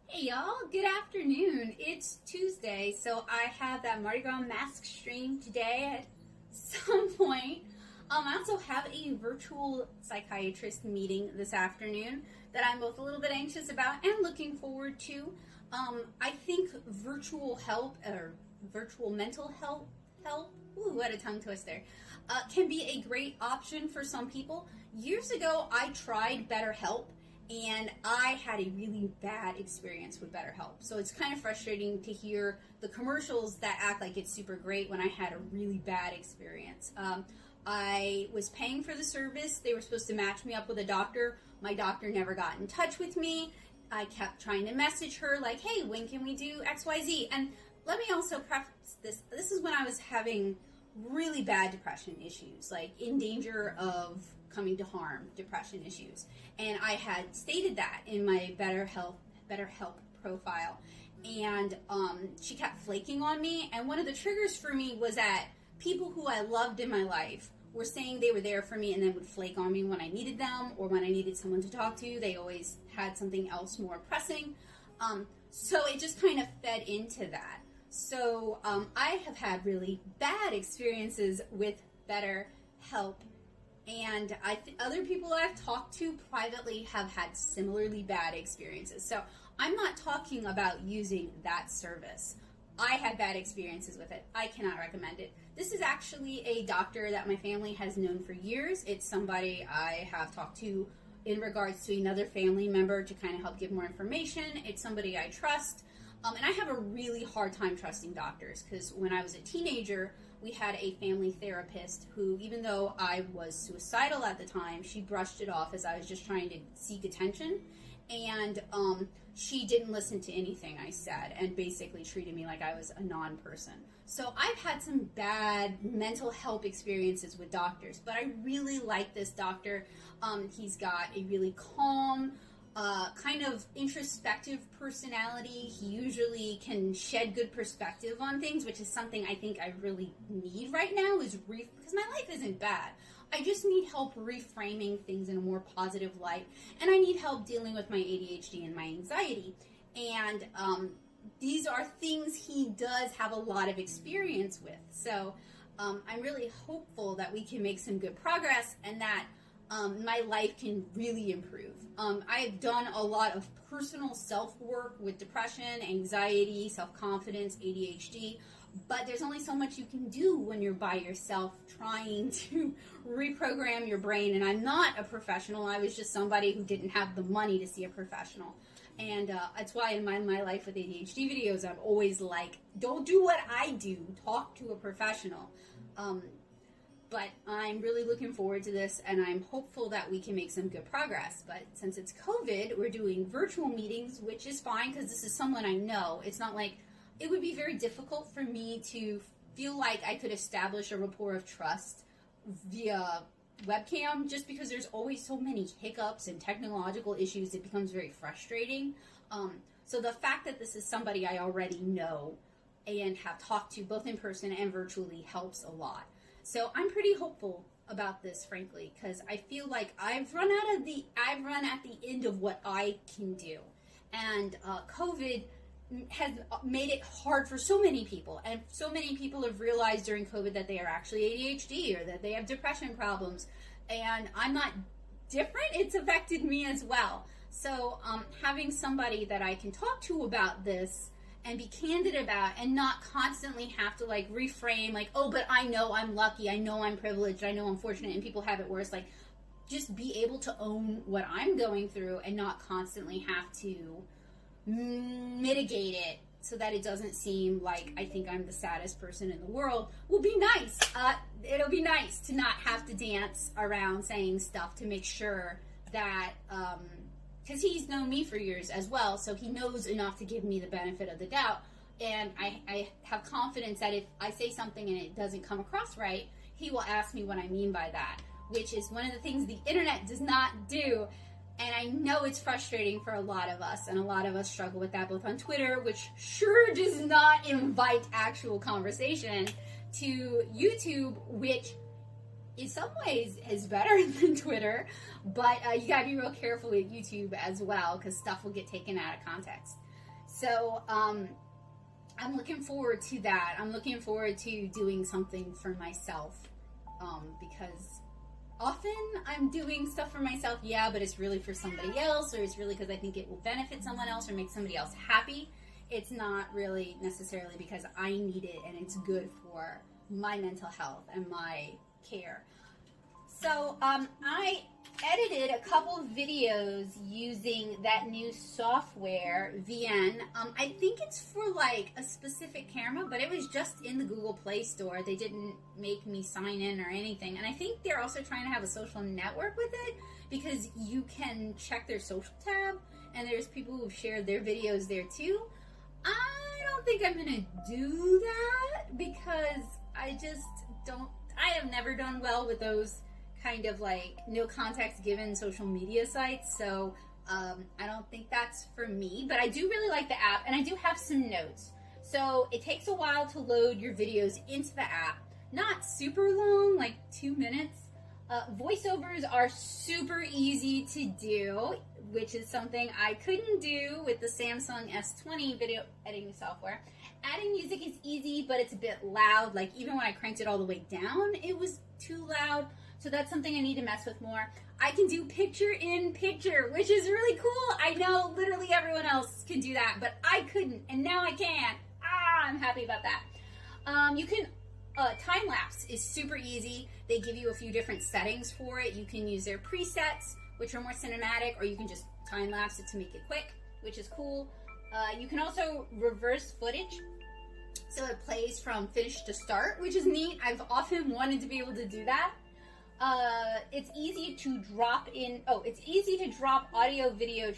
Hey y'all, good afternoon. It's Tuesday, so I have that Mardi Gras mask stream today at some point. I also have a virtual psychiatrist meeting this afternoon that I'm both a little bit anxious about and looking forward to. I think virtual help or virtual mental help, ooh, what a tongue twister, can be a great option for some people. Years ago, I tried BetterHelp, and I had a really bad experience with BetterHelp. So it's kind of frustrating to hear the commercials that act like it's super great when I had a really bad experience. I was paying for the service. They were supposed to match me up with a doctor. My doctor never got in touch with me. I kept trying to message her like, hey, when can we do XYZ? And let me also preface this. This is when I was having really bad depression issues, like in danger of coming to harm depression issues. And I had stated that in my BetterHelp profile. And she kept flaking on me. And one of the triggers for me was that people who I loved in my life were saying they were there for me and then would flake on me when I needed them or when I needed someone to talk to. They always had something else more pressing. So it just kind of fed into that. So I have had really bad experiences with BetterHelp. And other people I've talked to privately have had similarly bad experiences. So I'm not talking about using that service. I had bad experiences with it. I cannot recommend it. This is actually a doctor that my family has known for years. It's somebody I have talked to in regards to another family member to kind of help give more information. It's somebody I trust. And I have a really hard time trusting doctors because when I was a teenager, we had a family therapist who, even though I was suicidal at the time, she brushed it off as I was just trying to seek attention. And she didn't listen to anything I said and basically treated me like I was a non-person. So I've had some bad mental health experiences with doctors, but I really like this doctor. He's got a really calm, kind of introspective personality. He usually can shed good perspective on things, which is something I think I really need right now, because my life isn't bad. I just need help reframing things in a more positive light, and I need help dealing with my ADHD and my anxiety. And these are things he does have a lot of experience with. So I'm really hopeful that we can make some good progress and that my life can really improve. I've done a lot of personal self-work with depression, anxiety, self-confidence, ADHD, but there's only so much you can do when you're by yourself trying to reprogram your brain. And I'm not a professional. I was just somebody who didn't have the money to see a professional. And that's why in my life with ADHD videos, I'm always like, don't do what I do. Talk to a professional. But I'm really looking forward to this, and I'm hopeful that we can make some good progress. But since it's COVID, we're doing virtual meetings, which is fine because this is someone I know. It's not like it would be very difficult for me to feel like I could establish a rapport of trust via webcam just because there's always so many hiccups and technological issues. It becomes very frustrating. So the fact that this is somebody I already know and have talked to both in person and virtually helps a lot. So I'm pretty hopeful about this, frankly, because I feel like I've run at the end of what I can do. And COVID has made it hard for so many people, and so many people have realized during COVID that they are actually ADHD or that they have depression problems, and I'm not different. It's affected me as well. So having somebody that I can talk to about this and be candid about and not constantly have to like reframe like, oh, but I know I'm lucky, I know I'm privileged, I know I'm fortunate, and people have it worse, like just be able to own what I'm going through and not constantly have to mitigate it so that it doesn't seem like I think I'm the saddest person in the world will be nice. It'll be nice to not have to dance around saying stuff to make sure that, because he's known me for years as well, so he knows enough to give me the benefit of the doubt. And I have confidence that if I say something and it doesn't come across right, he will ask me what I mean by that, which is one of the things the internet does not do. And I know it's frustrating for a lot of us, and a lot of us struggle with that, both on Twitter, which sure does not invite actual conversation, to YouTube, which in some ways is better than Twitter, but you gotta be real careful with YouTube as well, because stuff will get taken out of context. So I'm looking forward to that. I'm looking forward to doing something for myself, because often I'm doing stuff for myself, yeah, but it's really for somebody else, or it's really because I think it will benefit someone else or make somebody else happy. It's not really necessarily because I need it and it's good for my mental health and my care. So I edited a couple of videos using that new software, VN. I think it's for like a specific camera, but it was just in the Google Play Store. They didn't make me sign in or anything. And I think they're also trying to have a social network with it, because you can check their social tab and there's people who've shared their videos there too. I don't think I'm gonna do that, because I just don't, I have never done well with those kind of like no context given social media sites, so I don't think that's for me. But I do really like the app, and I do have some notes. So it takes a while to load your videos into the app. Not super long, like 2 minutes. Voiceovers are super easy to do, which is something I couldn't do with the Samsung S20 video editing software. Adding music is easy, but it's a bit loud. Like even when I cranked it all the way down, it was too loud. So that's something I need to mess with more. I can do picture-in-picture, which is really cool. I know literally everyone else can do that, but I couldn't, and now I can. I'm happy about that. You can, time-lapse is super easy. They give you a few different settings for it. You can use their presets, which are more cinematic, or you can just time-lapse it to make it quick, which is cool. You can also reverse footage, so it plays from finish to start, which is neat. I've often wanted to be able to do that. It's easy to drop in, it's easy to drop audio video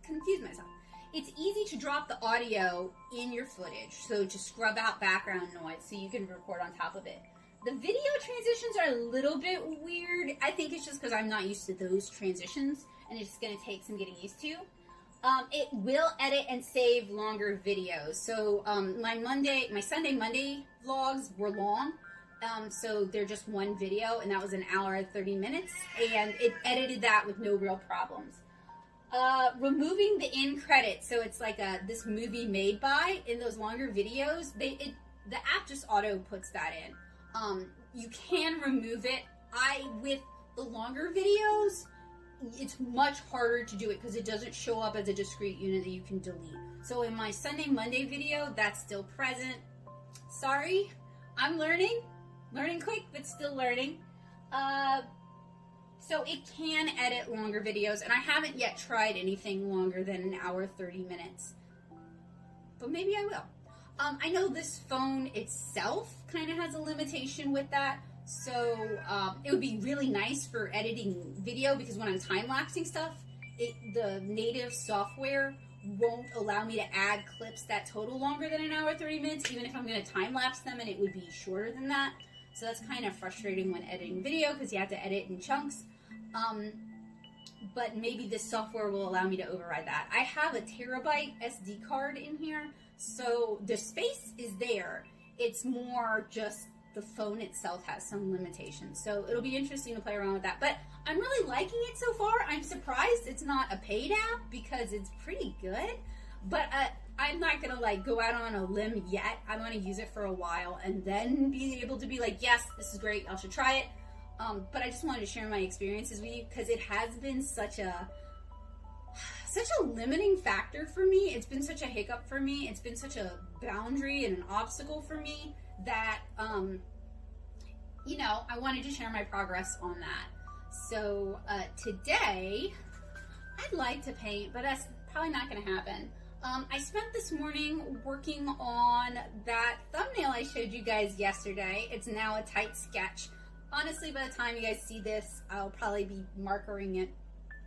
confused myself. It's easy to drop the audio in your footage, so to scrub out background noise so you can record on top of it. The video transitions are a little bit weird. I think it's just because I'm not used to those transitions, and it's going to take some getting used to. It will edit and save longer videos. So my Sunday, Monday vlogs were long. So they're just one video, and that was an hour and 30 minutes, and it edited that with no real problems. Removing the in credits, so it's like this movie made by in those longer videos. The app just auto puts that in. You can remove it. With the longer videos, it's much harder to do it because it doesn't show up as a discrete unit that you can delete. So in my Sunday, Monday video, that's still present. Sorry, I'm learning quick, but still learning. So it can edit longer videos, and I haven't yet tried anything longer than an hour, 30 minutes, but maybe I will. I know this phone itself kind of has a limitation with that. So it would be really nice for editing video, because when I'm time-lapsing stuff, the native software won't allow me to add clips that total longer than an hour 30 minutes, even if I'm going to time-lapse them, and it would be shorter than that. So that's kind of frustrating when editing video, because you have to edit in chunks. But maybe this software will allow me to override that. I have a terabyte SD card in here, so the space is there. It's more just the phone itself has some limitations. So it'll be interesting to play around with that. But I'm really liking it so far. I'm surprised it's not a paid app, because it's pretty good. But I'm not going to like go out on a limb yet. I want to use it for a while and then be able to be like, yes, this is great, I should try it. But I just wanted to share my experiences with you, because it has been such a limiting factor for me. It's been such a hiccup for me. It's been such a boundary and an obstacle for me that, I wanted to share my progress on that. So today, I'd like to paint, but that's probably not going to happen. I spent this morning working on that thumbnail I showed you guys yesterday. It's now a tight sketch. Honestly, by the time you guys see this, I'll probably be markering it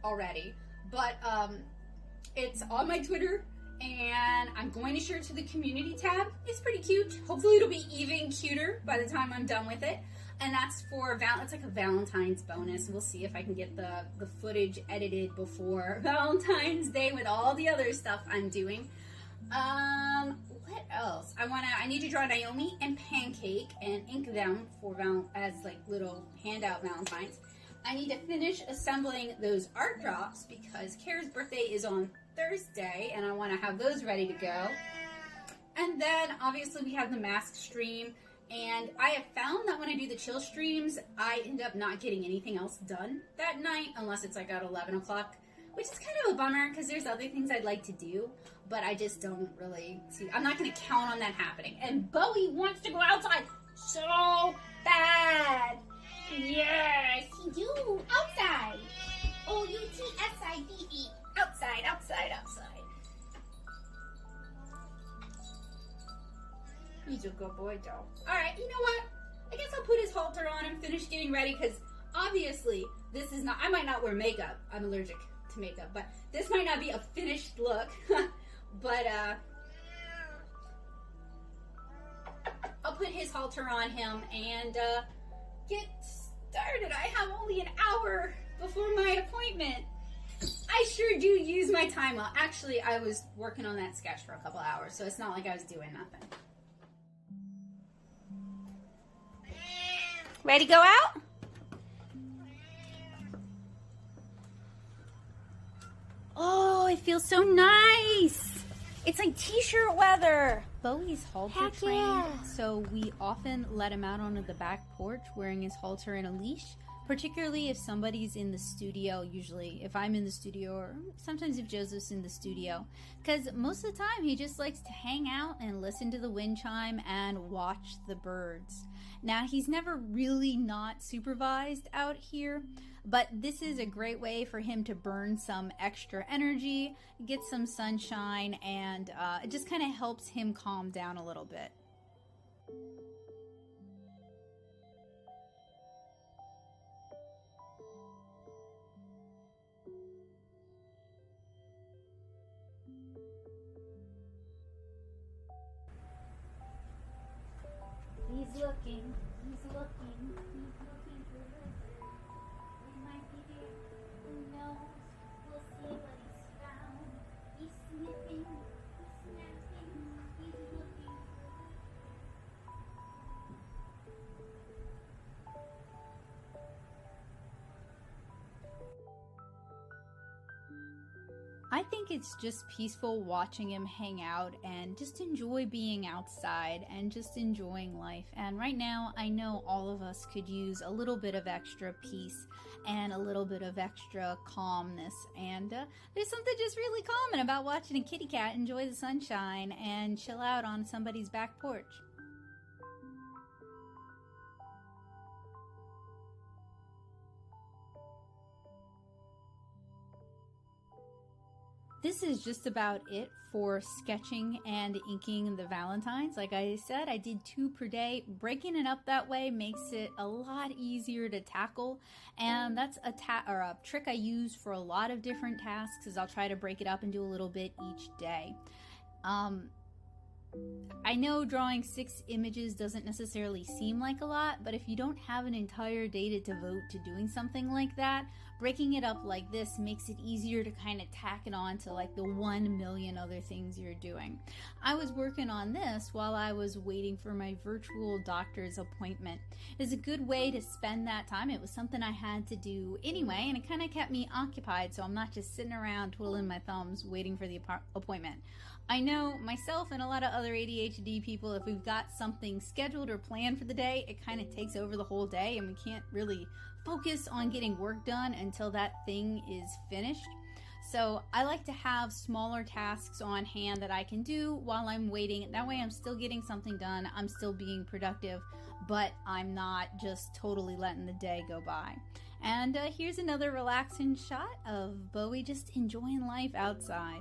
already. But it's on my Twitter, and I'm going to share it to the community tab. It's pretty cute. Hopefully it'll be even cuter by the time I'm done with it. And that's for, it's like a Valentine's bonus. We'll see if I can get the footage edited before Valentine's Day with all the other stuff I'm doing. what else? I need to draw Naomi and Pancake and ink them for as like little handout Valentines. I need to finish assembling those art drops because Kara's birthday is on Thursday and I want to have those ready to go. And then obviously we have the mask stream, and I have found that when I do the chill streams, I end up not getting anything else done that night unless it's like at 11 o'clock, which is kind of a bummer because there's other things I'd like to do, but I just don't really see. I'm not going to count on that happening. And Bowie wants to go outside so bad. Yes, he do. Outside. O-U-T-S-I-D-E. Outside, outside, outside. He's a good boy, though. Alright, you know what? I guess I'll put his halter on and finish getting ready, because obviously this is not, I might not wear makeup. I'm allergic to makeup, but this might not be a finished look. But, I'll put his halter on him and, get started. I have only an hour before my appointment. I sure do use my time well. Actually, I was working on that sketch for a couple hours, so it's not like I was doing nothing. Ready to go out? Oh, it feels so nice. It's like t-shirt weather. Bowie's halter trained, so we often let him out onto the back porch wearing his halter and a leash, particularly if somebody's in the studio, usually if I'm in the studio or sometimes if Joseph's in the studio, because most of the time he just likes to hang out and listen to the wind chime and watch the birds. Now, he's never really not supervised out here, but this is a great way for him to burn some extra energy, get some sunshine, and it just kind of helps him calm down a little bit. He's looking for it. It might be there. Who knows? We'll see what he's found. He's sniffing, he's snapping, he's looking for it. I think it's just peaceful watching him hang out and just enjoy being outside and just enjoying life. And right now, I know all of us could use a little bit of extra peace and a little bit of extra calmness. And there's something just really calming about watching a kitty cat enjoy the sunshine and chill out on somebody's back porch. This is just about it for sketching and inking the Valentines. Like I said, I did 2 per day. Breaking it up that way makes it a lot easier to tackle, and that's a trick I use for a lot of different tasks, is I'll try to break it up and do a little bit each day. I know drawing 6 images doesn't necessarily seem like a lot, but if you don't have an entire day to devote to doing something like that, breaking it up like this makes it easier to kind of tack it on to like the 1 million other things you're doing. I was working on this while I was waiting for my virtual doctor's appointment. It's a good way to spend that time. It was something I had to do anyway, and it kind of kept me occupied, so I'm not just sitting around twiddling my thumbs waiting for the appointment. I know myself and a lot of other ADHD people, if we've got something scheduled or planned for the day, it kind of takes over the whole day and we can't really focus on getting work done until that thing is finished. So I like to have smaller tasks on hand that I can do while I'm waiting. That way I'm still getting something done, I'm still being productive, but I'm not just totally letting the day go by. And here's another relaxing shot of Bowie just enjoying life outside.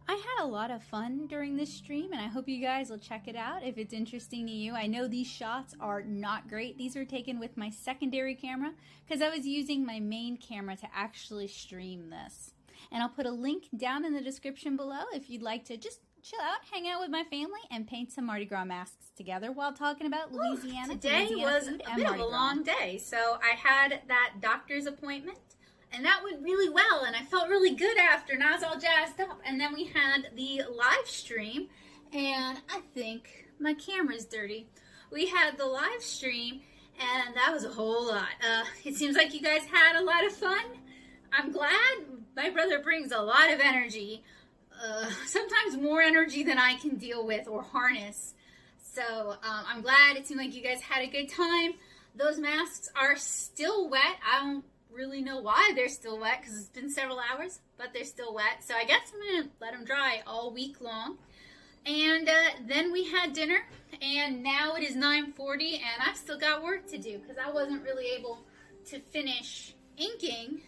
I had a lot of fun during this stream, and I hope you guys will check it out if it's interesting to you. I know these shots are not great. These were taken with my secondary camera because I was using my main camera to actually stream this. And I'll put a link down in the description below if you'd like to just chill out, hang out with my family, and paint some Mardi Gras masks together while talking about Louisiana. Today was a bit of a long day, so I had that doctor's appointment. And that went really well, and I felt really good after, and I was all jazzed up. And then we had the live stream, and I think my camera's dirty. We had the live stream, and that was a whole lot. It seems like you guys had a lot of fun. I'm glad. My brother brings a lot of energy, sometimes more energy than I can deal with or harness. So I'm glad. It seemed like you guys had a good time. Those masks are still wet. I don't really know why they're still wet because it's been several hours, but they're still wet. So I guess I'm going to let them dry all week long. And then we had dinner, and now it is 9:40, and I've still got work to do because I wasn't really able to finish inking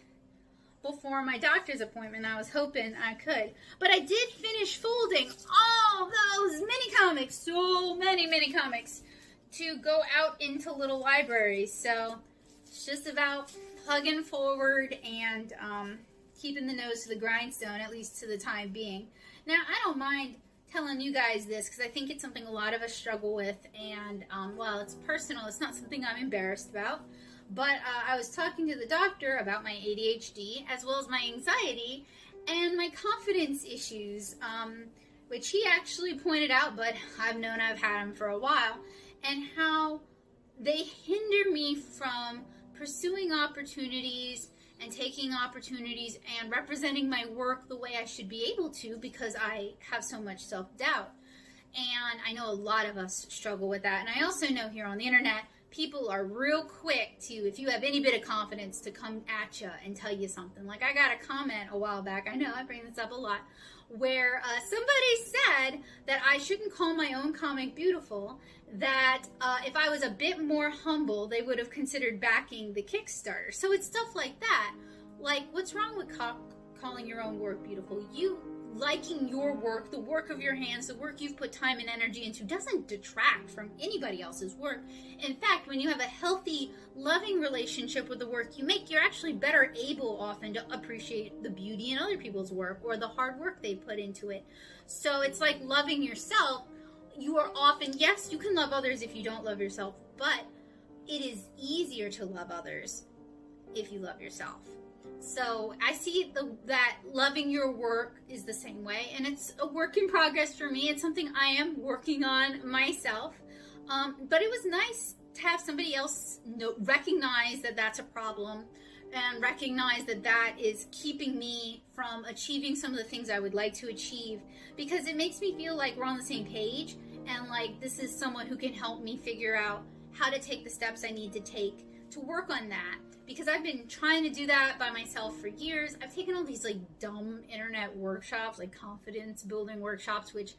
before my doctor's appointment. I was hoping I could. But I did finish folding all those mini comics, so many mini comics, to go out into little libraries. So it's just about plugging forward and keeping the nose to the grindstone, at least to the time being. Now, I don't mind telling you guys this because I think it's something a lot of us struggle with, and while it's personal, it's not something I'm embarrassed about. But I was talking to the doctor about my ADHD as well as my anxiety and my confidence issues, which he actually pointed out, but I've known I've had them for a while, and how they hinder me from pursuing opportunities and taking opportunities and representing my work the way I should be able to because I have so much self-doubt. And I know a lot of us struggle with that. And I also know here on the internet, people are real quick to, if you have any bit of confidence, to come at you and tell you something. Like, I got a comment a while back, I know I bring this up a lot, where somebody said that I shouldn't call my own comic beautiful, that if I was a bit more humble, they would have considered backing the Kickstarter. So it's stuff like that. Like, what's wrong with calling your own work beautiful? You liking your work, the work of your hands, the work you've put time and energy into, doesn't detract from anybody else's work. In fact, when you have a healthy, loving relationship with the work you make, you're actually better able often to appreciate the beauty in other people's work or the hard work they put into it. So it's like loving yourself. You are often, yes, you can love others if you don't love yourself, but it is easier to love others if you love yourself. So I see that loving your work is the same way, and it's a work in progress for me. It's something I am working on myself, but it was nice to have somebody else recognize that that's a problem and recognize that that is keeping me from achieving some of the things I would like to achieve, because it makes me feel like we're on the same page, and like this is someone who can help me figure out how to take the steps I need to take to work on that. Because I've been trying to do that by myself for years. I've taken all these like dumb internet workshops, like confidence building workshops, which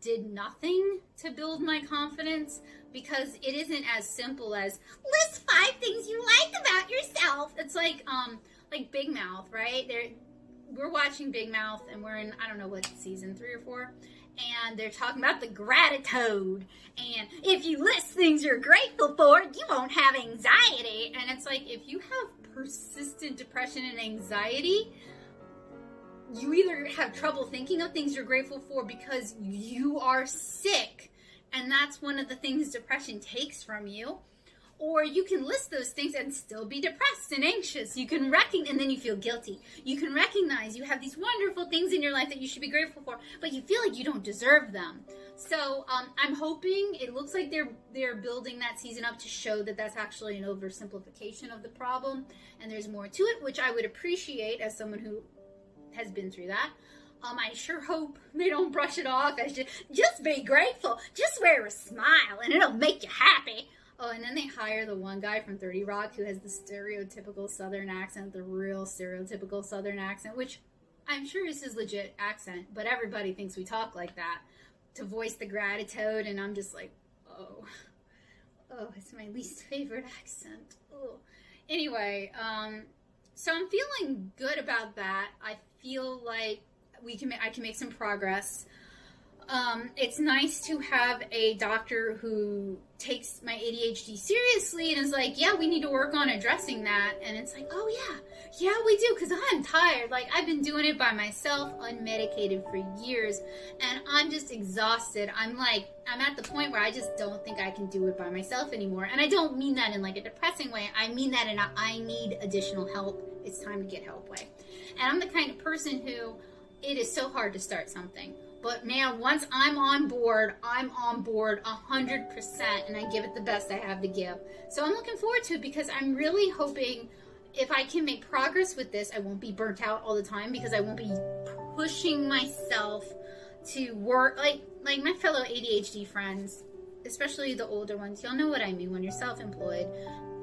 did nothing to build my confidence, because it isn't as simple as list 5 things you like about yourself. It's like Big Mouth, right? We're watching Big Mouth, and we're in, I don't know what season, 3 or 4, and they're talking about the gratitude, and if you list things you're grateful for, you won't have anxiety. And it's like, if you have persistent depression and anxiety, you either have trouble thinking of things you're grateful for because you are sick, and that's one of the things depression takes from you, or you can list those things and still be depressed and anxious. You can and then you feel guilty. You can recognize you have these wonderful things in your life that you should be grateful for, but you feel like you don't deserve them. So I'm hoping, it looks like they're building that season up to show that that's actually an oversimplification of the problem, and there's more to it, which I would appreciate as someone who has been through that. I sure hope they don't brush it off as just be grateful, just wear a smile, and it'll make you happy. Oh, and then they hire the one guy from 30 Rock who has the stereotypical Southern accent, the real stereotypical Southern accent, which I'm sure is his legit accent, but everybody thinks we talk like that, to voice the gratitude, and I'm just like, oh, it's my least favorite accent. Oh. Anyway, so I'm feeling good about that. I feel like I can make some progress. It's nice to have a doctor who takes my ADHD seriously and is like, yeah, we need to work on addressing that. And it's like, oh yeah, we do, because I'm tired. Like, I've been doing it by myself, unmedicated for years, and I'm just exhausted. I'm at the point where I just don't think I can do it by myself anymore. And I don't mean that in like a depressing way. I mean that in a I need additional help, it's time to get help way. And I'm the kind of person who, it is so hard to start something. But man, once I'm on board 100%, and I give it the best I have to give. So I'm looking forward to it, because I'm really hoping if I can make progress with this, I won't be burnt out all the time, because I won't be pushing myself to work. Like my fellow ADHD friends, especially the older ones, you'll know what I mean when you're self-employed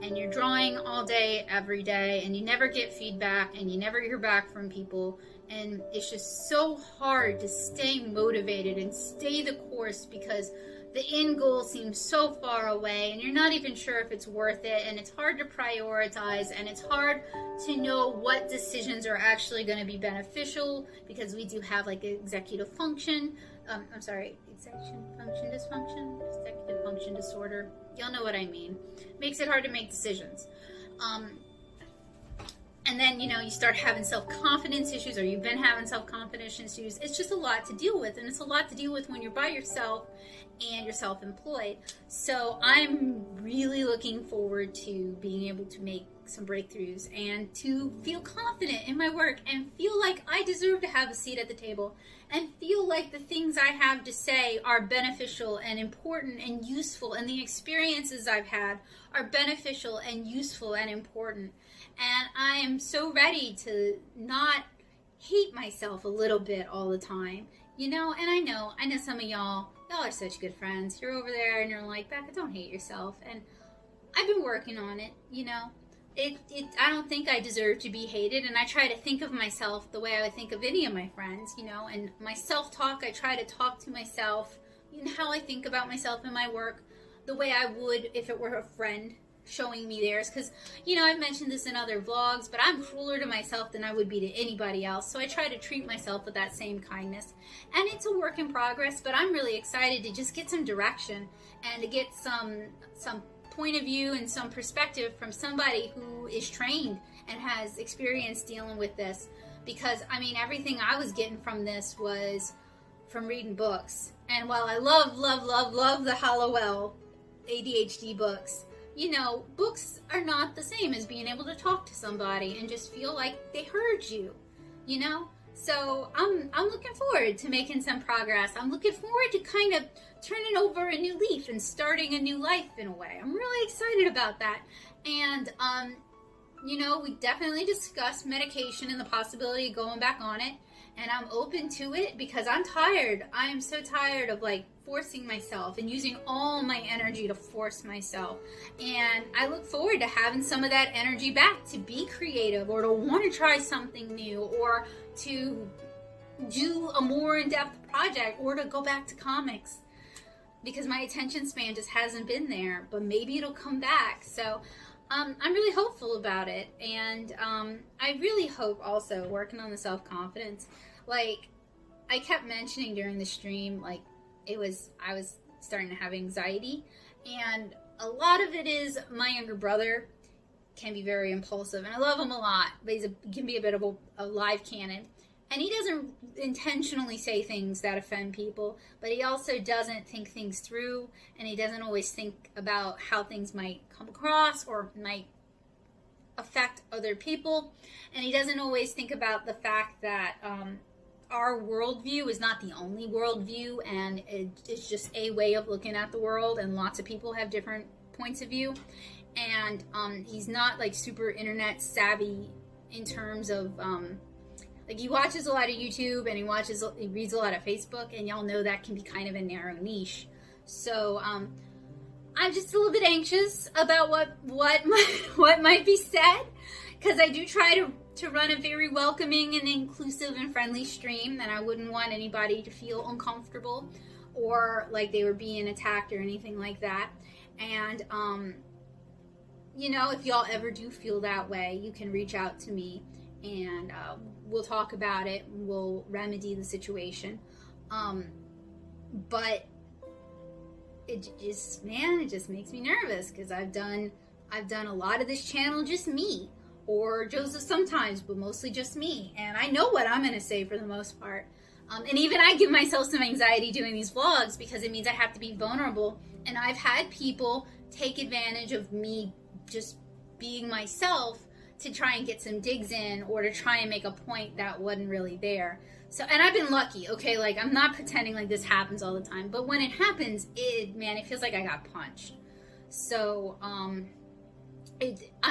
and you're drawing all day, every day, and you never get feedback and you never hear back from people. And it's just so hard to stay motivated and stay the course, because the end goal seems so far away and you're not even sure if it's worth it, and it's hard to prioritize, and it's hard to know what decisions are actually going to be beneficial, because we do have like executive function disorder. Y'all know what I mean. Makes it hard to make decisions. And then, you start having self-confidence issues, or you've been having self-confidence issues. It's just a lot to deal with, and it's a lot to deal with when you're by yourself and you're self-employed. So I'm really looking forward to being able to make some breakthroughs and to feel confident in my work and feel like I deserve to have a seat at the table and feel like the things I have to say are beneficial and important and useful, and the experiences I've had are beneficial and useful and important. And I am so ready to not hate myself a little bit all the time, and I know some of y'all Y'all are such good friends. You're over there and you're like, Becca, don't hate yourself. And I've been working on it, you know. I don't think I deserve to be hated, and I try to think of myself the way I would think of any of my friends, you know. And my self-talk, I try to talk to myself, you know, how I think about myself and my work, the way I would if it were a friend showing me theirs. Because, you know, I've mentioned this in other vlogs, but I'm crueler to myself than I would be to anybody else. So I try to treat myself with that same kindness. And it's a work in progress, but I'm really excited to just get some direction and to get some point of view and some perspective from somebody who is trained and has experience dealing with this. Because, I mean, everything I was getting from this was from reading books. And while I love the Hallowell ADHD books, you know, books are not the same as being able to talk to somebody and just feel like they heard you, you know? So I'm looking forward to making some progress. I'm looking forward to kind of turning over a new leaf and starting a new life in a way. I'm really excited about that. And, you know, we definitely discussed medication and the possibility of going back on it. And I'm open to it because I'm tired. I am so tired of like forcing myself and using all my energy to force myself. And I look forward to having some of that energy back to be creative or to want to try something new or to do a more in-depth project or to go back to comics. Because my attention span just hasn't been there, but maybe it'll come back. So I'm really hopeful about it. And I really hope also working on the self-confidence. Like, I kept mentioning during the stream, like, I was starting to have anxiety. And a lot of it is my younger brother can be very impulsive. And I love him a lot, but he can be a bit of a live cannon. And he doesn't intentionally say things that offend people, but he also doesn't think things through, and he doesn't always think about how things might come across or might affect other people. And he doesn't always think about the fact that our worldview is not the only worldview, and it's just a way of looking at the world, and lots of people have different points of view. And he's not like super internet savvy in terms of like, he watches a lot of YouTube and he reads a lot of Facebook, and y'all know that can be kind of a narrow niche. So I'm just a little bit anxious about what might be said, because I do try to run a very welcoming and inclusive and friendly stream, and I wouldn't want anybody to feel uncomfortable or like they were being attacked or anything like that. And you know, if y'all ever do feel that way, you can reach out to me, and we'll talk about it. We'll remedy the situation. But it just makes me nervous, because I've done a lot of this channel just me, or Joseph sometimes, but mostly just me. And I know what I'm going to say for the most part. And even I give myself some anxiety doing these vlogs, because it means I have to be vulnerable. And I've had people take advantage of me just being myself to try and get some digs in, or to try and make a point that wasn't really there. So, and I've been lucky, okay? Like, I'm not pretending like this happens all the time, but when it happens, it feels like I got punched. So, I'm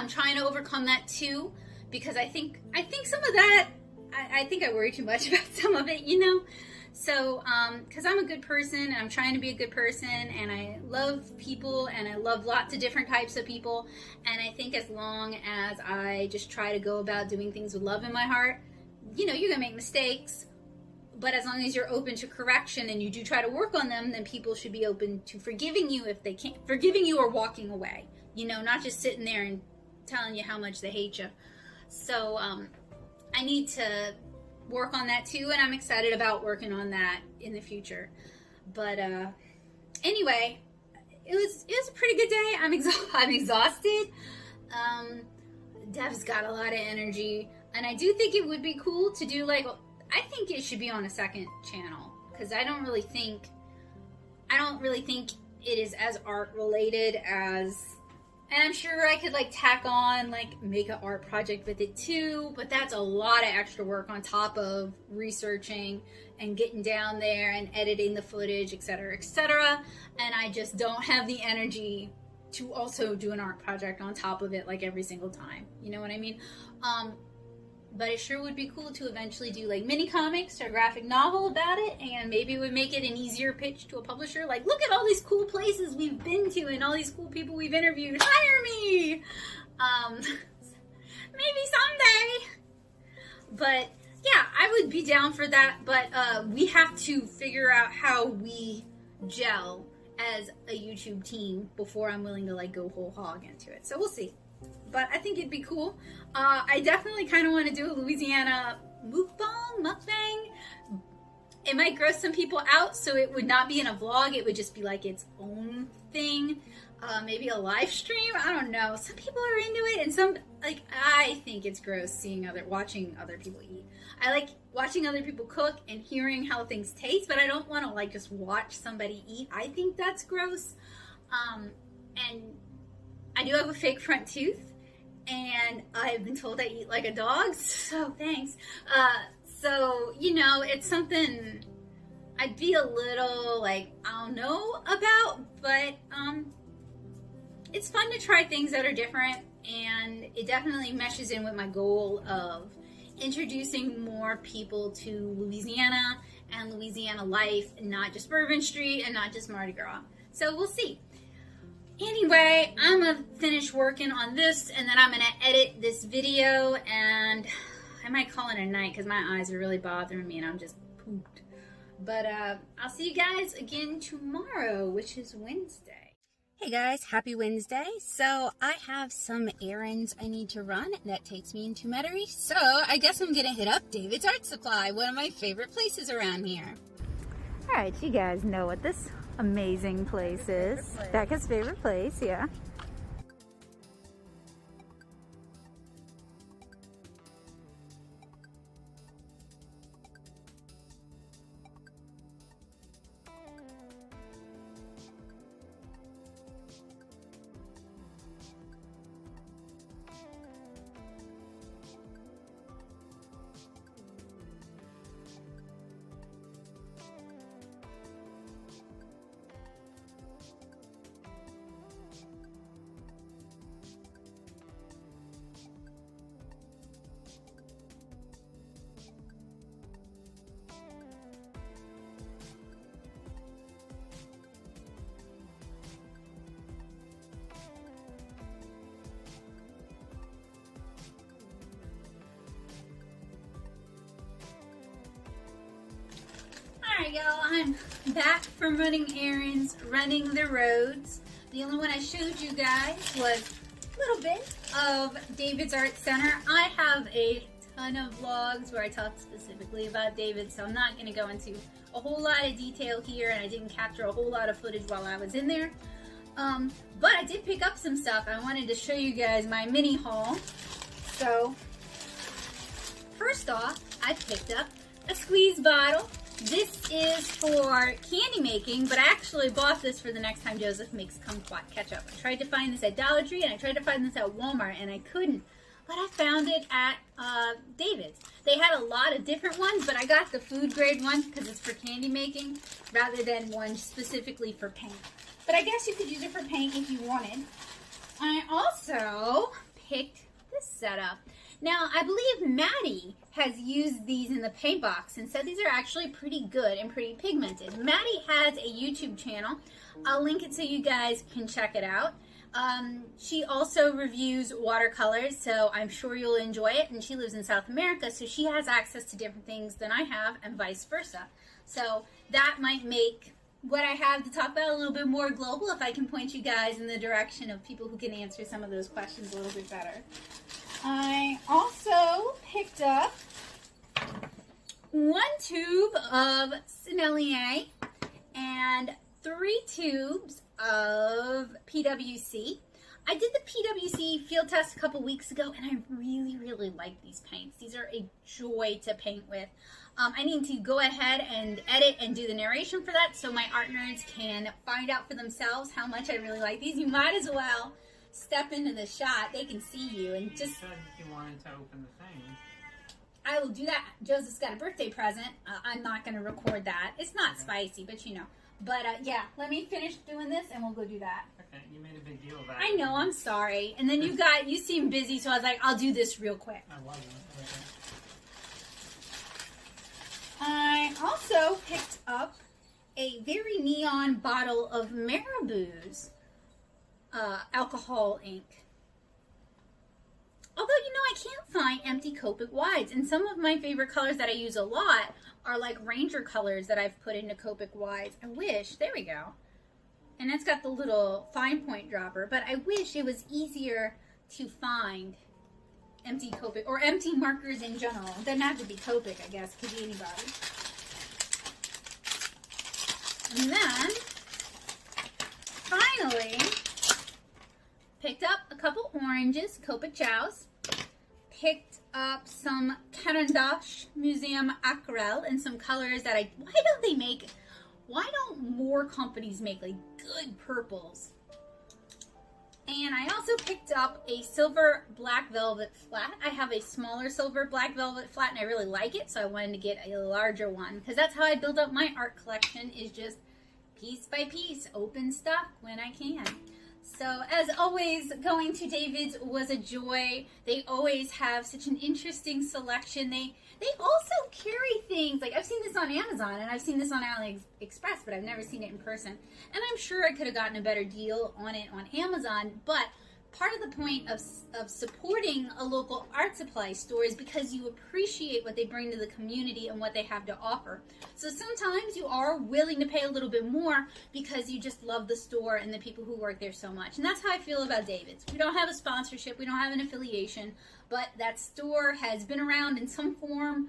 trying to overcome that too, because I think some of that, I think I worry too much about some of it, you know? So, because I'm a good person, and I'm trying to be a good person, and I love people, and I love lots of different types of people, and I think as long as I just try to go about doing things with love in my heart, you know, you're gonna make mistakes, but as long as you're open to correction and you do try to work on them, then people should be open to forgiving you if they can't, forgiving you or walking away, you know, not just sitting there and telling you how much they hate you. So, I need to work on that too, and I'm excited about working on that in the future. But anyway, it was a pretty good day. I'm exhausted. Dev's got a lot of energy, and I do think it would be cool to do, like, I think it should be on a second channel, because I don't really think it is as art related as, and I'm sure I could like tack on, like, make an art project with it too, but that's a lot of extra work on top of researching and getting down there and editing the footage, etc., etc. And I just don't have the energy to also do an art project on top of it, like, every single time. You know what I mean? but it sure would be cool to eventually do like mini comics or graphic novel about it, and maybe it would make it an easier pitch to a publisher. Like, look at all these cool places we've been to and all these cool people we've interviewed. Hire me! Maybe someday. But yeah, I would be down for that, but we have to figure out how we gel as a YouTube team before I'm willing to like go whole hog into it. So we'll see. But I think it'd be cool. I definitely kind of want to do a Louisiana mukbang. It might gross some people out, so it would not be in a vlog. It would just be like its own thing. Maybe a live stream. I don't know. Some people are into it, and some, like, I think it's gross watching other people eat. I like watching other people cook and hearing how things taste, but I don't want to like just watch somebody eat. I think that's gross. And I do have a fake front tooth, and I've been told I eat like a dog, so thanks. So, you know, it's something I'd be a little like, I don't know about, but it's fun to try things that are different, and it definitely meshes in with my goal of introducing more people to Louisiana and Louisiana life, and not just Bourbon Street and not just Mardi Gras. So we'll see. Anyway, I'm gonna finish working on this, and then I'm gonna edit this video, and I might call it a night because my eyes are really bothering me and I'm just pooped. But I'll see you guys again tomorrow, which is Wednesday. Hey guys, happy Wednesday. So I have some errands I need to run that takes me into Metairie. So I guess I'm gonna hit up David's Art Supply, one of my favorite places around here. All right, you guys know what this amazing place is. Becca's favorite place, yeah. Alright y'all, I'm back from running errands, running the roads. The only one I showed you guys was a little bit of David's Art Center. I have a ton of vlogs where I talk specifically about David, so I'm not going to go into a whole lot of detail here, and I didn't capture a whole lot of footage while I was in there. But I did pick up some stuff. I wanted to show you guys my mini haul. So, first off, I picked up a squeeze bottle. This is for candy making, but I actually bought this for the next time Joseph makes kumquat ketchup. I tried to find this at Dollar Tree, and I tried to find this at Walmart, and I couldn't. But I found it at David's. They had a lot of different ones, but I got the food grade one because it's for candy making rather than one specifically for paint. But I guess you could use it for paint if you wanted. I also picked this setup. Now, I believe Maddie has used these in the paint box and said these are actually pretty good and pretty pigmented. Maddie has a YouTube channel. I'll link it so you guys can check it out. She also reviews watercolors, so I'm sure you'll enjoy it. And she lives in South America, so she has access to different things than I have, and vice versa. So that might make what I have to talk about a little bit more global if I can point you guys in the direction of people who can answer some of those questions a little bit better. I also picked up 1 tube of Sennelier and 3 tubes of PWC. I did the PWC field test a couple weeks ago, and I really, really like these paints. These are a joy to paint with. I need to go ahead and edit and do the narration for that so my art nerds can find out for themselves how much I really like these. You might as well step into the shot. They can see you and just... You said you wanted to open the thing. I will do that. Joseph's got a birthday present. I'm not going to record that. It's not spicy, but you know. But yeah, let me finish doing this and we'll go do that. Okay, you made a big deal about it. I know, I'm sorry. And then you seem busy, so I was like, I'll do this real quick. I wasn't. Okay. I also picked up a very neon bottle of Marabou's alcohol ink. Although, you know, I can't find empty Copic wides. And some of my favorite colors that I use a lot are like Ranger colors that I've put into Copic wides. I wish, there we go. And it's got the little fine point dropper. But I wish it was easier to find empty Copic or empty markers in general. It doesn't have to be Copic, I guess. It could be anybody. And then, finally, picked up a couple oranges, Copic Chows. Picked up some Caran d'Ache Museum Aquarelle and some colors that why don't more companies make like good purples? And I also picked up a silver black velvet flat. I have a smaller silver black velvet flat and I really like it, so I wanted to get a larger one because that's how I build up my art collection, is just piece by piece, open stuff when I can. So, as always, going to David's was a joy. They always have such an interesting selection. They also carry things, like I've seen this on Amazon and I've seen this on AliExpress, but I've never seen it in person. And I'm sure I could have gotten a better deal on it on Amazon, but part of the point of supporting a local art supply store is because you appreciate what they bring to the community and what they have to offer. So sometimes you are willing to pay a little bit more because you just love the store and the people who work there so much. And that's how I feel about David's. We don't have a sponsorship, we don't have an affiliation, but that store has been around in some form.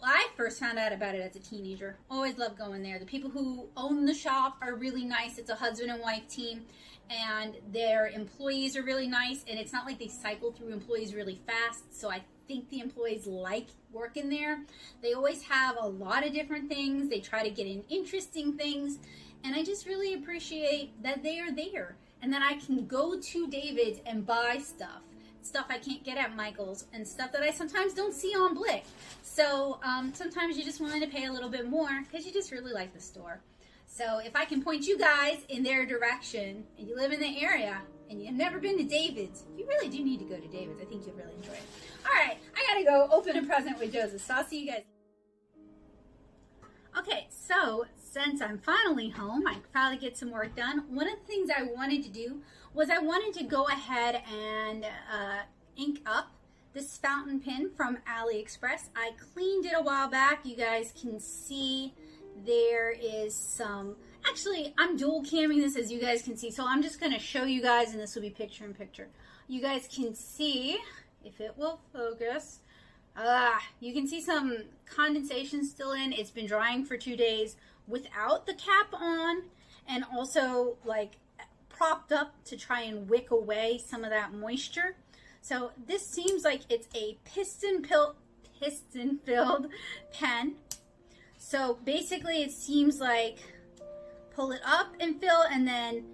I first found out about it as a teenager. Always loved going there. The people who own the shop are really nice. It's a husband and wife team, and their employees are really nice, and it's not like they cycle through employees really fast, so I think the employees like working there. They always have a lot of different things. They try to get in interesting things, and I just really appreciate that they are there and that I can go to David's and buy stuff I can't get at Michael's, and stuff that I sometimes don't see on Blick. So sometimes you just want to pay a little bit more because you just really like the store. So if I can point you guys in their direction and you live in the area and you've never been to David's, you really do need to go to David's. I think you'll really enjoy it. All right, I gotta go open a present with Joseph, so I'll see you guys. Okay, so since I'm finally home, I can probably get some work done. One of the things I wanted to do was I wanted to go ahead and ink up this fountain pen from AliExpress. I cleaned it a while back. You guys can see there is some, actually I'm dual camming this, as you guys can see, so I'm just going to show you guys, and this will be picture in picture. You guys can see, if it will focus, you can see some condensation still in. It's been drying for 2 days without the cap on, and also like propped up to try and wick away some of that moisture. So this seems like it's a piston-filled pen. So basically it seems like pull it up and fill and then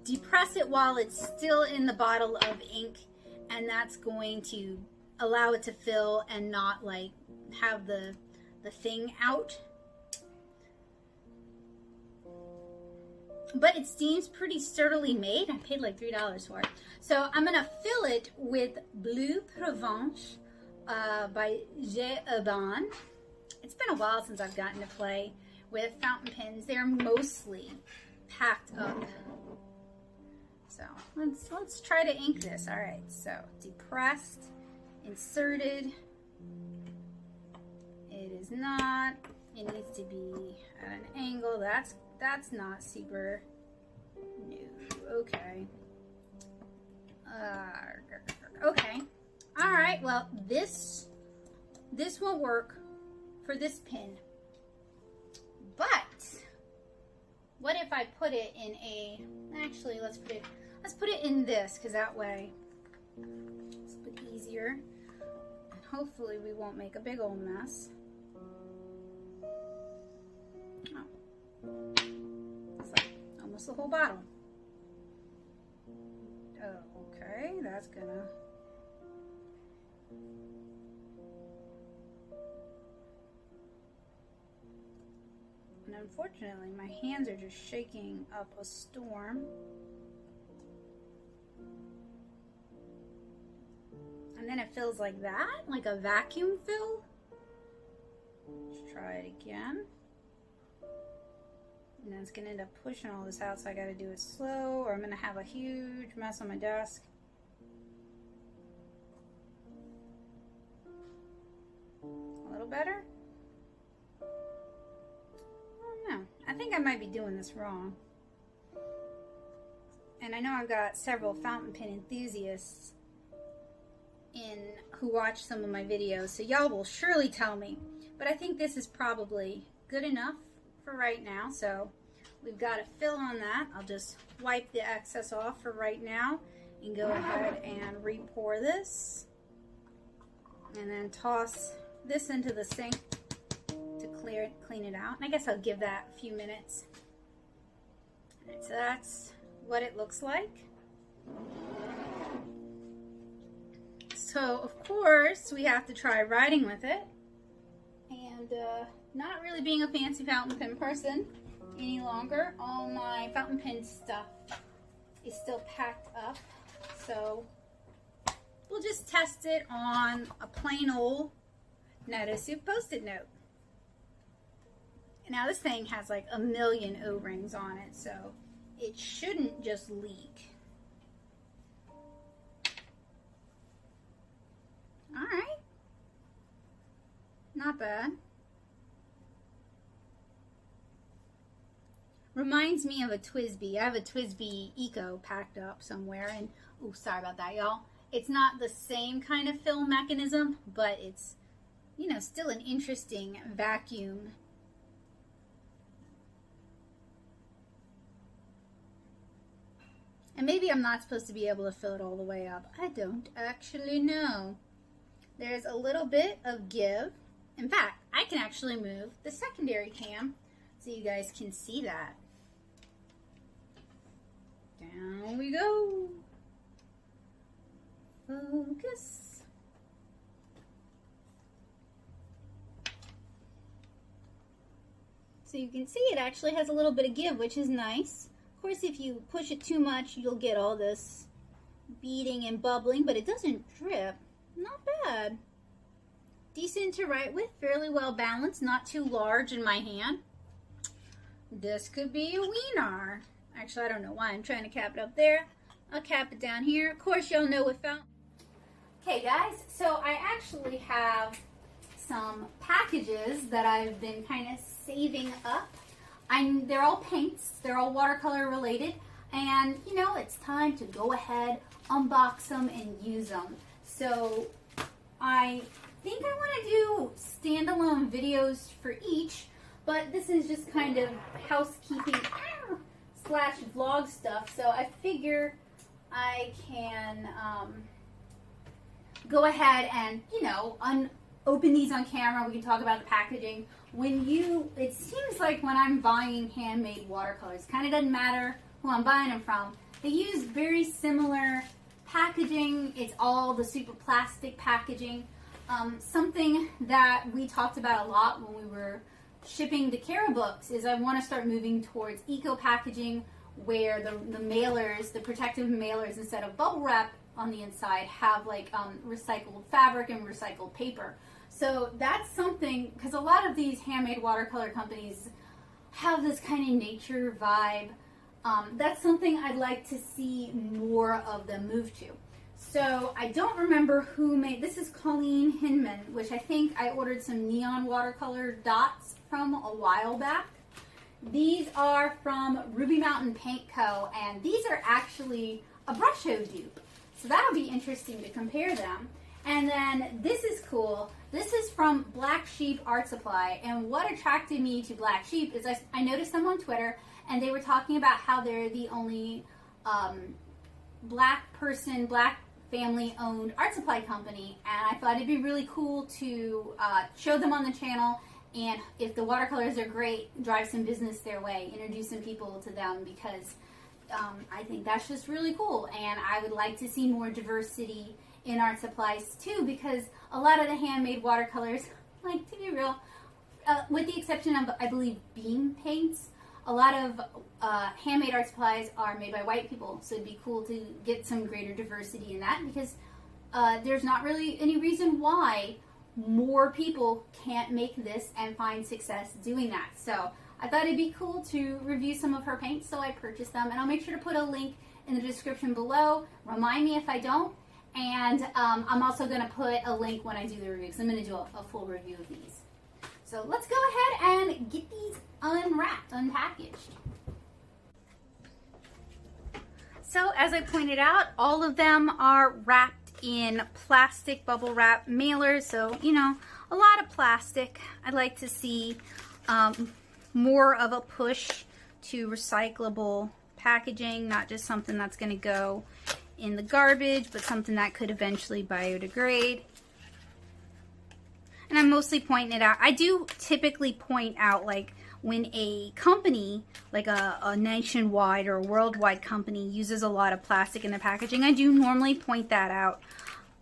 depress it while it's still in the bottle of ink, and that's going to allow it to fill and not like have the thing out. But it seems pretty sturdily made. I paid like $3 for it. So I'm going to fill it with Bleu Provence by J. Urban. It's been a while since I've gotten to play with fountain pens. They're mostly packed up. So let's try to ink this. All right, so depressed, inserted. It is not. It needs to be at an angle. That's not super new. Okay. Okay. All right. Well, this won't work for this pin. But what if I put it in a? Actually, let's put it in this, because that way it's a bit easier, and hopefully we won't make a big old mess. Oh. It's like almost the whole bottle. Oh, okay, that's gonna. And I'm unfortunately, my hands are just shaking up a storm. And then it feels like that, like a vacuum fill. Let's try it again. And then it's going to end up pushing all this out, so I got to do it slow, or I'm going to have a huge mess on my desk. A little better? I don't know. I think I might be doing this wrong. And I know I've got several fountain pen enthusiasts who watch some of my videos, so y'all will surely tell me. But I think this is probably good enough for right now, so we've got a fill on that. I'll just wipe the excess off for right now and go ahead and re-pour this, and then toss this into the sink to clean it out. And I guess I'll give that a few minutes. All right, so that's what it looks like. So of course we have to try writing with it, and not really being a fancy fountain pen person any longer. All my fountain pen stuff is still packed up, so we'll just test it on a plain old Notice-Soup Post-it note. Now this thing has like a million O-rings on it, so it shouldn't just leak. Alright, not bad. Reminds me of a TWSBI. I have a TWSBI Eco packed up somewhere, and oh, sorry about that, y'all. It's not the same kind of fill mechanism, but it's, you know, still an interesting vacuum. And maybe I'm not supposed to be able to fill it all the way up. I don't actually know. There's a little bit of give. In fact, I can actually move the secondary cam so you guys can see that. Down we go. Focus. So you can see it actually has a little bit of give, which is nice. Of course, if you push it too much, you'll get all this beading and bubbling, but it doesn't drip. Not bad. Decent to write with, fairly well balanced, not too large in my hand. This could be a wiener. Actually, I don't know why I'm trying to cap it up there. I'll cap it down here. Of course, y'all know with fountain. Okay, guys, so I actually have some packages that I've been kind of saving up. They're all paints. They're all watercolor related. And, you know, it's time to go ahead, unbox them, and use them. So I think I want to do standalone videos for each, but this is just kind of housekeeping slash vlog stuff. So I figure I can go ahead and, you know, open these on camera. We can talk about the packaging. It seems like when I'm buying handmade watercolors, kind of doesn't matter who I'm buying them from. They use very similar packaging. It's all the super plastic packaging. Something that we talked about a lot when we were shipping the Krewe books is I want to start moving towards eco packaging, where the mailers, the protective mailers, instead of bubble wrap on the inside, have like recycled fabric and recycled paper. So that's something, because a lot of these handmade watercolor companies have this kind of nature vibe. That's something I'd like to see more of them move to. So I don't remember who made, this is Colleen Hinman, which I think I ordered some neon watercolor dots from a while back. These are from Ruby Mountain Paint Co. and these are actually a brush hoe dupe. So that'll be interesting to compare them. And then this is cool. This is from Black Sheep Art Supply, and what attracted me to Black Sheep is I noticed them on Twitter, and they were talking about how they're the only black family-owned art supply company, and I thought it'd be really cool to show them on the channel, and if the watercolors are great, drive some business their way, introduce some people to them, because I think that's just really cool, and I would like to see more diversity in art supplies too, because a lot of the handmade watercolors, like, to be real, with the exception of, I believe, beam paints. A lot of handmade art supplies are made by white people, so it'd be cool to get some greater diversity in that, because there's not really any reason why more people can't make this and find success doing that. So I thought it'd be cool to review some of her paints, so I purchased them, and I'll make sure to put a link in the description below. Remind me if I don't, and I'm also going to put a link when I do the review, because I'm going to do a full review of these. So let's go ahead and get these unwrapped, unpackaged. So as I pointed out, all of them are wrapped in plastic bubble wrap mailers. So, you know, a lot of plastic. I'd like to see more of a push to recyclable packaging, not just something that's going to go in the garbage, but something that could eventually biodegrade. And I'm mostly pointing it out. I do typically point out, like, when a company, like a nationwide or worldwide company, uses a lot of plastic in their packaging, I do normally point that out.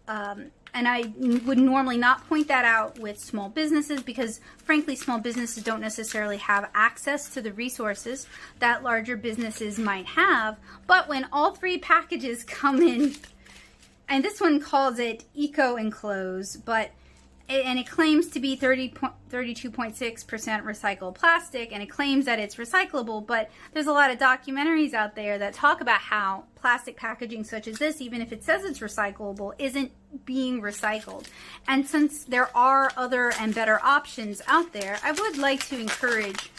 And I would normally not point that out with small businesses, because frankly, small businesses don't necessarily have access to the resources that larger businesses might have. But when all three packages come in, and this one calls it Eco Enclose, and it claims to be 32.6% recycled plastic, and it claims that it's recyclable, but there's a lot of documentaries out there that talk about how plastic packaging such as this, even if it says it's recyclable, isn't being recycled. And since there are other and better options out there, I would like to encourage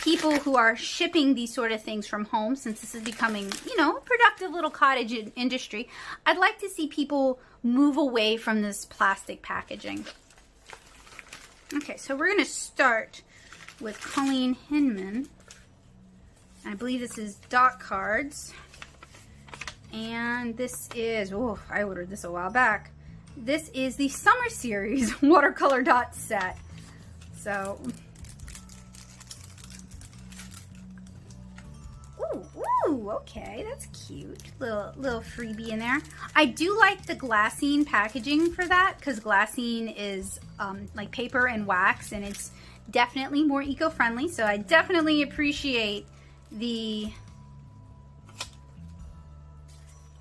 people who are shipping these sort of things from home, since this is becoming, you know, a productive little cottage industry, I'd like to see people move away from this plastic packaging. Okay, so we're going to start with Colleen Hinman. I believe this is dot cards. And this is, oh, I ordered this a while back. This is the Summer Series watercolor dot set. So, ooh, okay, that's cute. Little freebie in there. I do like the glassine packaging for that, because glassine is like paper and wax, and it's definitely more eco-friendly. So I definitely appreciate the.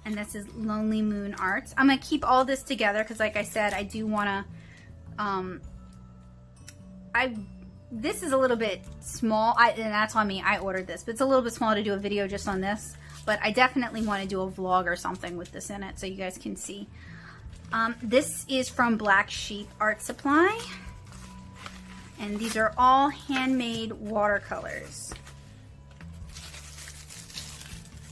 And this is Lonely Moon Arts. I'm gonna keep all this together because, like I said, I do want to. This is a little bit small, and that's on me. I ordered this, but it's a little bit small to do a video just on this. But I definitely want to do a vlog or something with this in it, so you guys can see. This is from Black Sheep Art Supply, and these are all handmade watercolors.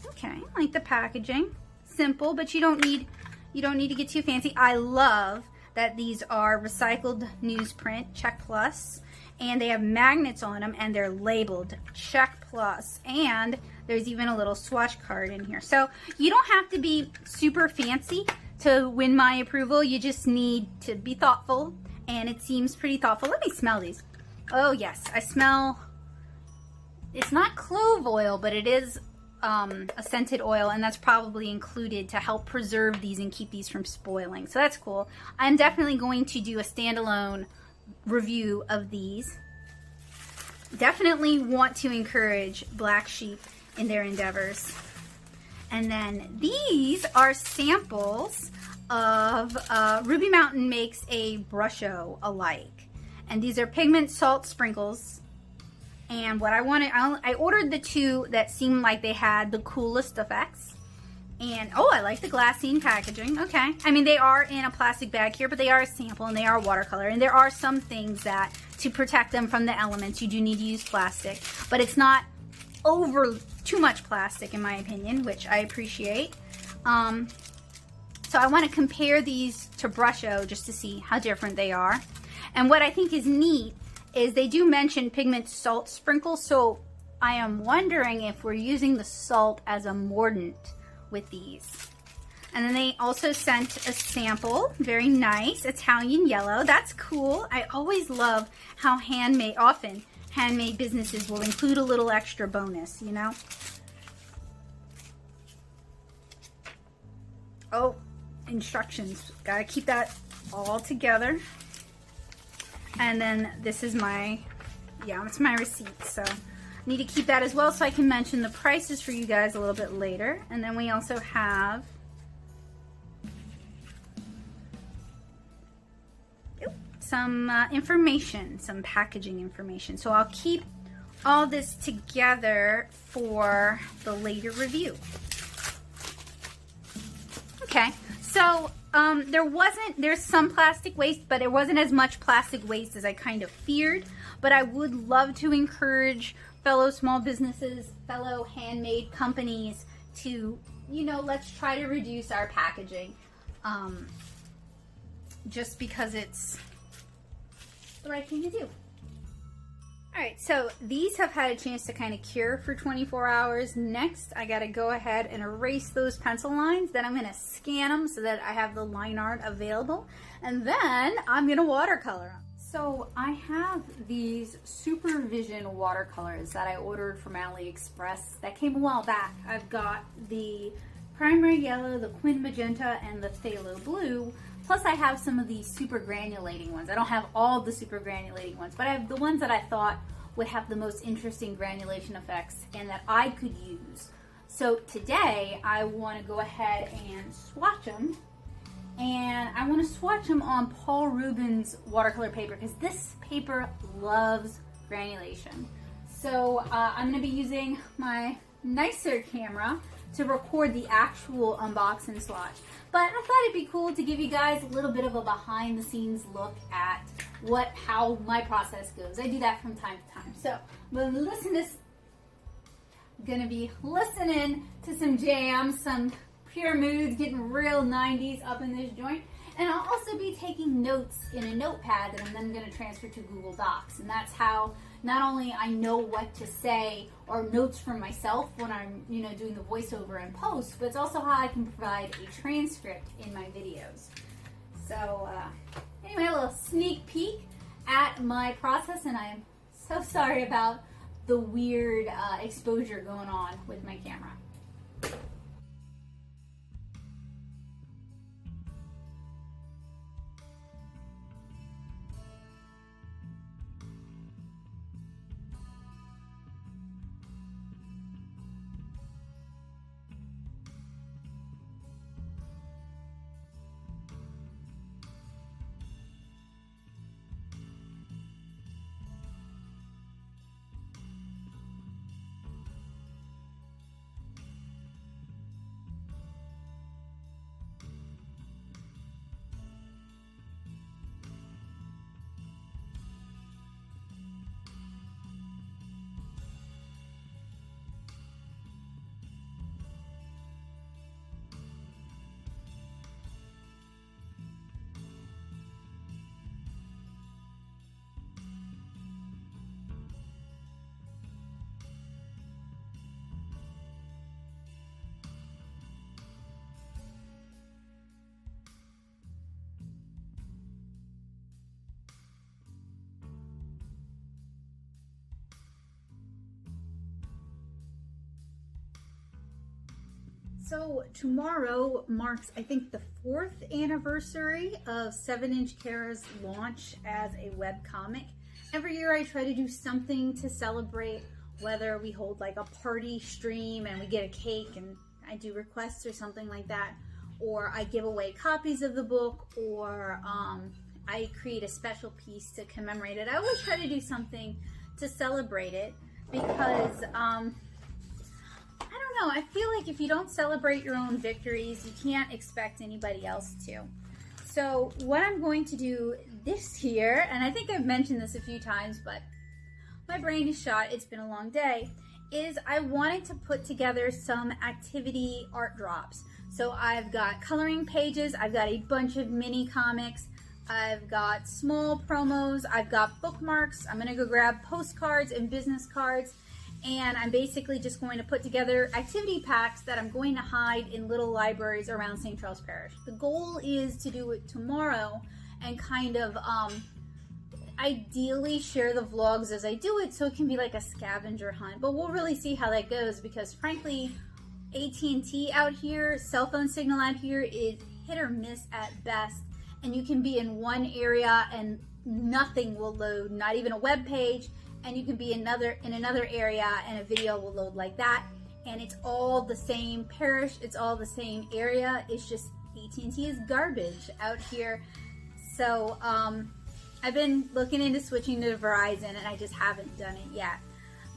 Okay, I like the packaging. Simple, but you don't need to get too fancy. I love that these are recycled newsprint, check plus, and they have magnets on them, and they're labeled check plus, and there's even a little swatch card in here. So you don't have to be super fancy to win my approval. You just need to be thoughtful, and it seems pretty thoughtful. Let me smell these. Oh yes, I smell, it's not clove oil, but it is a scented oil, and that's probably included to help preserve these and keep these from spoiling. So that's cool. I'm definitely going to do a standalone review of these. Definitely want to encourage Black Sheep in their endeavors. And then these are samples of Ruby Mountain makes a brusho alike, and these are pigment salt sprinkles. And what I wanted, I ordered the two that seemed like they had the coolest effects. And, oh, I like the glassine packaging. Okay. I mean, they are in a plastic bag here, but they are a sample, and they are watercolor. And there are some things that, to protect them from the elements, you do need to use plastic. But it's not over too much plastic, in my opinion, which I appreciate. So I want to compare these to Brusho just to see how different they are. And what I think is neat is they do mention pigment salt sprinkles, so I am wondering if we're using the salt as a mordant with these. And then they also sent a sample, very nice, Italian yellow. That's cool. I always love how often handmade businesses will include a little extra bonus, you know? Oh, instructions. Gotta keep that all together. And then this is my yeah, it's my receipt, so I need to keep that as well so I can mention the prices for you guys a little bit later. And then we also have some information, some packaging information. So I'll keep all this together for the later review. Okay, so there's some plastic waste, but there wasn't as much plastic waste as I kind of feared. But I would love to encourage fellow small businesses, fellow handmade companies to, you know, let's try to reduce our packaging. Just because it's the right thing to do. Alright, so these have had a chance to kind of cure for 24 hours. Next, I gotta go ahead and erase those pencil lines. Then I'm gonna scan them so that I have the line art available. And then I'm gonna watercolor them. So I have these Supervision watercolors that I ordered from AliExpress that came a while back. I've got the primary yellow, the quin magenta, and the phthalo blue. Plus I have some of these super granulating ones. I don't have all the super granulating ones, but I have the ones that I thought would have the most interesting granulation effects and that I could use. So today I want to go ahead and swatch them. And I want to swatch them on Paul Rubens watercolor paper because this paper loves granulation. So I'm going to be using my nicer camera to record the actual unbox and swatch. But I thought it'd be cool to give you guys a little bit of a behind the scenes look at how my process goes. I do that from time to time. So I'm gonna be listening to some jams, some pure moods, getting real 90s up in this joint. And I'll also be taking notes in a notepad that I'm then going to transfer to Google Docs. And that's how not only I know what to say or notes for myself when I'm, you know, doing the voiceover and post, but it's also how I can provide a transcript in my videos. So anyway, a little sneak peek at my process, and I'm so sorry about the weird exposure going on with my camera. So tomorrow marks, I think, the 4th anniversary of 7-inch Kara's launch as a webcomic. Every year I try to do something to celebrate, whether we hold like a party stream and we get a cake and I do requests or something like that, or I give away copies of the book, or I create a special piece to commemorate it. I always try to do something to celebrate it because I don't know, I feel like if you don't celebrate your own victories, you can't expect anybody else to. So what I'm going to do this year, and I think I've mentioned this a few times, but my brain is shot, it's been a long day, is I wanted to put together some activity art drops. So I've got coloring pages, I've got a bunch of mini comics, I've got small promos, I've got bookmarks, I'm gonna go grab postcards and business cards, and I'm basically just going to put together activity packs that I'm going to hide in little libraries around St. Charles Parish. The goal is to do it tomorrow and kind of ideally share the vlogs as I do it so it can be like a scavenger hunt, but we'll really see how that goes because frankly AT&T out here, cell phone signal out here is hit or miss at best, and you can be in one area and nothing will load, not even a web page, and you can be in another area, and a video will load like that, and it's all the same parish, it's all the same area. It's just AT&T is garbage out here. So I've been looking into switching to Verizon, and I just haven't done it yet.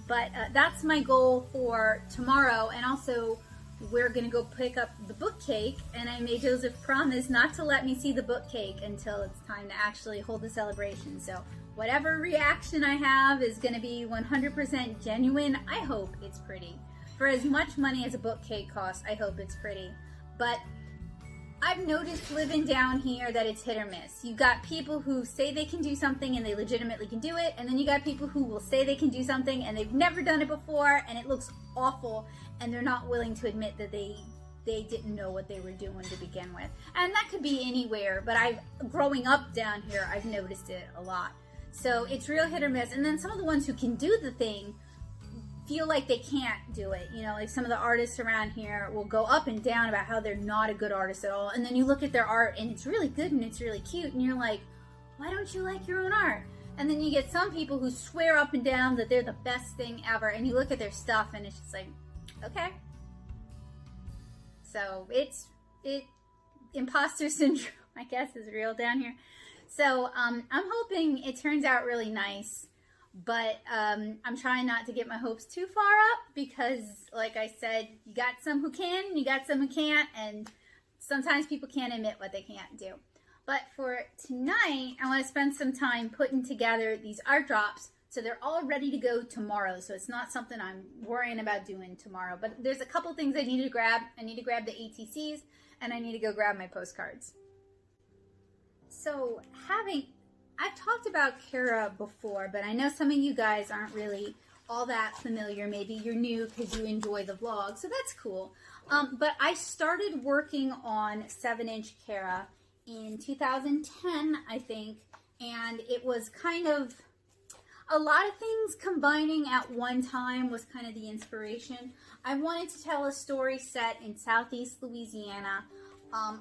But that's my goal for tomorrow. And also, we're gonna go pick up the bookcake, and I made Joseph promise not to let me see the bookcake until it's time to actually hold the celebration. So whatever reaction I have is gonna be 100% genuine. I hope it's pretty. For as much money as a bookcake costs, I hope it's pretty. But I've noticed living down here that it's hit or miss. You got people who say they can do something and they legitimately can do it, and then you got people who will say they can do something and they've never done it before and it looks awful, and they're not willing to admit that they didn't know what they were doing to begin with. And that could be anywhere, but growing up down here, I've noticed it a lot. So it's real hit or miss. And then some of the ones who can do the thing feel like they can't do it. You know, like some of the artists around here will go up and down about how they're not a good artist at all. And then you look at their art and it's really good and it's really cute, and you're like, why don't you like your own art? And then you get some people who swear up and down that they're the best thing ever, and you look at their stuff and it's just like, okay. So imposter syndrome, I guess, is real down here. So I'm hoping it turns out really nice. But I'm trying not to get my hopes too far up, because, like I said, you got some who can, and you got some who can't, and sometimes people can't admit what they can't do. But for tonight, I want to spend some time putting together these art drops so they're all ready to go tomorrow. So it's not something I'm worrying about doing tomorrow. But there's a couple things I need to grab. I need to grab the ATCs, and I need to go grab my postcards. So I've talked about Krewe before, but I know some of you guys aren't really all that familiar. Maybe you're new because you enjoy the vlog, so that's cool. But I started working on 7-inch Krewe in 2010, I think, and it was kind of a lot of things combining at one time was kind of the inspiration. I wanted to tell a story set in Southeast Louisiana.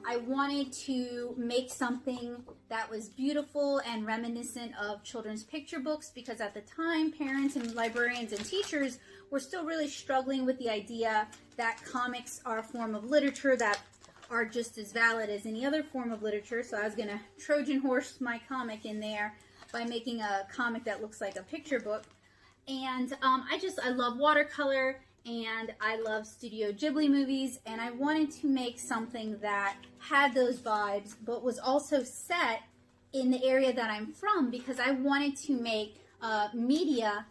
I wanted to make something that was beautiful and reminiscent of children's picture books, because at the time, parents and librarians and teachers were still really struggling with the idea that comics are a form of literature that are just as valid as any other form of literature. So I was going to Trojan horse my comic in there by making a comic that looks like a picture book. And I love watercolor, and I love Studio Ghibli movies, and I wanted to make something that had those vibes, but was also set in the area that I'm from, because I wanted to make media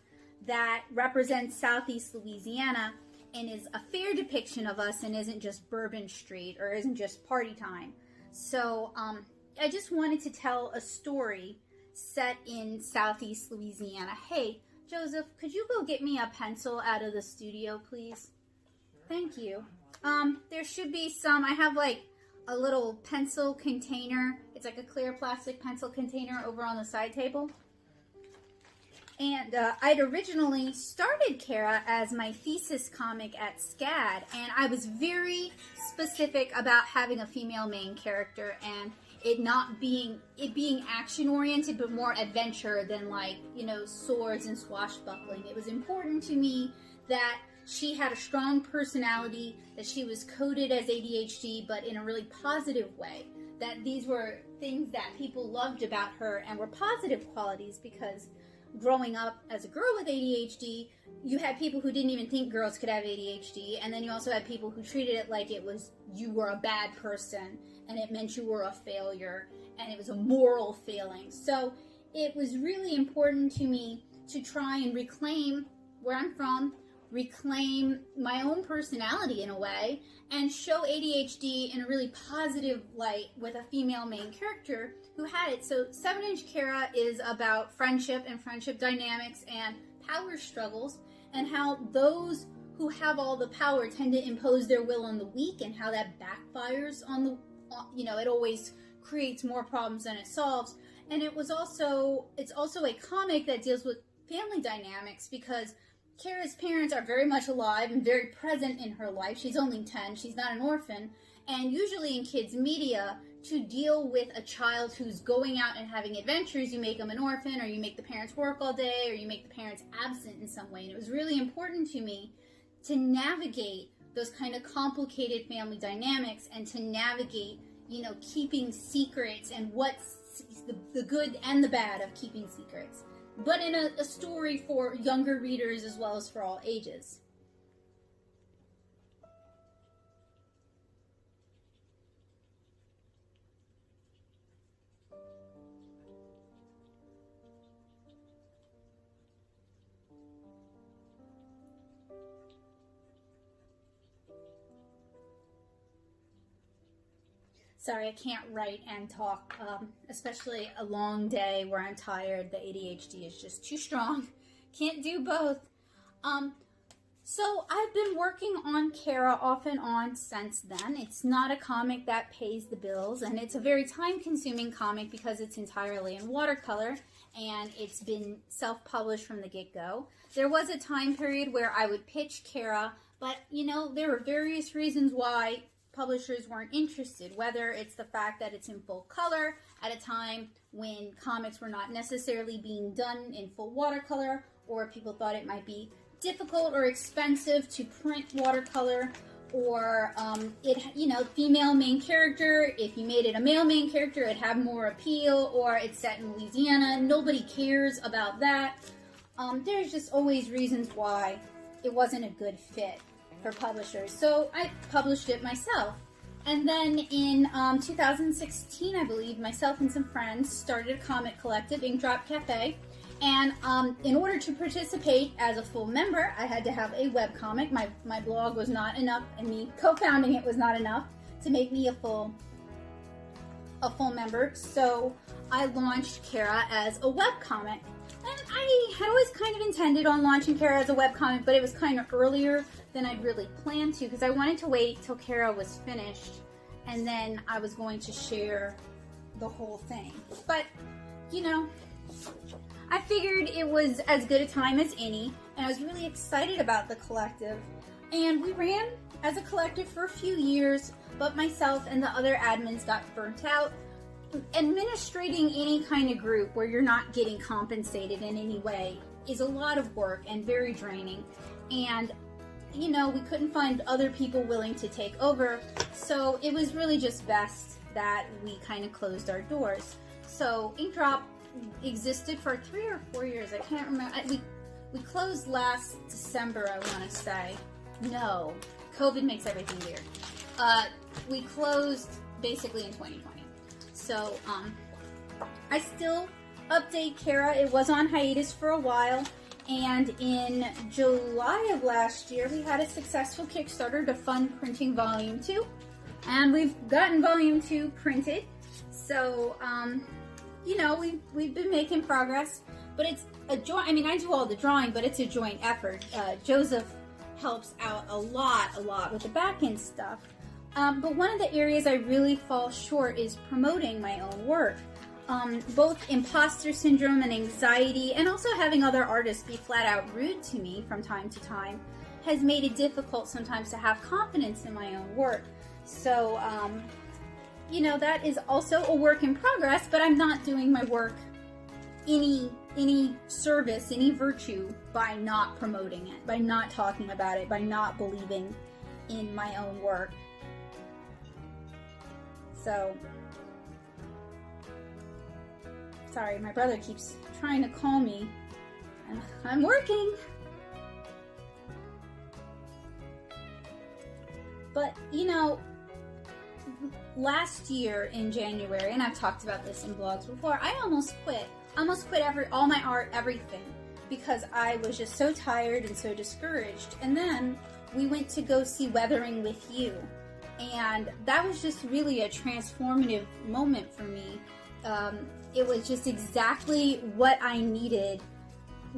that represents Southeast Louisiana and is a fair depiction of us and isn't just Bourbon Street or isn't just party time. So I just wanted to tell a story set in Southeast Louisiana. Hey, Joseph, could you go get me a pencil out of the studio, please? Thank you. There should be some. I have like a little pencil container. It's like a clear plastic pencil container over on the side table. And I'd originally started Krewe as my thesis comic at SCAD, and I was very specific about having a female main character and it being action oriented, but more adventure than, like, you know, swords and swashbuckling. It was important to me that she had a strong personality, that she was coded as ADHD, but in a really positive way. That these were things that people loved about her and were positive qualities, because growing up as a girl with ADHD, you had people who didn't even think girls could have ADHD, and then you also had people who treated it like it was you were a bad person and it meant you were a failure and it was a moral failing. So it was really important to me to try and reclaim where I'm from, reclaim my own personality in a way, and show ADHD in a really positive light with a female main character who had it. So 7-inch Krewe is about friendship and friendship dynamics and power struggles, and how those who have all the power tend to impose their will on the weak, and how that backfires on the, you know, it always creates more problems than it solves. And it's also a comic that deals with family dynamics, because Krewe's parents are very much alive and very present in her life. She's only 10, she's not an orphan, and usually in kids' media, to deal with a child who's going out and having adventures. You make them an orphan, or you make the parents work all day, or you make the parents absent in some way. And it was really important to me to navigate those kind of complicated family dynamics, and to navigate, you know, keeping secrets and what's the good and the bad of keeping secrets, but in a story for younger readers as well as for all ages. Sorry, I can't write and talk, especially a long day where I'm tired. The ADHD is just too strong. Can't do both. So I've been working on Krewe off and on since then. It's not a comic that pays the bills, and it's a very time-consuming comic because it's entirely in watercolor, and it's been self-published from the get-go. There was a time period where I would pitch Krewe, but, you know, there were various reasons why publishers weren't interested, whether it's the fact that it's in full color at a time when comics were not necessarily being done in full watercolor, or people thought it might be difficult or expensive to print watercolor, or female main character. If you made it a male main character, it'd have more appeal, or it's set in Louisiana. Nobody cares about that. There's just always reasons why it wasn't a good fit for publishers. So I published it myself. And then in 2016, I believe, myself and some friends started a comic collective, Ink Drop Cafe. And in order to participate as a full member, I had to have a webcomic. My blog was not enough, and me co-founding it was not enough to make me a full member. So I launched Krewe as a webcomic. And I had always kind of intended on launching Krewe as a webcomic, but it was kind of earlier than I'd really planned to, because I wanted to wait till Krewe was finished, and then I was going to share the whole thing. But, you know, I figured it was as good a time as any, and I was really excited about the collective. And we ran as a collective for a few years, but myself and the other admins got burnt out. Administrating any kind of group where you're not getting compensated in any way is a lot of work and very draining. And, you know, we couldn't find other people willing to take over, so it was really just best that we kind of closed our doors. So Ink Drop existed for 3 or 4 years. I can't remember. We closed last December, I want to say. No, COVID makes everything weird. We closed basically in 2020. So, I still update Krewe. It was on hiatus for a while, and in July of last year, we had a successful Kickstarter to fund printing Volume 2, and we've gotten Volume 2 printed. So, you know, we've been making progress, but it's a joint. I mean, I do all the drawing, but it's a joint effort. Joseph helps out a lot with the back end stuff. But one of the areas I really fall short is promoting my own work. Both imposter syndrome and anxiety, and also having other artists be flat out rude to me from time to time, has made it difficult sometimes to have confidence in my own work. So, you know, that is also a work in progress, but I'm not doing my work any service, any virtue by not promoting it, by not talking about it, by not believing in my own work. So, sorry, my brother keeps trying to call me. I'm working. But, you know, last year in January, and I've talked about this in blogs before, I almost quit. All my art, everything, because I was just so tired and so discouraged. And then we went to go see Weathering with You. And that was just really a transformative moment for me. It was just exactly what I needed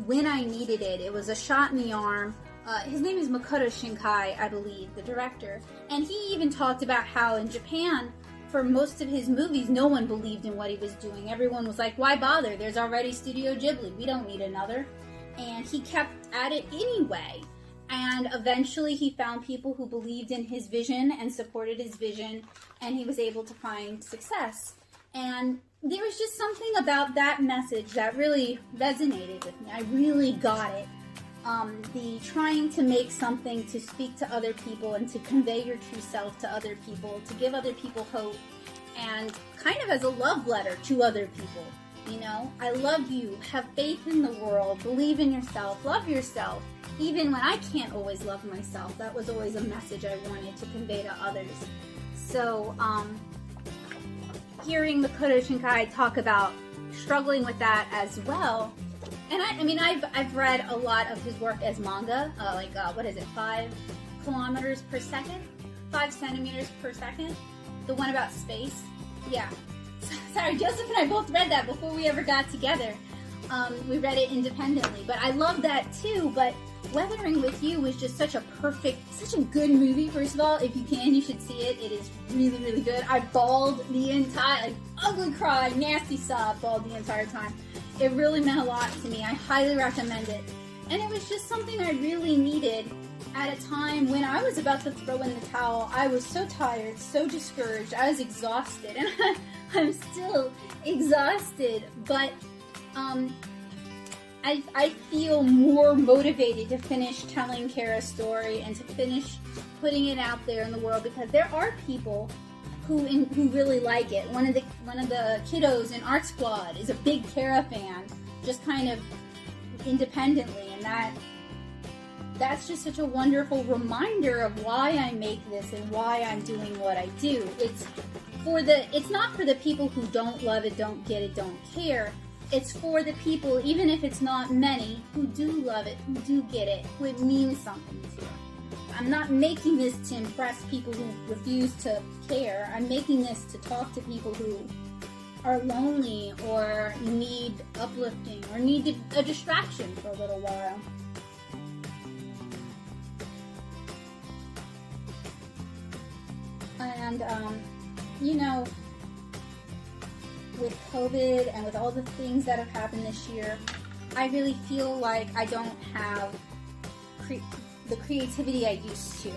when I needed it. It was a shot in the arm. His name is Makoto Shinkai, I believe, the director. And he even talked about how in Japan, for most of his movies, no one believed in what he was doing. Everyone was like, why bother? There's already Studio Ghibli. We don't need another. And he kept at it anyway. And eventually he found people who believed in his vision and supported his vision, and he was able to find success. And there was just something about that message that really resonated with me. I really got it. The trying to make something to speak to other people and to convey your true self to other people, to give other people hope, and kind of as a love letter to other people. You know, I love you, have faith in the world, believe in yourself, love yourself. Even when I can't always love myself, that was always a message I wanted to convey to others. So, hearing Makoto Shinkai talk about struggling with that as well, and I've read a lot of his work as manga, what is it, 5 kilometers per second? 5 centimeters per second? The one about space? Yeah. Sorry, Joseph and I both read that before we ever got together. We read it independently, but I love that too. But Weathering with You was just such a good movie. First of all, if you can, you should see it. It is really, really good. I bawled the entire, ugly cry, nasty sob, bawled the entire time. It really meant a lot to me. I highly recommend it. And it was just something I really needed at a time when I was about to throw in the towel. I was so tired, so discouraged. I was exhausted, and I'm still exhausted, but I feel more motivated to finish telling Kara's story and to finish putting it out there in the world, because there are people who really like it. One of the kiddos in Art Squad is a big Kara fan, just kind of independently, and that's just such a wonderful reminder of why I make this and why I'm doing what I do. It's not for the people who don't love it, don't get it, don't care. It's for the people, even if it's not many, who do love it, who do get it, who it means something to. I'm not making this to impress people who refuse to care. I'm making this to talk to people who are lonely or need uplifting or need a distraction for a little while. And, with COVID and with all the things that have happened this year, I really feel like I don't have the creativity I used to.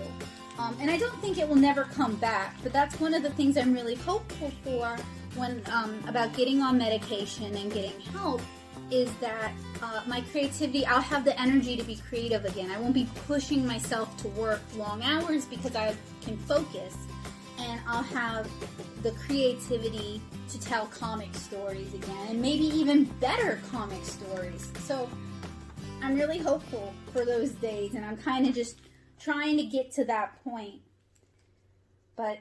And I don't think it will never come back, but that's one of the things I'm really hopeful for when about getting on medication and getting help, is that my creativity, I'll have the energy to be creative again. I won't be pushing myself to work long hours because I can focus, and I'll have the creativity to tell comic stories again, and maybe even better comic stories. So I'm really hopeful for those days, and I'm kind of just trying to get to that point. But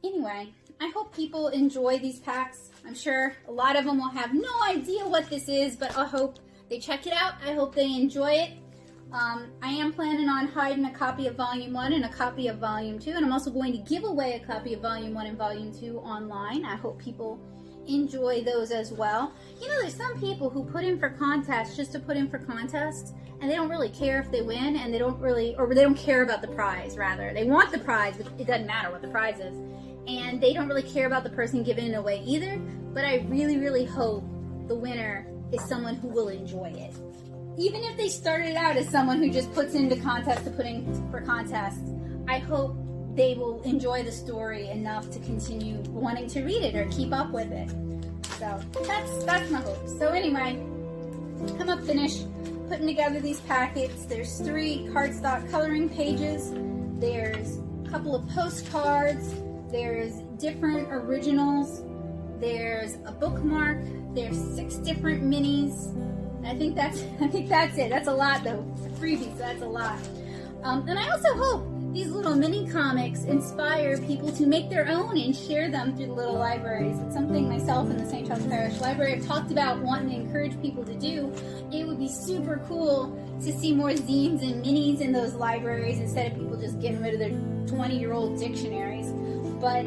anyway, I hope people enjoy these packs. I'm sure a lot of them will have no idea what this is, but I hope they check it out. I hope they enjoy it. I am planning on hiding a copy of Volume 1 and a copy of Volume 2, and I'm also going to give away a copy of Volume 1 and Volume 2 online. I hope people enjoy those as well. You know, there's some people who put in for contests just to put in for contests, and they don't really care if they win, and they don't care about the prize, rather. They want the prize, but it doesn't matter what the prize is. And they don't really care about the person giving it away either, but I really, really hope the winner is someone who will enjoy it. Even if they started out as someone who just puts into contest to put in for contests, I hope they will enjoy the story enough to continue wanting to read it or keep up with it. So that's my hope. So anyway, I'm up finished putting together these packets. There's 3 cardstock coloring pages. There's a couple of postcards. There's different originals. There's a bookmark. There's 6 different minis. I think that's it. That's a lot though. It's a freebie, so that's a lot. And I also hope these little mini comics inspire people to make their own and share them through the little libraries. It's something myself and the St. Charles Parish Library have talked about wanting to encourage people to do. It would be super cool to see more zines and minis in those libraries instead of people just getting rid of their 20-year-old dictionaries. But,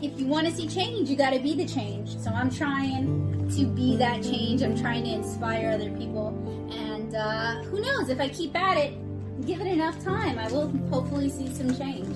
if you want to see change, you got to be the change. So I'm trying to be that change. I'm trying to inspire other people. And who knows, if I keep at it, give it enough time, I will hopefully see some change.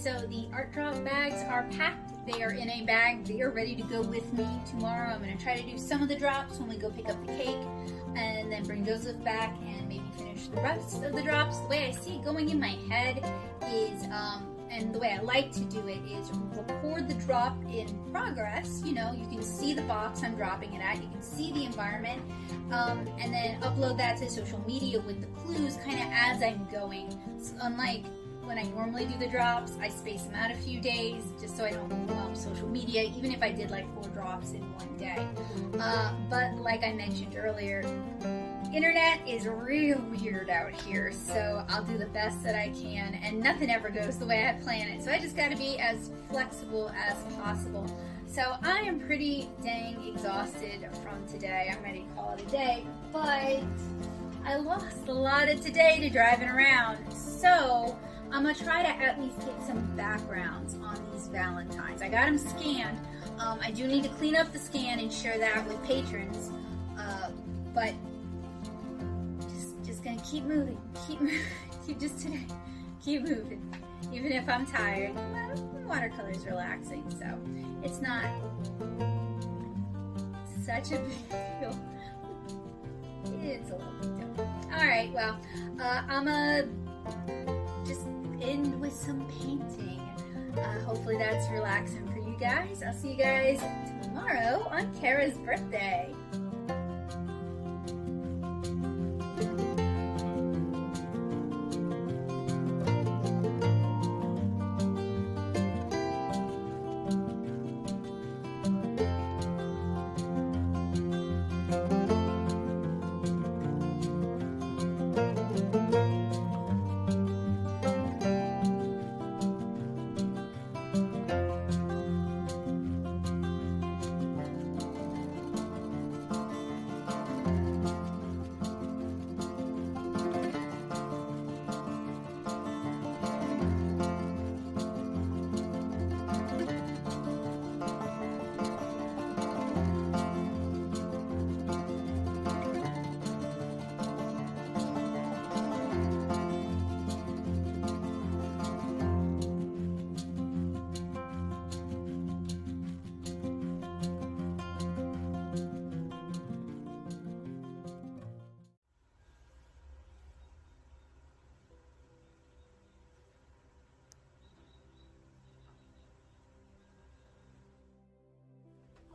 So the art drop bags are packed. They are in a bag. They are ready to go with me tomorrow. I'm going to try to do some of the drops when we go pick up the cake, and then bring Joseph back and maybe finish the rest of the drops. The way I see it going in my head is, and the way I like to do it is record the drop in progress. You know, you can see the box I'm dropping it at, you can see the environment, and then upload that to social media with the clues kind of as I'm going. So unlike when I normally do the drops, I space them out a few days just so I don't overwhelm social media, even if I did like 4 drops in one day. But like I mentioned earlier, internet is real weird out here, so I'll do the best that I can, and nothing ever goes the way I plan it, so I just gotta be as flexible as possible. So I am pretty dang exhausted from today. I'm ready to call it a day, but I lost a lot of today to driving around, so I'm gonna try to at least get some backgrounds on these Valentines. I got them scanned. I do need to clean up the scan and share that with patrons, but just gonna keep moving, keep just today, keep moving, even if I'm tired. Watercolors relaxing, so it's not such a big deal. It's a little big deal. All right, well, I'm just end with some painting. Hopefully that's relaxing for you guys. I'll see you guys tomorrow on Kara's birthday.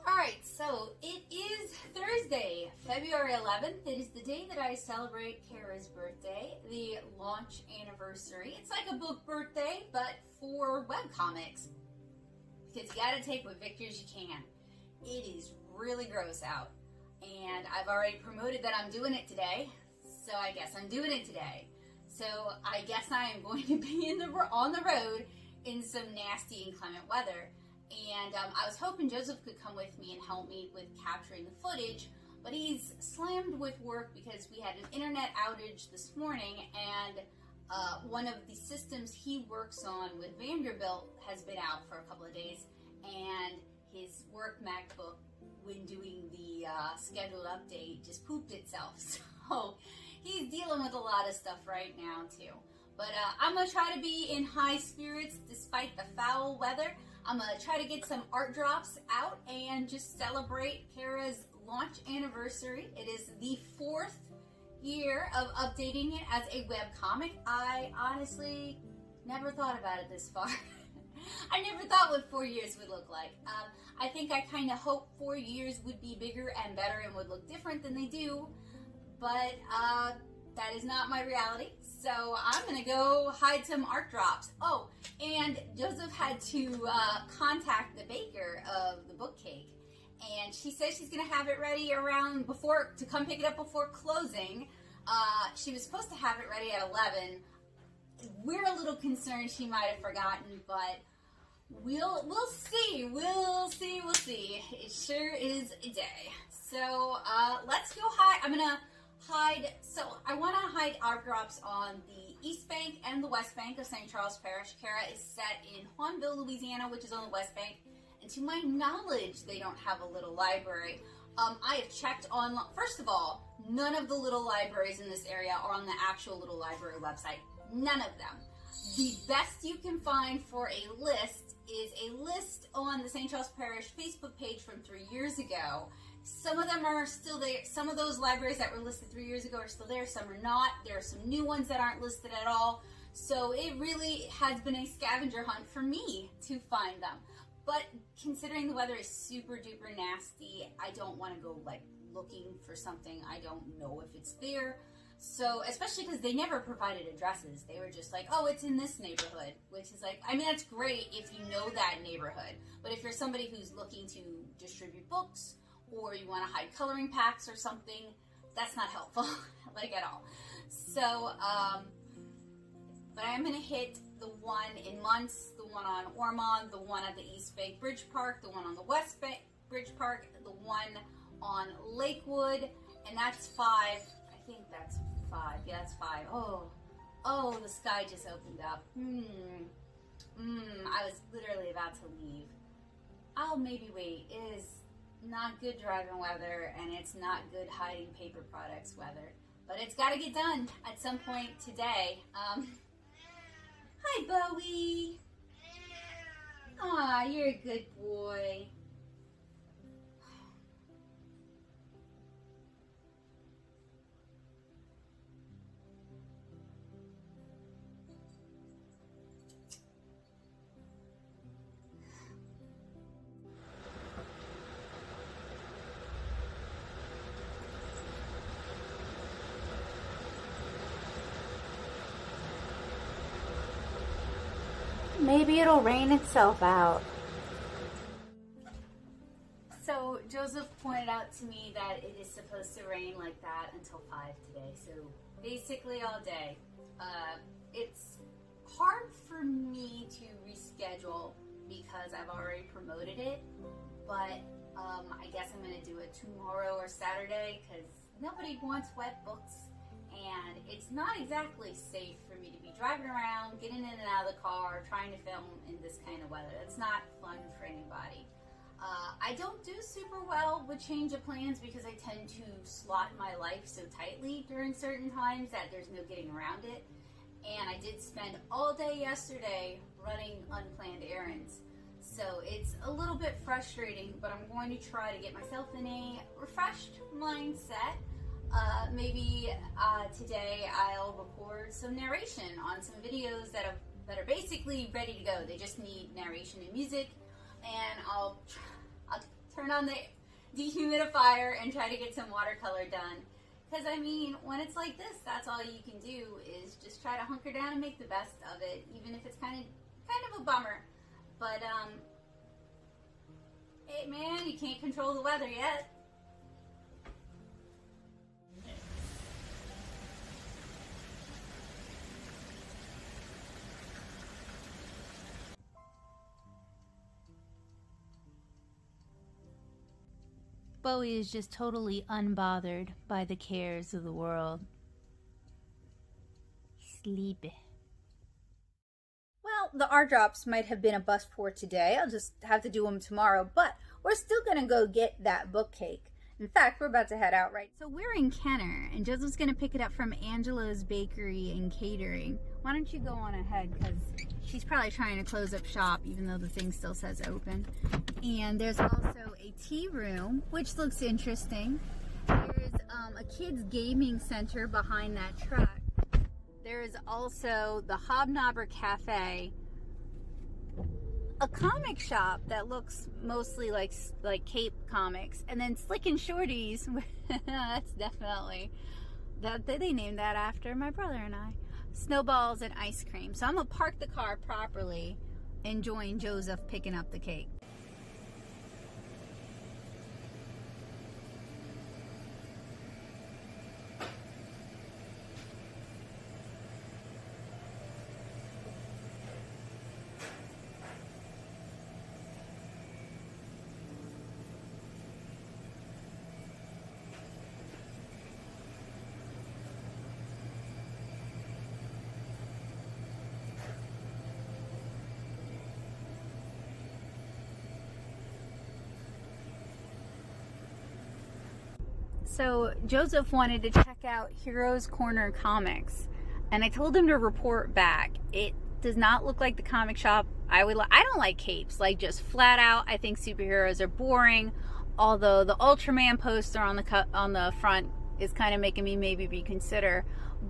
Alright, so it is Thursday, February 11th. It is the day that I celebrate Kara's birthday, the launch anniversary. It's like a book birthday, but for webcomics. Because you gotta take what victories you can. It is really gross out. And I've already promoted that I'm doing it today, so I guess I'm doing it today. So I guess I am going to be on the road in some nasty inclement weather. And I was hoping Joseph could come with me and help me with capturing the footage, but he's slammed with work because we had an internet outage this morning, and one of the systems he works on with Vanderbilt has been out for a couple of days, and his work MacBook, when doing the scheduled update, just pooped itself. So he's dealing with a lot of stuff right now too. But I'm going to try to be in high spirits despite the foul weather. I'm going to try to get some art drops out and just celebrate Kara's launch anniversary. It is the 4th year of updating it as a webcomic. I honestly never thought about it this far. I never thought what 4 years would look like. I think I kind of hoped 4 years would be bigger and better and would look different than they do, but that is not my reality. So I'm gonna go hide some art drops. Oh, and Joseph had to contact the baker of the book cake, and she says she's gonna have it ready around to come pick it up before closing. She was supposed to have it ready at 11. We're a little concerned she might have forgotten, but we'll see. We'll see. It sure is a day. So let's go hide. I'm gonna hide. So I want to hide art drops on the East Bank and the West Bank of St. Charles Parish. Kara is set in Hawnville, Louisiana, which is on the West Bank. And to my knowledge, they don't have a little library. I have checked on. First of all, none of the little libraries in this area are on the actual little library website. None of them. The best you can find for a list is a list on the St. Charles Parish Facebook page from 3 years ago. Some of them are still there. Some of those libraries that were listed 3 years ago are still there. Some are not. There are some new ones that aren't listed at all. So it really has been a scavenger hunt for me to find them. But considering the weather is super duper nasty, I don't want to go like looking for something I don't know if it's there. So, especially because they never provided addresses. They were just like, oh, it's in this neighborhood, which is like, I mean, that's great if you know that neighborhood. But if you're somebody who's looking to distribute books or you want to hide coloring packs or something, that's not helpful, like at all. So, but I am going to hit the one in Muntz, the one on Ormond, the one at the East Bank Bridge Park, the one on the West Bank Bridge Park, the one on Lakewood, and that's 5. I think that's 5. Yeah, that's 5. Oh, the sky just opened up. I was literally about to leave. I'll maybe wait. It is not good driving weather, and it's not good hiding paper products weather. But it's got to get done at some point today. Hi, Bowie. Aw, you're a good boy. Maybe it'll rain itself out. So Joseph pointed out to me that it is supposed to rain like that until 5 today. So basically all day. It's hard for me to reschedule because I've already promoted it. But I guess I'm going to do it tomorrow or Saturday because nobody wants wet books. And it's not exactly safe for me to be driving around, getting in and out of the car, trying to film in this kind of weather. It's not fun for anybody. I don't do super well with change of plans because I tend to slot my life so tightly during certain times that there's no getting around it. And I did spend all day yesterday running unplanned errands. So it's a little bit frustrating, but I'm going to try to get myself in a refreshed mindset. Maybe today I'll record some narration on some videos that are basically ready to go. They just need narration and music, and I'll turn on the dehumidifier and try to get some watercolor done. Because I mean, when it's like this, that's all you can do is just try to hunker down and make the best of it, even if it's kind of a bummer. But hey man, you can't control the weather yet. Bowie is just totally unbothered by the cares of the world. Sleepy. Well, the art drops might have been a bust for today. I'll just have to do them tomorrow, but we're still gonna go get that book cake. In fact, we're about to head out right. So we're in Kenner, and Joseph's gonna pick it up from Angela's Bakery and Catering. Why don't you go on ahead, because she's probably trying to close up shop, even though the thing still says open. And there's also a tea room, which looks interesting. There's a kids gaming center behind that truck. There's also the Hobnobber Cafe, a comic shop that looks mostly like Cape Comics, and then Slick and Shorties. That's definitely that they named that after my brother and I. Snowballs and ice cream. So I'm gonna park the car properly and join Joseph picking up the cake. So Joseph wanted to check out Heroes Corner Comics, and I told him to report back. It does not look like the comic shop I would like. I don't like capes, like just flat out. I think superheroes are boring. Although the Ultraman poster on the front is kind of making me maybe reconsider.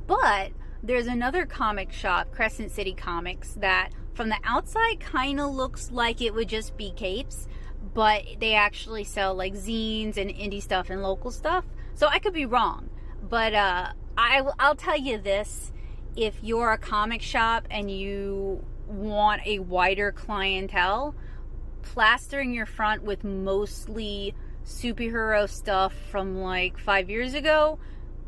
But there's another comic shop, Crescent City Comics, that from the outside kind of looks like it would just be capes, but they actually sell like zines and indie stuff and local stuff. So I could be wrong, but I'll tell you this: if you're a comic shop and you want a wider clientele, plastering your front with mostly superhero stuff from like 5 years ago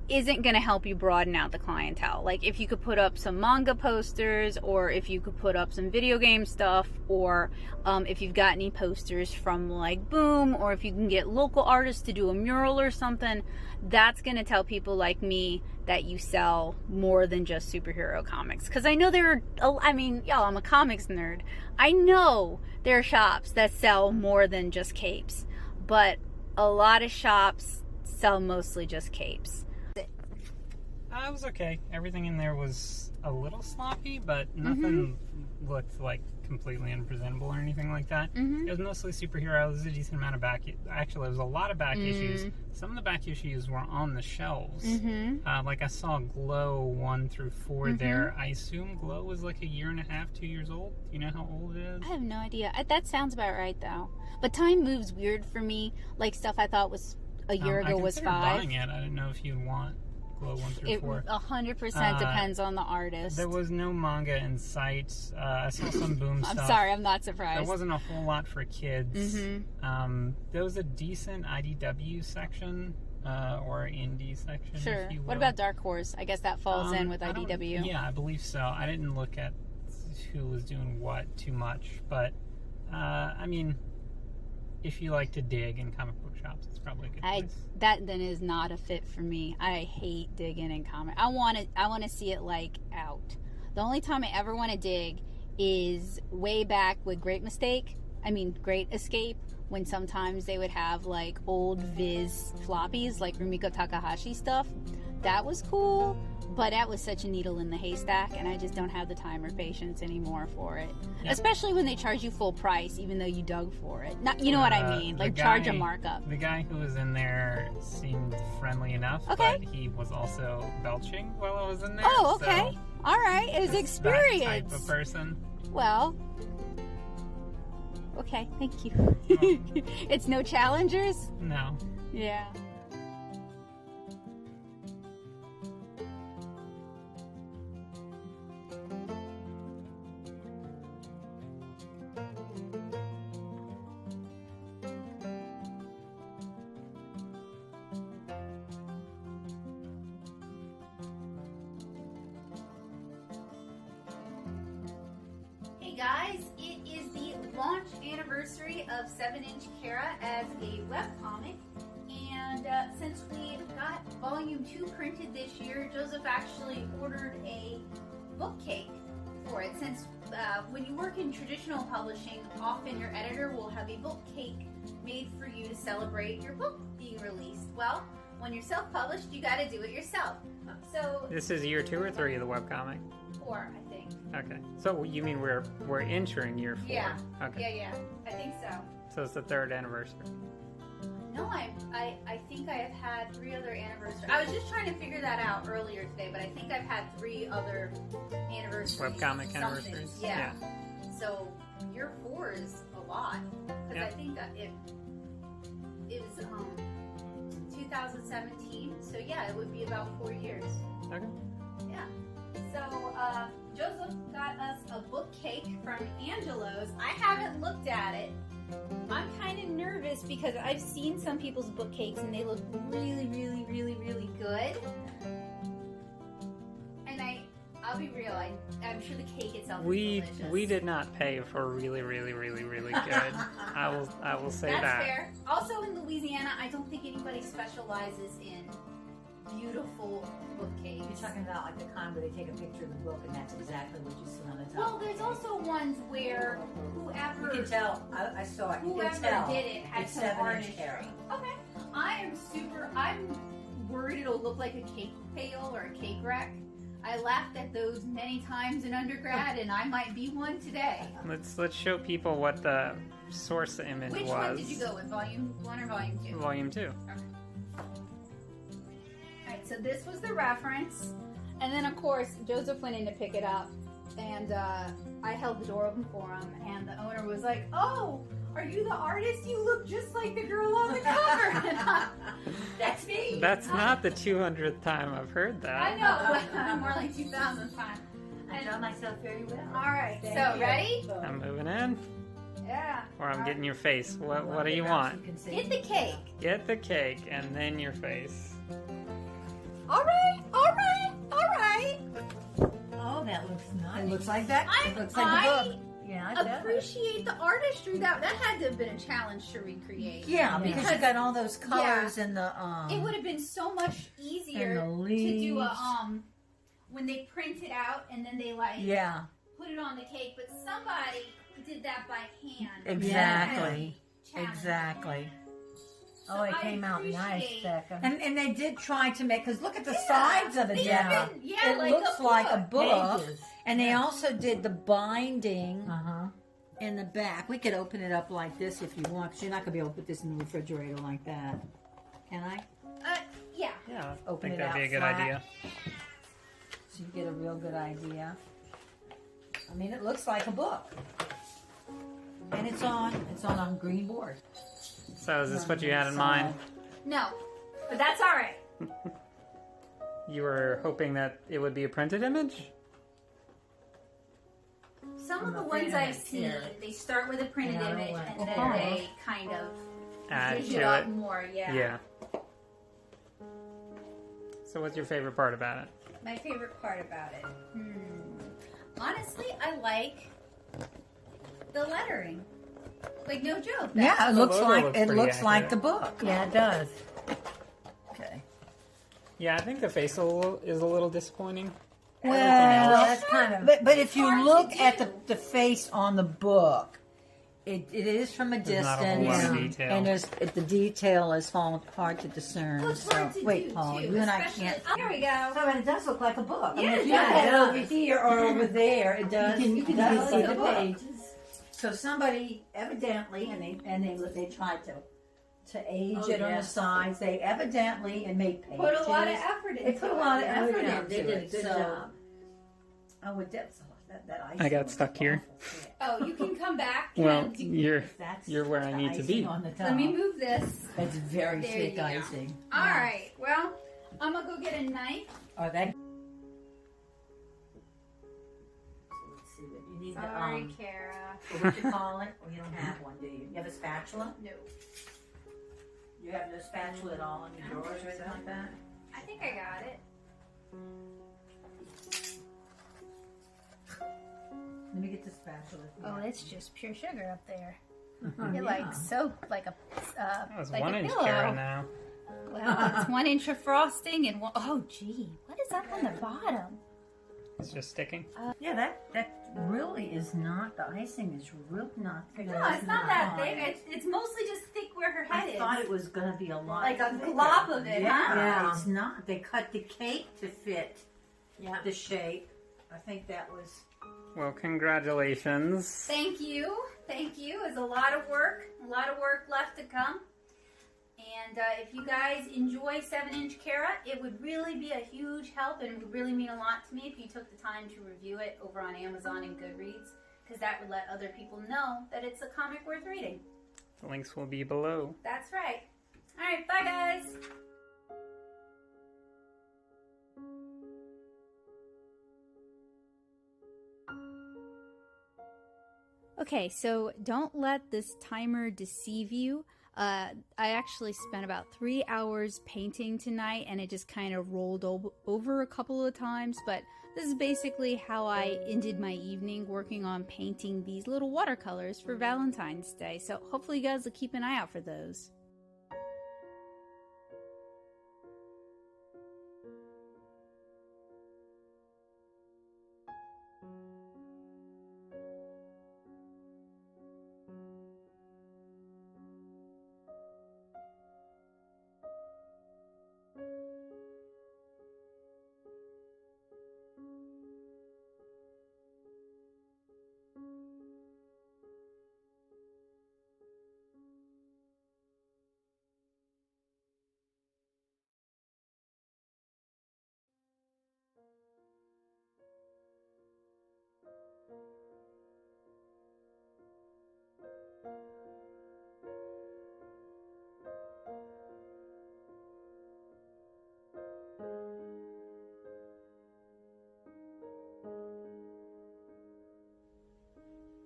isn't going to help you broaden out the clientele. Like if you could put up some manga posters, or if you could put up some video game stuff, or if you've got any posters from like Boom, or if you can get local artists to do a mural or something, that's going to tell people like me that you sell more than just superhero comics. Because I know y'all, I'm a comics nerd. I know there are shops that sell more than just capes, but a lot of shops sell mostly just capes. It was okay. Everything in there was a little sloppy, but nothing looked like completely unpresentable or anything like that. It was mostly superhero. There was a decent amount of actually, there was a lot of back issues. Some of the back issues were on the shelves. Like I saw Glow 1 through 4 there. I assume Glow was like 1.5 years, 2 years old. Do you know how old it is? I have no idea. That sounds about right, though. But time moves weird for me. Like stuff I thought was a year ago was 5. Buying it. I didn't know if you'd want Glow 1 through 4. It 100% depends on the artist. There was no manga in sight. I saw some Boom stuff. I'm sorry, I'm not surprised. There wasn't a whole lot for kids. There was a decent IDW section, or indie section, sure. if you will. What about Dark Horse? I guess that falls in with IDW. Yeah, I believe so. I didn't look at who was doing what too much, but I mean, if you like to dig in comic book shops, it's probably a good place. That then is not a fit for me. I hate digging in comic. I want to see it like out. The only time I ever want to dig is way back with Great Escape, when sometimes they would have like old Viz floppies, like Rumiko Takahashi stuff. That was cool, but that was such a needle in the haystack, and I just don't have the time or patience anymore for it. Yeah. Especially when they charge you full price, even though you dug for it. Not, you know what I mean? Like charge a markup. The guy who was in there seemed friendly enough, but he was also belching while I was in there. Oh, okay. So all right. It was experience. That type of person. Well, okay. Thank you. It's no challengers? No. Yeah. Guys, it is the launch anniversary of 7-inch Krewe as a webcomic, and since we got volume 2 printed this year, Joseph actually ordered a bookcake for it. Since when you work in traditional publishing, often your editor will have a bookcake made for you to celebrate your book being released. Well, when you're self-published, you got to do it yourself. So this is year 2 or 3 of the webcomic? 4, I think. Okay. So you mean we're entering year 4? Yeah. Okay. Yeah. I think so. So it's the 3rd anniversary. No, I think I have had 3 other anniversaries. I was just trying to figure that out earlier today, but I think I've had 3 other anniversaries. Webcomic anniversaries? Yeah. So year 4 is a lot. Because I think that it was 2017. So yeah, it would be about 4 years. Okay. Yeah. So Joseph got us a bookcake from Angelo's. I haven't looked at it. I'm kind of nervous because I've seen some people's bookcakes and they look really, really, really, really good. And I'll be real, I'm sure the cake itself is delicious. We did not pay for really, really, really, really good. I will say that. That's fair. Also in Louisiana, I don't think anybody specializes in beautiful bookcakes. You're talking about like the kind where they take a picture of the book and that's exactly what you see on the top. Well, there's also ones where whoever... You can tell. I saw it. You Whoever can tell. did it had it's some 7-inch artistry. Krewe. Okay. I'm worried it'll look like a cake pail or a cake rack. I laughed at those many times in undergrad, and I might be one today. Let's show people what the source image was. Which one did you go with? Volume 1 or Volume 2? Volume 2. Okay. Alright, so this was the reference. And then, of course, Joseph went in to pick it up. And I held the door open for him. And the owner was like, "Oh, are you the artist? You look just like the girl on the cover." That's me. That's not the 200th time I've heard that. I know, but more like 2,000 times. I draw myself very well. Alright, Thank so you. ready? I'm moving in. Yeah. Or I'm getting your face. What do you want? Get the cake. Get the cake and then your face. Alright, alright, alright. Oh, that looks nice. It looks like that. It looks like I the book. Yeah, it does. appreciate the artistry. That had to have been a challenge to recreate. Yeah, because you got all those colors Yeah. and the It would have been so much easier And the to do leaves. when they print it out and then they like yeah, put it on the cake, but somebody did that by hand. exactly, Challenge. exactly. So Oh, it I came out nice, appreciate- Becca. And they did try to make, because look at the Yeah, sides of it they now. even- yeah, It like looks a like a book. book. Pages. And they also did the binding Uh-huh. in the back. We could open it up like this if you want, because you're not going to be able to put this in the refrigerator like that. Can I? Yeah. Yeah, I Open think it that'd be a out good flat. idea. So you get a real good idea. I mean, it looks like a book. And it's on a green board. So is this what you had in mind? No, but that's all right. You were hoping that it would be a printed image? Some of I'm the afraid ones I'm I've not seen, here. they start with a printed And I don't image want- and then Oh. they kind of Add zhuzh it to up it. more. Yeah. Yeah. So what's your favorite part about it? My favorite part about it. Honestly, I like the lettering. Like no joke. Yeah, it The looks logo like looks it pretty looks like accurate. the book. Yeah, it does. Okay. Yeah, I think the face is a little disappointing. Well, That's kind of. but if you hard to look at do. the face on the book, it is from a There's not a whole distance, lot of detail. and the detail is hard to discern. Well, it's So hard to wait, do, Paul, too, you and I especially- can't. Oh, there we go. So it does look like a book. I mean, Yeah, if it you look at it does. over here or over there, it does. You can does see see the the book. pages. So somebody evidently, and they tried to age Oh, it on yeah. the sides. They evidently and made pages. Put a lot of effort into They put a lot of it. effort yeah, into they did a it. good so, job. Oh, with that icing I got was stuck here. awful. Oh, you can come back. Well, and That's you're where I the need to icing be. On the top. let me move this. It's very There thick you go. icing. All right. Well, I'm gonna go get a knife. Oh, that. Let's see what you need. Sorry, The, Kara. What you call it? Well, you don't have one, do you? You have a spatula? No, You have no spatula at all in your drawers or anything like that? I think I got it. Let me get the spatula. Oh, it's just pure sugar up there. yeah. It like soaked like a That was like 1 a inch pillow. Kara now. Well, it's 1 inch of frosting and one, oh gee, what is up on the bottom? It's just sticking. Yeah, that really is not, the icing is really not thick. No, it's not that thick. It's mostly just thick where her head I is. thought it was going to be a lot Like a thicker. glop of it, yeah, huh? Yeah. It's not. They cut the cake to fit yeah. the shape. I think that was... Well, congratulations. Thank you. Thank you. It's a lot of work left to come. And if you guys enjoy 7-inch Kara, it would really be a huge help and would really mean a lot to me if you took the time to review it over on Amazon and Goodreads, because that would let other people know that it's a comic worth reading. The links will be below. That's right. All right, bye guys. Okay, so don't let this timer deceive you. I actually spent about 3 hours painting tonight, and it just kind of rolled over a couple of times, but this is basically how I ended my evening, working on painting these little watercolors for Valentine's Day. So hopefully you guys will keep an eye out for those.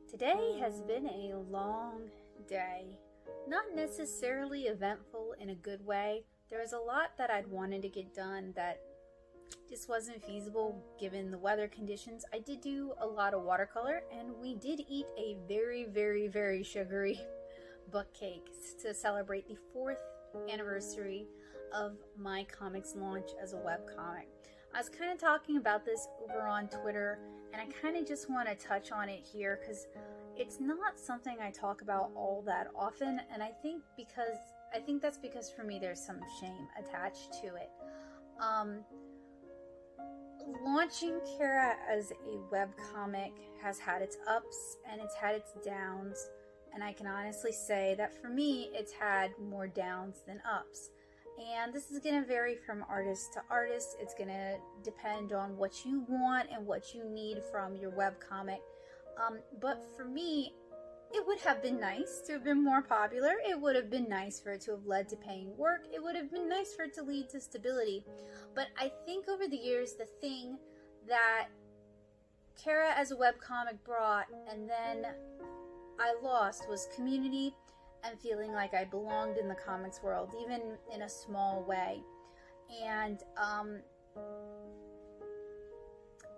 Today has been a long day. Not necessarily eventful in a good way. There was a lot that I'd wanted to get done that just wasn't feasible given the weather conditions. I did do a lot of watercolor, and we did eat a very, very, very sugary bookcake to celebrate the 4th anniversary of my comics launch as a webcomic. I was kind of talking about this over on Twitter, and I kind of just want to touch on it here because it's not something I talk about all that often, and I think that's because for me there's some shame attached to it. Launching Krewe as a webcomic has had its ups and it's had its downs, and I can honestly say that for me it's had more downs than ups. And this is going to vary from artist to artist. It's going to depend on what you want and what you need from your webcomic. But for me, it would have been nice to have been more popular. It would have been nice for it to have led to paying work. It would have been nice for it to lead to stability. But I think over the years, the thing that Krewe as a webcomic brought and then I lost was community and feeling like I belonged in the comics world, even in a small way. And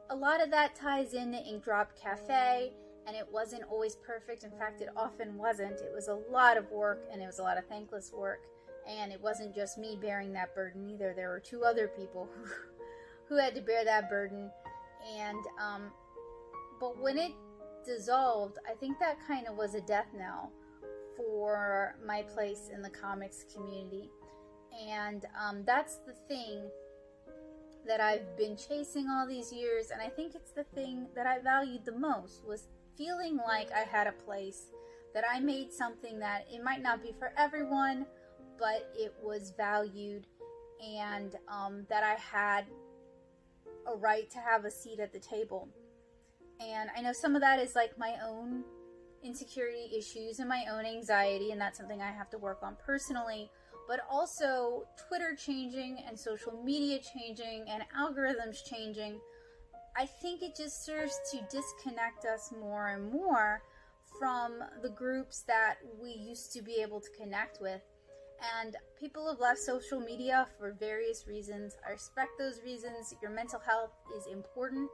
a lot of that ties into Ink Drop Cafe, and it wasn't always perfect. In fact, it often wasn't. It was a lot of work, and it was a lot of thankless work. And it wasn't just me bearing that burden either. There were 2 other people who had to bear that burden. And but when it dissolved, I think that kind of was a death knell for my place in the comics community. And that's the thing that I've been chasing all these years, and I think it's the thing that I valued the most, was feeling like I had a place, that I made something that it might not be for everyone, but it was valued, and that I had a right to have a seat at the table. And I know some of that is like my own insecurity issues and my own anxiety, and that's something I have to work on personally, but also Twitter changing and social media changing and algorithms changing. I think it just serves to disconnect us more and more from the groups that we used to be able to connect with. And people have left social media for various reasons. I respect those reasons. Your mental health is important.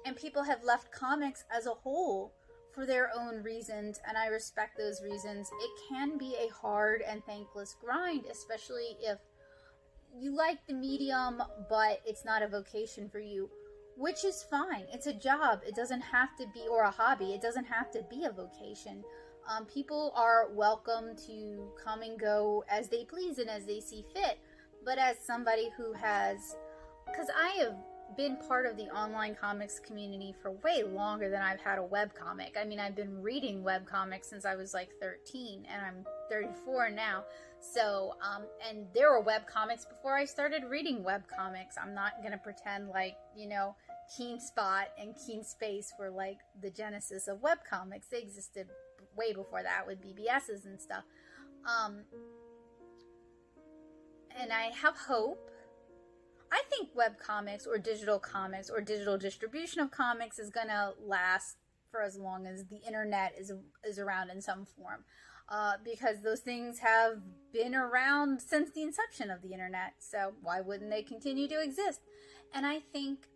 And people have left comics as a whole for their own reasons, and I respect those reasons. It can be a hard and thankless grind, especially if you like the medium, but it's not a vocation for you, which is fine. It's a job. It doesn't have to be, or a hobby. It doesn't have to be a vocation. People are welcome to come and go as they please and as they see fit. But as somebody who has, because I have been part of the online comics community for way longer than I've had a webcomic. I mean, I've been reading webcomics since I was like 13, and I'm 34 now. So, and there were webcomics before I started reading webcomics. I'm not going to pretend like, Keen Spot and Keen Space were like the genesis of webcomics. They existed way before that with BBSs and stuff. And I have hope. I think webcomics or digital comics or digital distribution of comics is going to last for as long as the internet is around in some form. Because those things have been around since the inception of the internet. So why wouldn't they continue to exist? And I think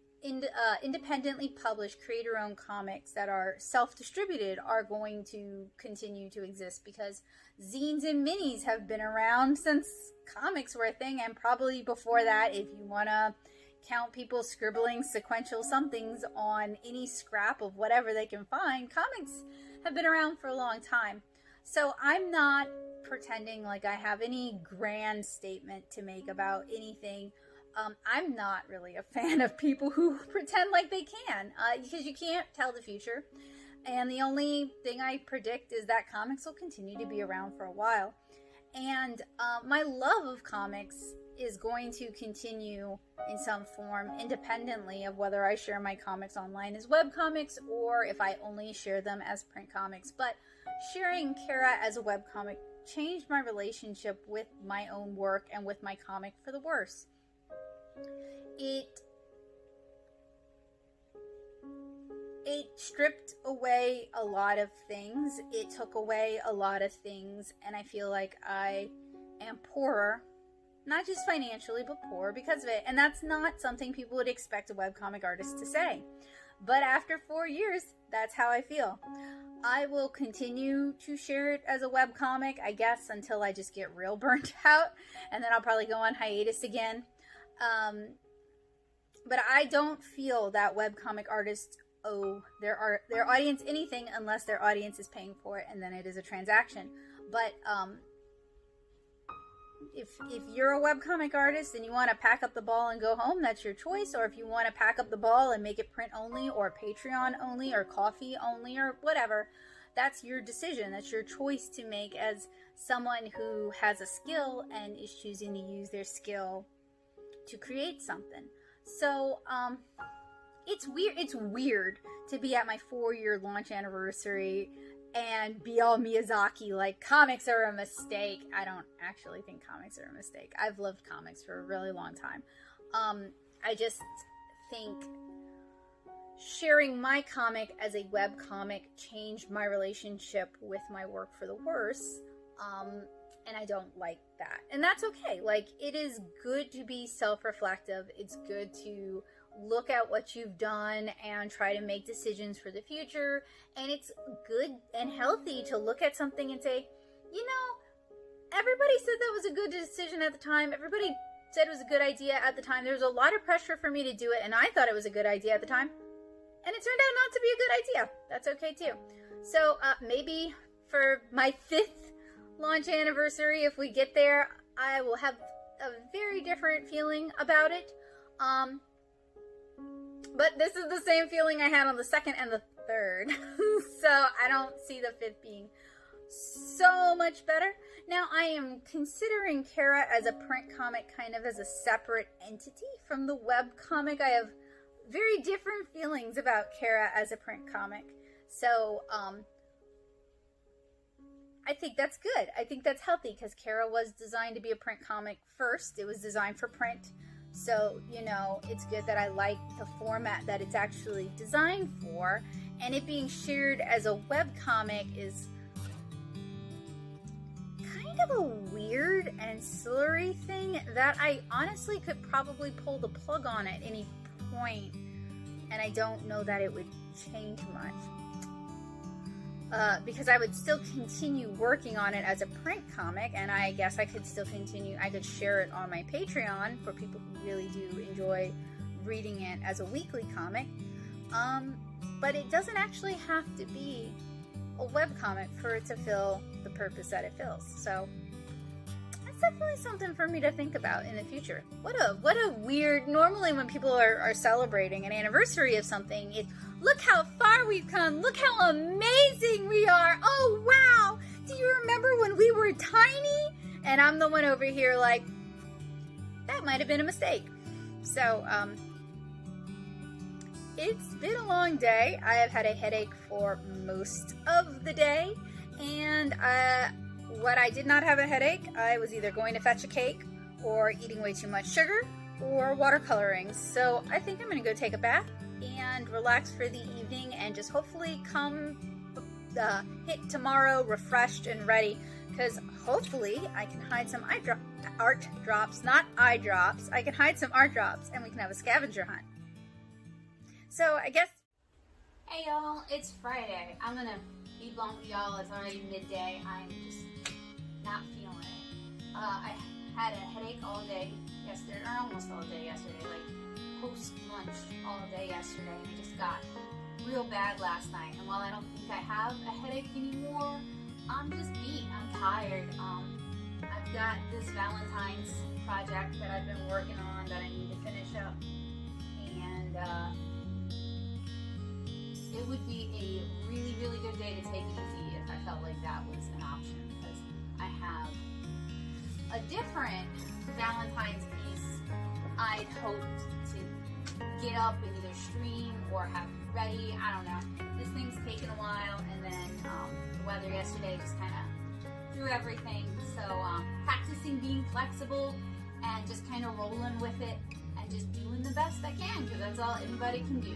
independently published creator-owned comics that are self-distributed are going to continue to exist, because zines and minis have been around since comics were a thing, and probably before that, if you want to count people scribbling sequential somethings on any scrap of whatever they can find. Comics have been around for a long time. So I'm not pretending like I have any grand statement to make about anything. I'm not really a fan of people who pretend like they can, because you can't tell the future. And the only thing I predict is that comics will continue to be around for a while. And my love of comics is going to continue in some form, independently of whether I share my comics online as webcomics or if I only share them as print comics. But sharing Krewe as a webcomic changed my relationship with my own work and with my comic for the worse. it stripped away a lot of things. It took away a lot of things, and I feel like I am poorer, not just financially, but poorer because of it. And that's not something people would expect a webcomic artist to say. But after 4 years, that's how I feel. I will continue to share it as a webcomic, I guess, until I just get real burnt out, and then I'll probably go on hiatus again. But I don't feel that webcomic artists owe their audience anything unless their audience is paying for it, and then it is a transaction. But if you're a webcomic artist and you want to pack up the ball and go home, that's your choice. Or if you want to pack up the ball and make it print only or Patreon only or coffee only or whatever, that's your decision. That's your choice to make as someone who has a skill and is choosing to use their skill to create something. So it's weird to be at my 4-year launch anniversary and be all Miyazaki, like comics are a mistake. I don't actually think comics are a mistake. I've loved comics for a really long time. I just think sharing my comic as a web comic changed my relationship with my work for the worse. And I don't like that. And that's okay. Like, it is good to be self-reflective. It's good to look at what you've done and try to make decisions for the future. And it's good and healthy to look at something and say, you know, everybody said that was a good decision at the time. Everybody said it was a good idea at the time. There was a lot of pressure for me to do it, and I thought it was a good idea at the time. And it turned out not to be a good idea. That's okay too. So maybe for my 5th launch anniversary, if we get there, I will have a very different feeling about it. But this is the same feeling I had on the 2nd and the 3rd. So I don't see the 5th being so much better. Now, I am considering Krewe as a print comic kind of as a separate entity from the web comic. I have very different feelings about Krewe as a print comic. So, I think that's good. I think that's healthy because Krewe was designed to be a print comic first. It was designed for print. So, you know, it's good that I like the format that it's actually designed for. And it being shared as a webcomic is kind of a weird ancillary thing that I honestly could probably pull the plug on at any point. And I don't know that it would change much. Because I would still continue working on it as a print comic, and I guess I could still continue, I could share it on my Patreon for people who really do enjoy reading it as a weekly comic. But it doesn't actually have to be a webcomic for it to fill the purpose that it fills. So that's definitely something for me to think about in the future. What a weird, normally when people are celebrating an anniversary of something, it's, look how far we've come. Look how amazing we are. Oh, wow. Do you remember when we were tiny? And I'm the one over here like, that might have been a mistake. So, it's been a long day. I have had a headache for most of the day. And what I did not have a headache, I was either going to fetch a cake or eating way too much sugar or watercoloring. So I think I'm going to go take a bath and relax for the evening and just hopefully come hit tomorrow refreshed and ready, because hopefully I can hide some art drops, not eye drops. I can hide some art drops and we can have a scavenger hunt. So I guess, hey y'all, it's Friday. I'm gonna be blunt with y'all. It's already midday. I'm just not feeling it. I had a headache all day yesterday, or almost all day yesterday, like post-lunch all day yesterday. It just got real bad last night. And while I don't think I have a headache anymore, I'm just beat. I'm tired. I've got this Valentines project that I've been working on that I need to finish up. And it would be a really, really good day to take it easy if I felt like that was an option, because I have a different Valentine's piece I'd hoped to get up and either stream or have ready. I don't know. This thing's taken a while, and then the weather yesterday just kind of threw everything. So practicing being flexible and just kind of rolling with it and just doing the best I can, because that's all anybody can do.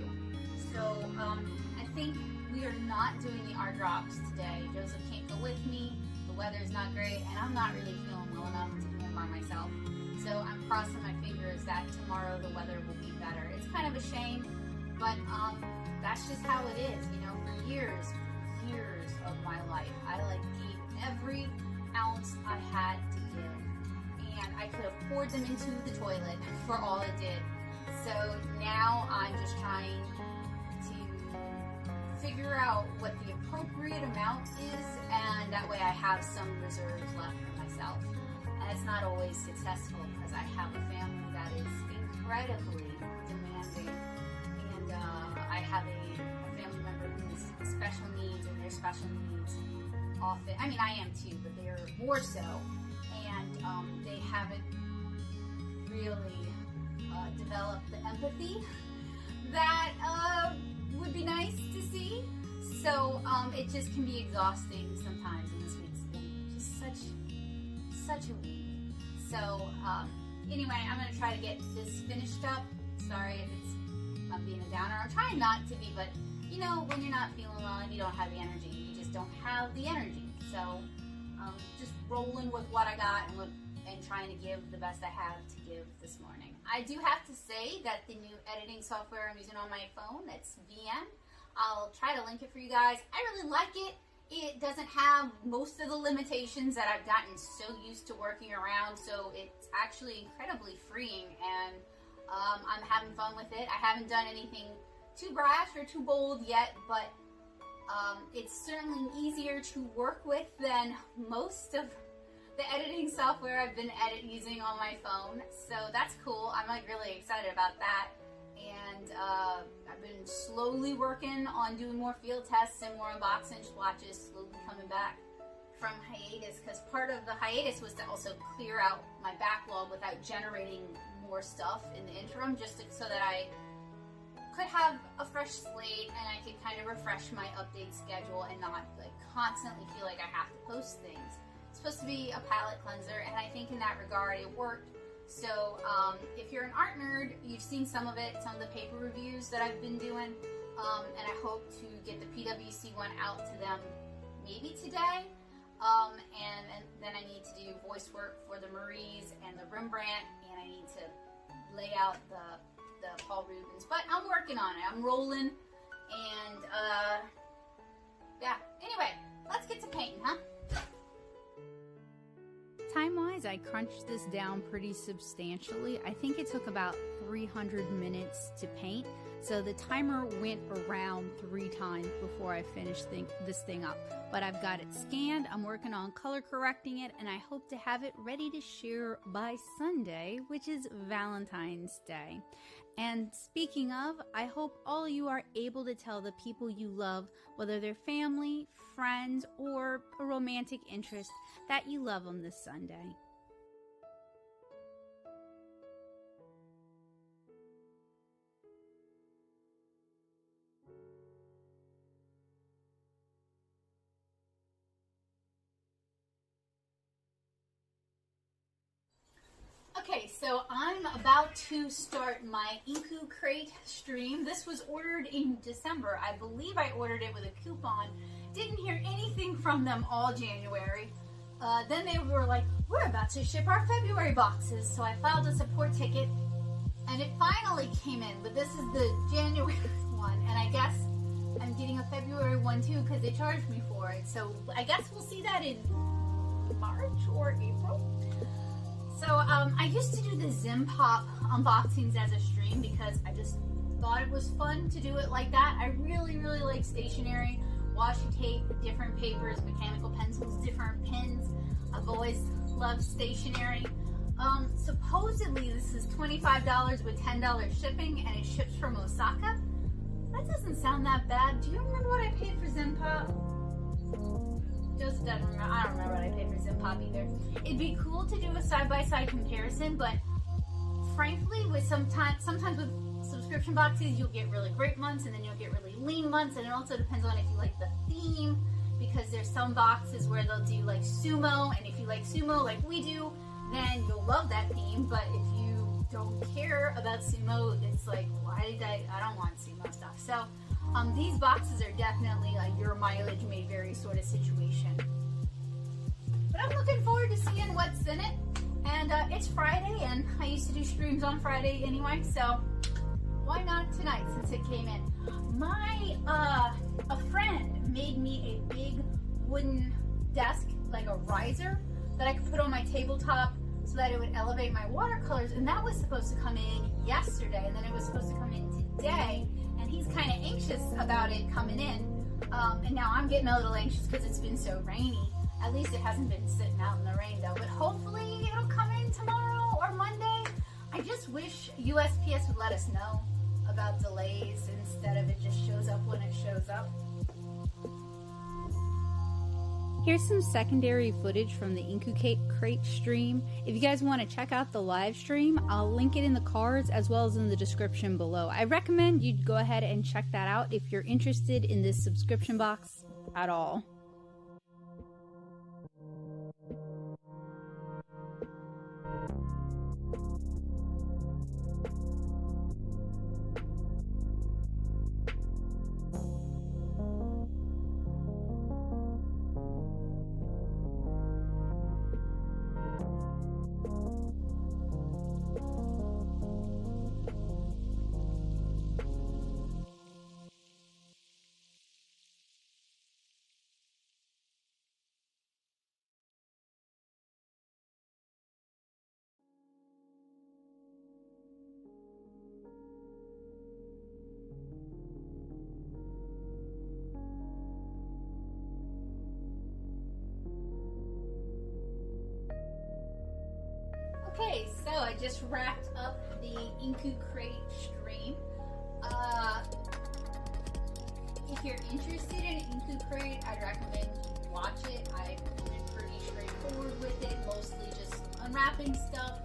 So I think we are not doing the art drops today. Joseph can't go with me. The weather's not great, and I'm not really feeling well enough to do them by myself. So I'm crossing my fingers that tomorrow the weather will be better. It's kind of a shame, but that's just how it is. You know, for years of my life, I like gave every ounce I had to give, and I could have poured them into the toilet for all it did. So now I'm just trying to figure out what the appropriate amount is, and that way I have some reserves left for myself. And it's not always successful because I have a family that is incredibly demanding, and I have a family member who's special needs, and their special needs often, I mean I am too, but they're more so, and they haven't really developed the empathy that would be nice to see. So it just can be exhausting sometimes, and this week's been just such a week. So anyway, I'm gonna try to get this finished up. Sorry if I'm being a downer. I'm trying not to be, but you know, when you're not feeling well and you don't have the energy, you just don't have the energy. So just rolling with what I got and trying to give the best I have to give this morning. I do have to say that the new editing software I'm using on my phone, it's VM. I'll try to link it for you guys. I really like it. It doesn't have most of the limitations that I've gotten so used to working around, so it's actually incredibly freeing, and I'm having fun with it. I haven't done anything too brash or too bold yet, but it's certainly easier to work with than most of the editing software I've been using on my phone. So that's cool. I'm like really excited about that. And I've been slowly working on doing more field tests and more unboxing swatches, slowly coming back from hiatus, because part of the hiatus was to also clear out my backlog without generating more stuff in the interim, just so that I could have a fresh slate and I could kind of refresh my update schedule and not like constantly feel like I have to post things. It's supposed to be a palette cleanser, and I think in that regard it worked. So if you're an art nerd, you've seen some of it, some of the paper reviews that I've been doing, and I hope to get the PWC one out to them maybe today. And then I need to do voice work for the Maries and the Rembrandt, and I need to lay out the Paul Rubens. But I'm working on it. I'm rolling, and yeah. Anyway, let's get to painting, huh? Time-wise, I crunched this down pretty substantially. I think it took about 300 minutes to paint, so the timer went around 3 times before I finished this thing up. But I've got it scanned, I'm working on color correcting it, and I hope to have it ready to share by Sunday, which is Valentine's Day. And speaking of, I hope all you are able to tell the people you love, whether they're family, friends, or a romantic interest, that you love them this Sunday. Okay, so I'm about to start my Inku Crate stream. This was ordered in December. I believe I ordered it with a coupon. Didn't hear anything from them all January. Then they were like, we're about to ship our February boxes. So I filed a support ticket, and it finally came in. But this is the January one, and I guess I'm getting a February one too because they charged me for it. So I guess we'll see that in March or April. So I used to do the Zim Pop unboxings as a stream because I just thought it was fun to do it like that. I really, really like stationery, washi tape, different papers, mechanical pencils, different pens. I've always loved stationery. Supposedly this is $25 with $10 shipping, and it ships from Osaka. That doesn't sound that bad. Do you remember what I paid for Zim Pop? Just doesn't remember. I don't remember what I paid for Zim Pop either. It'd be cool to do a side-by-side comparison, but frankly, with sometimes with subscription boxes, you'll get really great months, and then you'll get really lean months, and it also depends on if you like the theme, because there's some boxes where they'll do like sumo, and if you like sumo like we do, then you'll love that theme. But if you don't care about sumo. It's like, why did I don't want sumo stuff. So these boxes are definitely like your mileage may vary sort of situation. But I'm looking forward to seeing what's in it. And it's Friday, and I used to do streams on Friday anyway, so why not tonight since it came in? A friend made me a big wooden desk, like a riser, that I could put on my tabletop so that it would elevate my watercolors, and that was supposed to come in yesterday, and then it was supposed to come in today, and he's kind of anxious about it coming in, and now I'm getting a little anxious because it's been so rainy. At least it hasn't been sitting out in the rain though, but hopefully it'll come in tomorrow or Monday. I just wish USPS would let us know about delays instead of it just shows up when it shows up. Here's some secondary footage from the Crate stream. If you guys want to check out the live stream, I'll link it in the cards as well as in the description below. I recommend you go ahead and check that out if you're interested in this subscription box at all. Okay, so I just wrapped up the Crate stream. If you're interested in Crate, I'd recommend you watch it. I've been pretty straightforward with it, mostly just unwrapping stuff,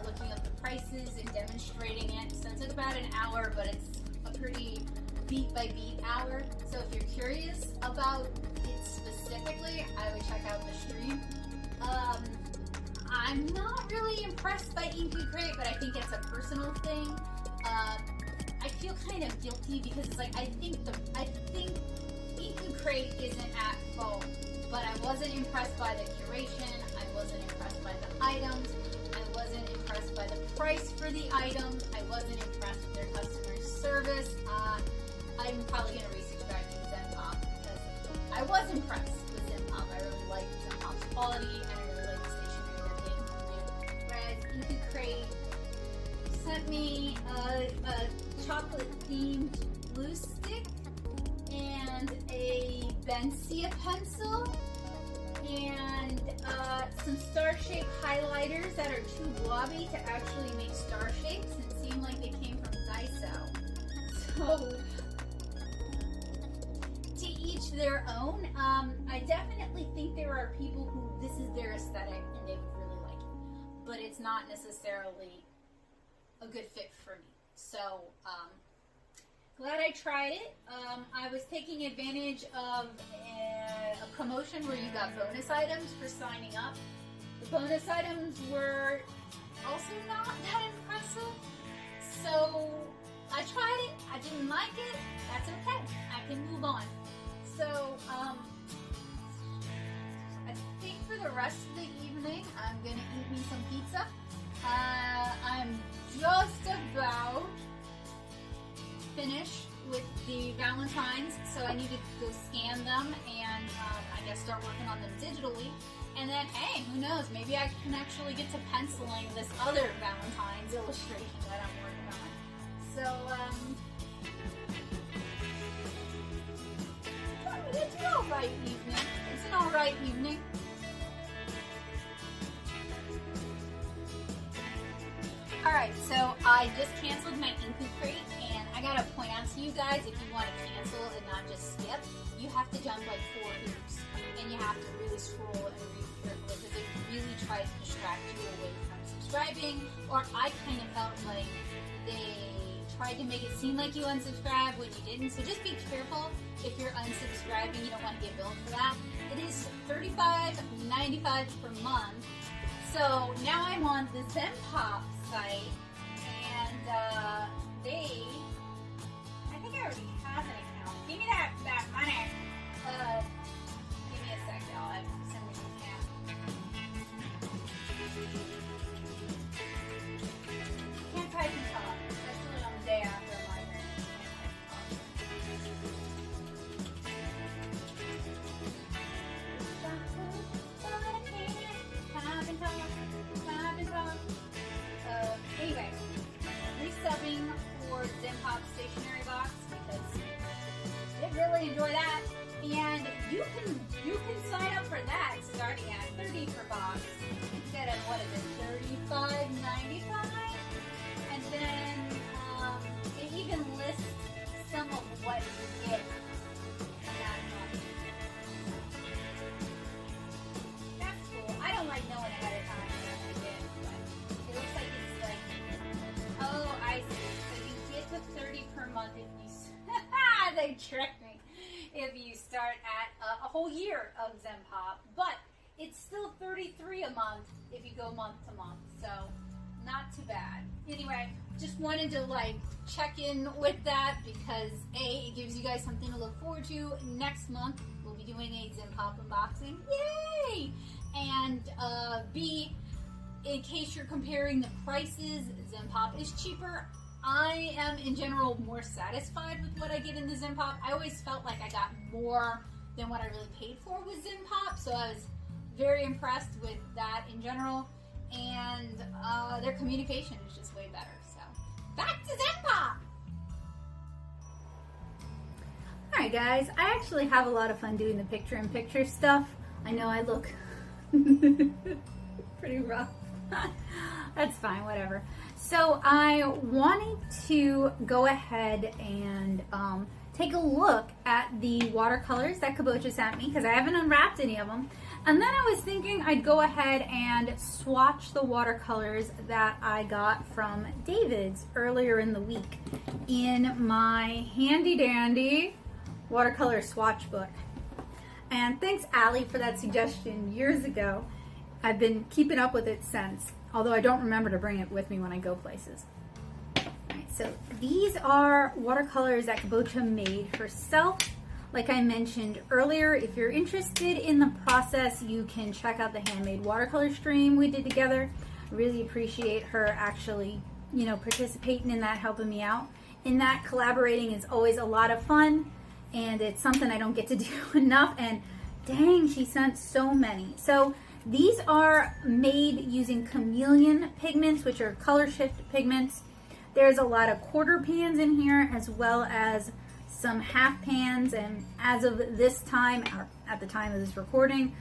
looking up the prices and demonstrating it. So it took about an hour, but it's a pretty beat by beat hour. So if you're curious about it specifically, I would check out the stream. I'm not really impressed by Crate, but I think it's a personal thing. I feel kind of guilty because it's like I think Crate isn't at fault, but I wasn't impressed by the curation. I wasn't impressed by the items. I wasn't impressed by the price for the items. I wasn't impressed with their customer service. I'm probably gonna resubscribe to Zenpop because I was impressed with Zenpop. I really liked Zenpop's quality and I really liked the stationery they're getting from you. Whereas Crate sent me a chocolate-themed glue stick and a Benzia pencil and some star-shaped highlighters that are too blobby to actually make star shapes. It seemed like they came from Daiso. So, to each their own. I definitely think there are people who this is their aesthetic and they would really like it, but it's not necessarily a good fit for me. So, glad I tried it. I was taking advantage of a promotion where you got bonus items for signing up. The bonus items were also not that impressive. So, I tried it. I didn't like it. That's okay. I can move on. So, I think for the rest of the evening, I'm going to eat me some pizza. I'm just about finished with the Valentines, so I need to go scan them and I guess start working on them digitally. And then, hey, who knows, maybe I can actually get to penciling this other Valentine's illustration that I'm working on. So, it's an alright evening. It's an alright evening. Alright, so I just canceled my Crate, and I gotta point out to you guys, if you want to cancel and not just skip, you have to jump like 4 hoops, and you have to really scroll and read carefully, because it really tries to distract you away from subscribing, or I kind of felt like they tried to make it seem like you unsubscribed when you didn't, so just be careful if you're unsubscribing, you don't want to get billed for that. It is $35.95 per month, so now I'm on the Zenpop site, I think I already have an account. Give me that money. Give me a sec, y'all. I for some reason can't. Can't type and talk, especially on the day after a migraine. Anyway, resubbing for Zenpop stationery box because I really enjoy that, and you can sign up for that starting at $30 per box instead of what is it, $35.95, and then it even lists some of what you get in that month. That's cool. I don't like knowing ahead of time what I get, but it looks like it's like, oh, I see. So you get the 30 per month if you, they tricked me, if you start at a whole year of Zenpop, but it's still $33 a month if you go month to month, so not too bad. Anyway, just wanted to like check in with that because A, it gives you guys something to look forward to. Next month, we'll be doing a Zenpop unboxing. Yay! And B, in case you're comparing the prices, Zenpop is cheaper. I am in general more satisfied with what I get in the Zenpop. I always felt like I got more than what I really paid for with Zenpop, so I was very impressed with that in general. And their communication is just way better. So back to Zenpop. Alright guys, I actually have a lot of fun doing the picture-in-picture stuff. I know I look pretty rough. That's fine, whatever. So I wanted to go ahead and take a look at the watercolors that Kabocha sent me because I haven't unwrapped any of them. And then I was thinking I'd go ahead and swatch the watercolors that I got from David's earlier in the week in my handy dandy watercolor swatch book. And thanks, Allie, for that suggestion years ago. I've been keeping up with it since, although I don't remember to bring it with me when I go places. Alright, so these are watercolors that Kabocha made herself. Like I mentioned earlier, if you're interested in the process, you can check out the handmade watercolor stream we did together. I really appreciate her actually, participating in that, helping me out. In that, collaborating is always a lot of fun, and it's something I don't get to do enough, and dang, she sent so many. So these are made using chameleon pigments, which are color shift pigments. There's a lot of quarter pans in here, as well as some half pans, and as of this time, or at the time of this recording,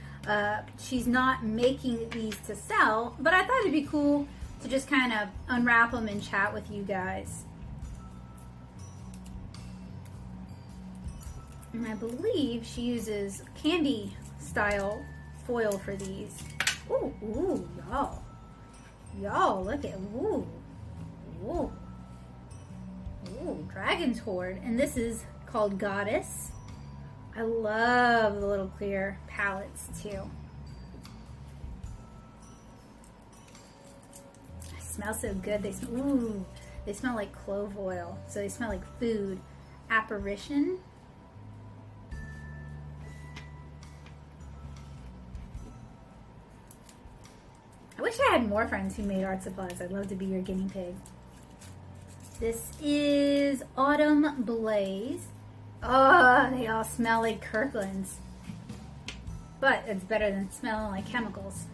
she's not making these to sell, but I thought it'd be cool to just kind of unwrap them and chat with you guys. And I believe she uses candy style foil for these. Ooh, ooh, y'all. Y'all, look at, ooh, ooh. Ooh, Dragon's Hoard. And this is called Goddess. I love the little clear palettes too. They smell so good. They smell, ooh, they smell like clove oil. So they smell like food. Apparition. I wish I had more friends who made art supplies. I'd love to be your guinea pig. This is Autumn Blaze. Oh, they all smell like Kirkland's. But it's better than smelling like chemicals.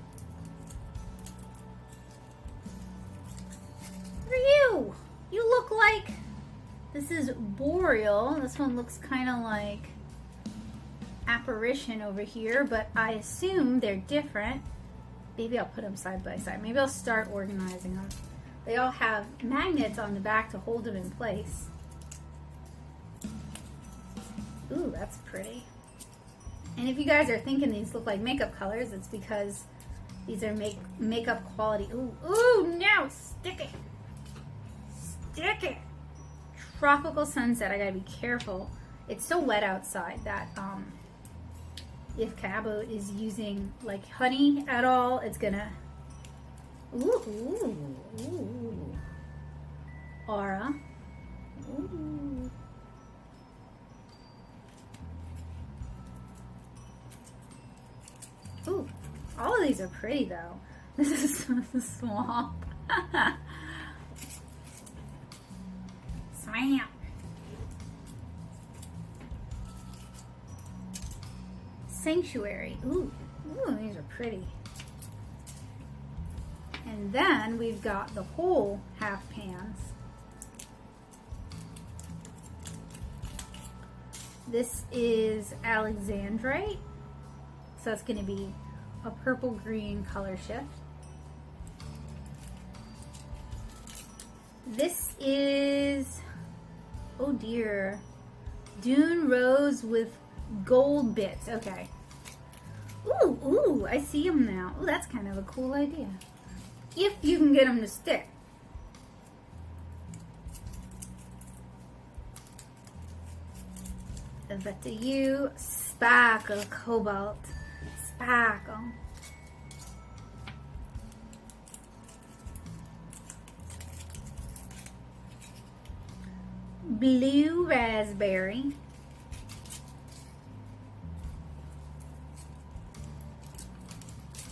What are you? You look like... This is Boreal. This one looks kind of like Apparition over here, but I assume they're different. Maybe I'll put them side by side. Maybe I'll start organizing them. They all have magnets on the back to hold them in place. Ooh, that's pretty. And if you guys are thinking these look like makeup colors, it's because these are makeup quality. Ooh, ooh, no, stick it. Stick it. Tropical Sunset, I gotta be careful. It's so wet outside that if Cabo is using like honey at all, it's gonna, ooh, ooh, ooh. aura. Ooh. Ooh, all of these are pretty though. This is the swamp. Swamp. Sanctuary. Ooh, ooh, these are pretty. And then we've got the whole half pans. This is Alexandrite. So that's going to be a purple green color shift. This is, oh dear, Dune Rose with gold bits. Okay. Ooh, ooh, I see them now. Oh, that's kind of a cool idea. If you can get them to stick. But to you, sparkle, cobalt, sparkle. Blue raspberry.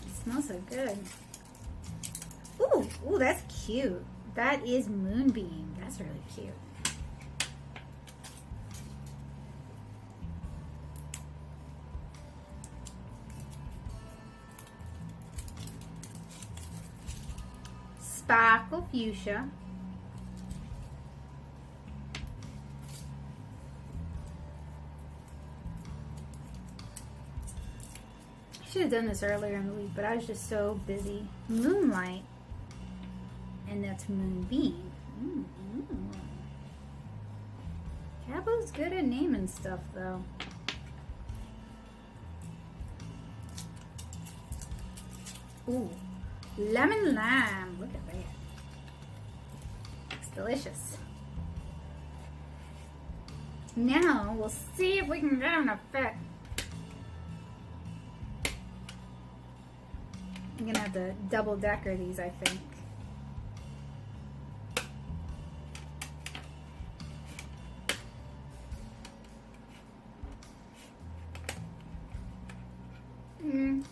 It smells so good. Ooh, ooh, that's cute. That is Moonbeam. That's really cute. Sparkle Fuchsia. I should have done this earlier in the week, but I was just so busy. Moonlight. And that's Moonbeam. Kabo's good at naming stuff, though. Ooh. Lemon lime. Look at that. It's delicious. Now we'll see if we can get them to fit. I'm gonna have to double decker these, I think.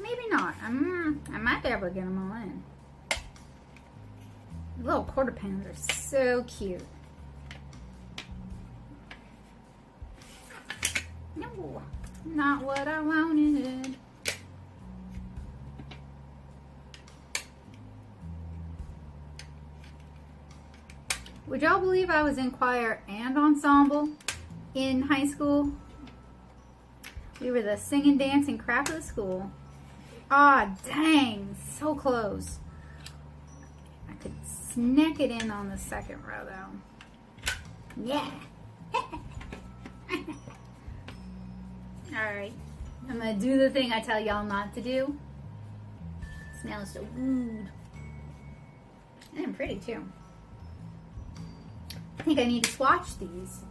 Maybe not. I might be able to get them all in. Little quarter pans are so cute. No, not what I wanted. Would y'all believe I was in choir and ensemble in high school? We were the singing, dancing crap of the school. Aw, dang, so close. I could sneak it in on the second row though. Yeah. Alright, I'm gonna do the thing I tell y'all not to do. It smells so good. And pretty too. I think I need to swatch these.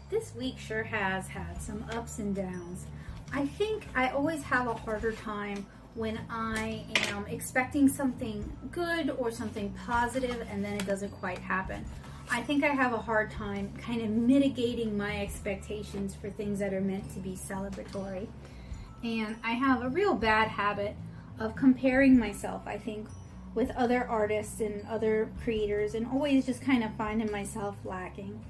This week sure has had some ups and downs. I think I always have a harder time when I am expecting something good or something positive and then it doesn't quite happen. I think I have a hard time kind of mitigating my expectations for things that are meant to be celebratory. And I have a real bad habit of comparing myself, I think, with other artists and other creators and always just kind of finding myself lacking.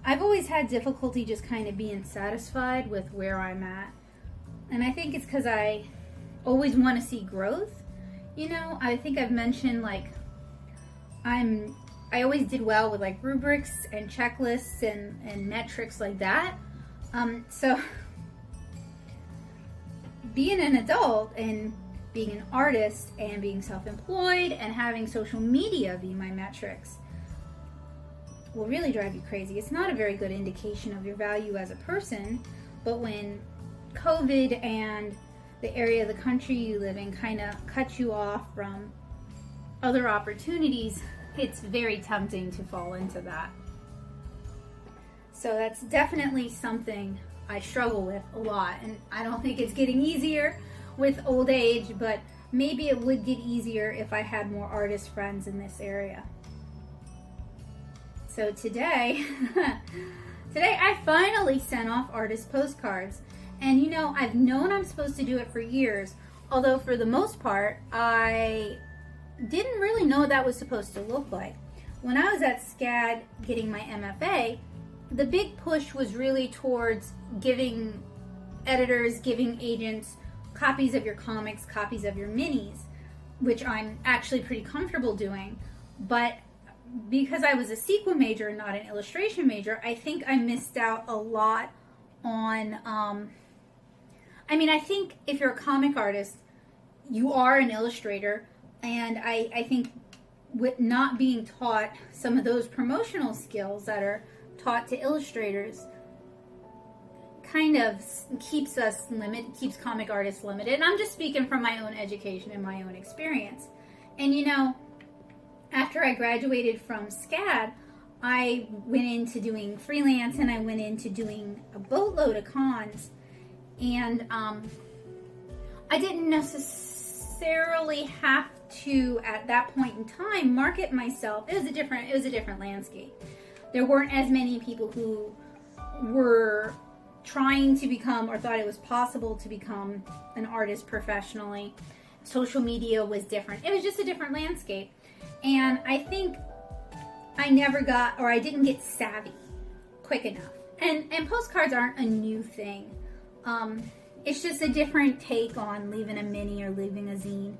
I've always had difficulty just kind of being satisfied with where I'm at. And I think it's because I always want to see growth. You know, I think I've mentioned like I always did well with like rubrics and checklists and metrics like that. So being an adult and being an artist and being self-employed and having social media be my metrics will really drive you crazy. It's not a very good indication of your value as a person, but when COVID and the area of the country you live in kind of cut you off from other opportunities, it's very tempting to fall into that. So that's definitely something I struggle with a lot, and I don't think it's getting easier with old age, but maybe it would get easier if I had more artist friends in this area. So today, I finally sent off artist postcards. And you know, I've known I'm supposed to do it for years, although for the most part, I didn't really know what that was supposed to look like. When I was at SCAD getting my MFA, the big push was really towards giving editors, giving agents copies of your comics, copies of your minis, which I'm actually pretty comfortable doing. But because I was a sequel major and not an illustration major, I think I missed out a lot on, I mean, I think if you're a comic artist, you are an illustrator, and I think with not being taught some of those promotional skills that are taught to illustrators kind of keeps comic artists limited. And I'm just speaking from my own education and my own experience. And you know, after I graduated from SCAD, I went into doing freelance, and I went into doing a boatload of cons. And I didn't necessarily have to, at that point in time, market myself. It was a different landscape. There weren't as many people who were trying to become, or thought it was possible to become, an artist professionally. Social media was different. It was just a different landscape. And I think I never got, or I didn't get savvy quick enough. And postcards aren't a new thing. It's just a different take on leaving a mini or leaving a zine.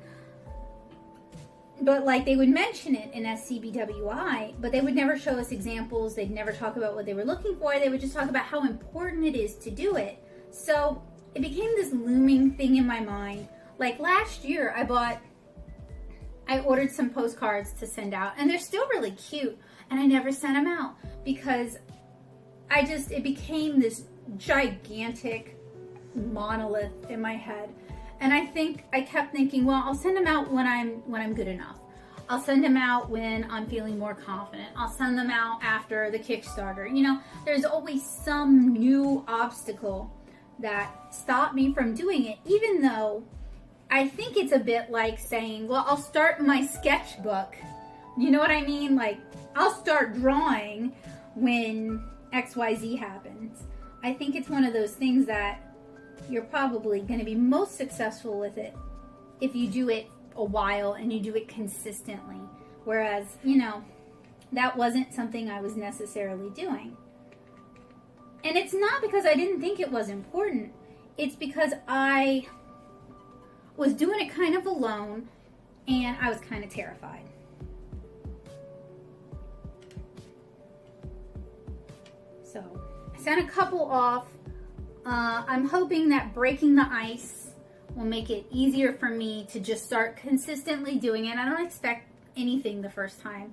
But like, they would mention it in SCBWI, but they would never show us examples. They'd never talk about what they were looking for. They would just talk about how important it is to do it. So it became this looming thing in my mind. Like last year, I ordered some postcards to send out, and they're still really cute, and I never sent them out because it became this gigantic monolith in my head. And I kept thinking, well, I'll send them out when I'm good enough. I'll send them out when I'm feeling more confident. I'll send them out after the Kickstarter. You know, there's always some new obstacle that stopped me from doing it, even though I think it's a bit like saying, well, I'll start my sketchbook. You know what I mean? Like, I'll start drawing when XYZ happens. I think it's one of those things that you're probably going to be most successful with it if you do it a while and you do it consistently. Whereas, you know, that wasn't something I was necessarily doing. And it's not because I didn't think it was important. It's because I was doing it kind of alone, and I was kind of terrified. So I sent a couple off. I'm hoping that breaking the ice will make it easier for me to just start consistently doing it. I don't expect anything the first time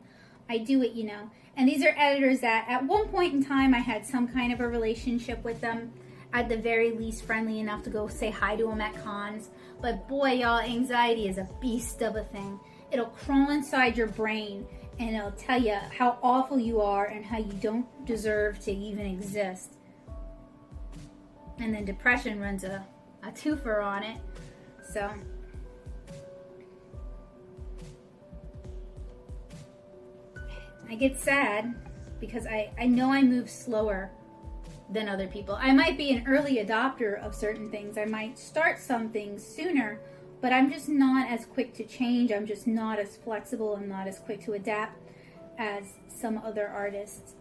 I do it, you know. And these are editors that at one point in time I had some kind of a relationship with them. At the very least, friendly enough to go say hi to them at cons. But boy, y'all, anxiety is a beast of a thing. It'll crawl inside your brain, and it'll tell you how awful you are and how you don't deserve to even exist. And then depression runs a twofer on it. So I get sad because I know I move slower than other people. I might be an early adopter of certain things. I might start some things sooner, but I'm just not as quick to change. I'm just not as flexible and not as quick to adapt as some other artists.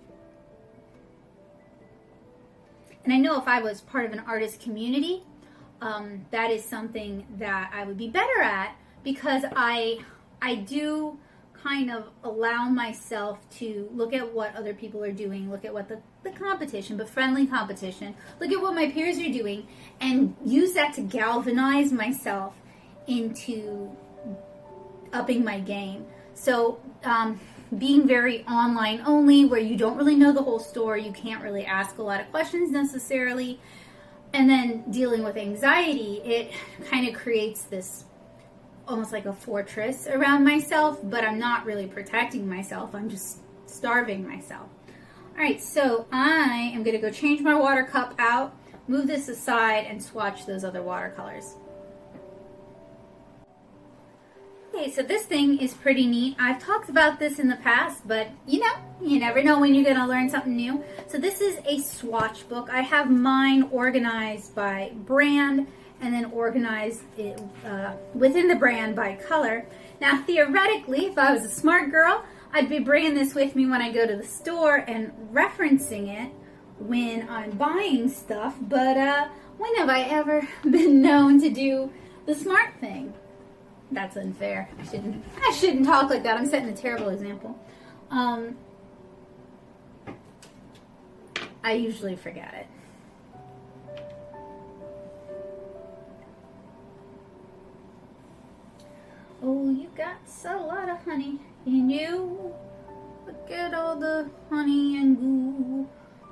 And I know if I was part of an artist community, that is something that I would be better at, because I do kind of allow myself to look at what other people are doing, look at what the competition, but friendly competition, look at what my peers are doing, and use that to galvanize myself into upping my game. So being very online only, where you don't really know the whole story, you can't really ask a lot of questions necessarily, and then dealing with anxiety, it kind of creates this almost like a fortress around myself, but I'm not really protecting myself. I'm just starving myself. All right, so I am going to go change my water cup out, move this aside, and swatch those other watercolors. Okay, so this thing is pretty neat. I've talked about this in the past, but you know, you never know when you're gonna learn something new. So this is a swatch book. I have mine organized by brand and then organized it, within the brand by color. Now, theoretically, if I was a smart girl, I'd be bringing this with me when I go to the store and referencing it when I'm buying stuff, but when have I ever been known to do the smart thing? That's unfair. I shouldn't talk like that. I'm setting a terrible example. I usually forget it. Oh, you got a lot of honey in you. Look at all the honey and goo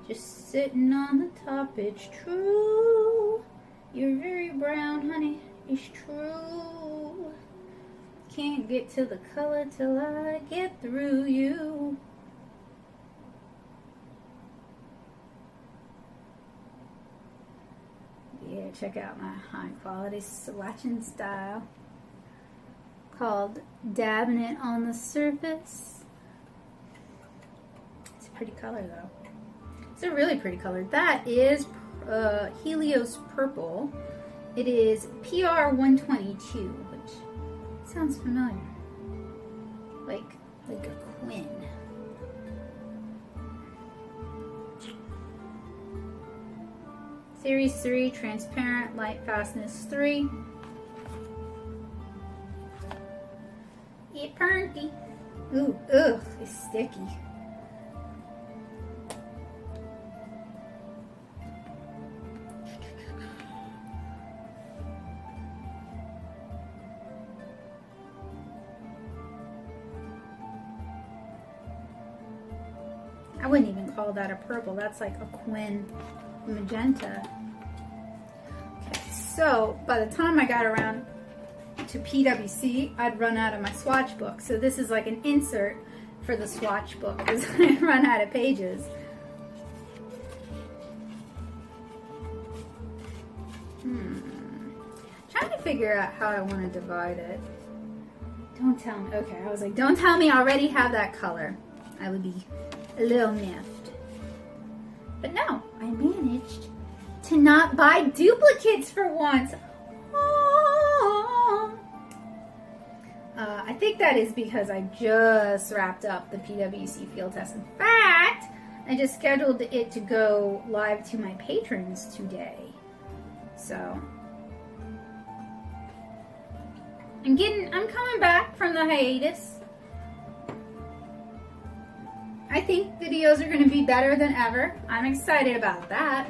just sitting on the top. It's true. You're very brown, honey. It's true. Can't get to the color till I get through you. Yeah, check out my high quality swatching style called dabbing it on the surface. It's a pretty color though. It's a really pretty color. That is Helios Purple. It is PR 122, which sounds familiar. Like a Quinn. Series 3, transparent, light fastness 3. It's perky. Ooh, ugh, it's sticky. I wouldn't even call that a purple. That's like a Quinn magenta. Okay, so by the time I got around to PWC, I'd run out of my swatch book. So this is like an insert for the swatch book because I run out of pages. Trying to figure out how I want to divide it. Don't tell me. Okay, I was like, don't tell me I already have that color. I would be a little miffed. But no, I managed to not buy duplicates for once. Oh. I think that is because I just wrapped up the PWC field test. In fact, I just scheduled it to go live to my patrons today. So I'm coming back from the hiatus. I think videos are going to be better than ever. I'm excited about that.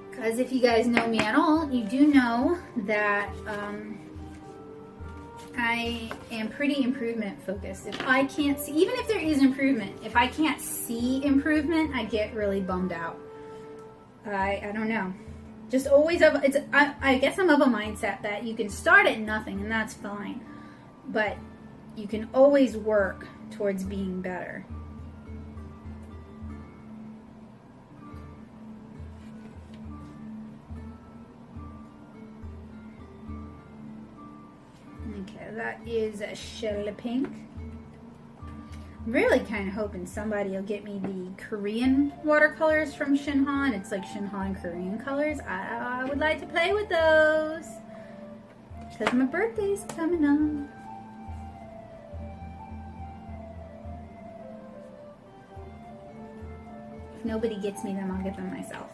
Because if you guys know me at all, you do know that I am pretty improvement focused. If I can't see, even if there is improvement, if I can't see improvement, I get really bummed out. I don't know. Just always I guess I'm of a mindset that you can start at nothing and that's fine, but you can always work towards being better. Okay, that is a shell pink. I'm really kind of hoping somebody will get me the Korean watercolors from Shinhan. It's like Shinhan Korean colors. I would like to play with those because my birthday's coming up. If nobody gets me them, I'll get them myself.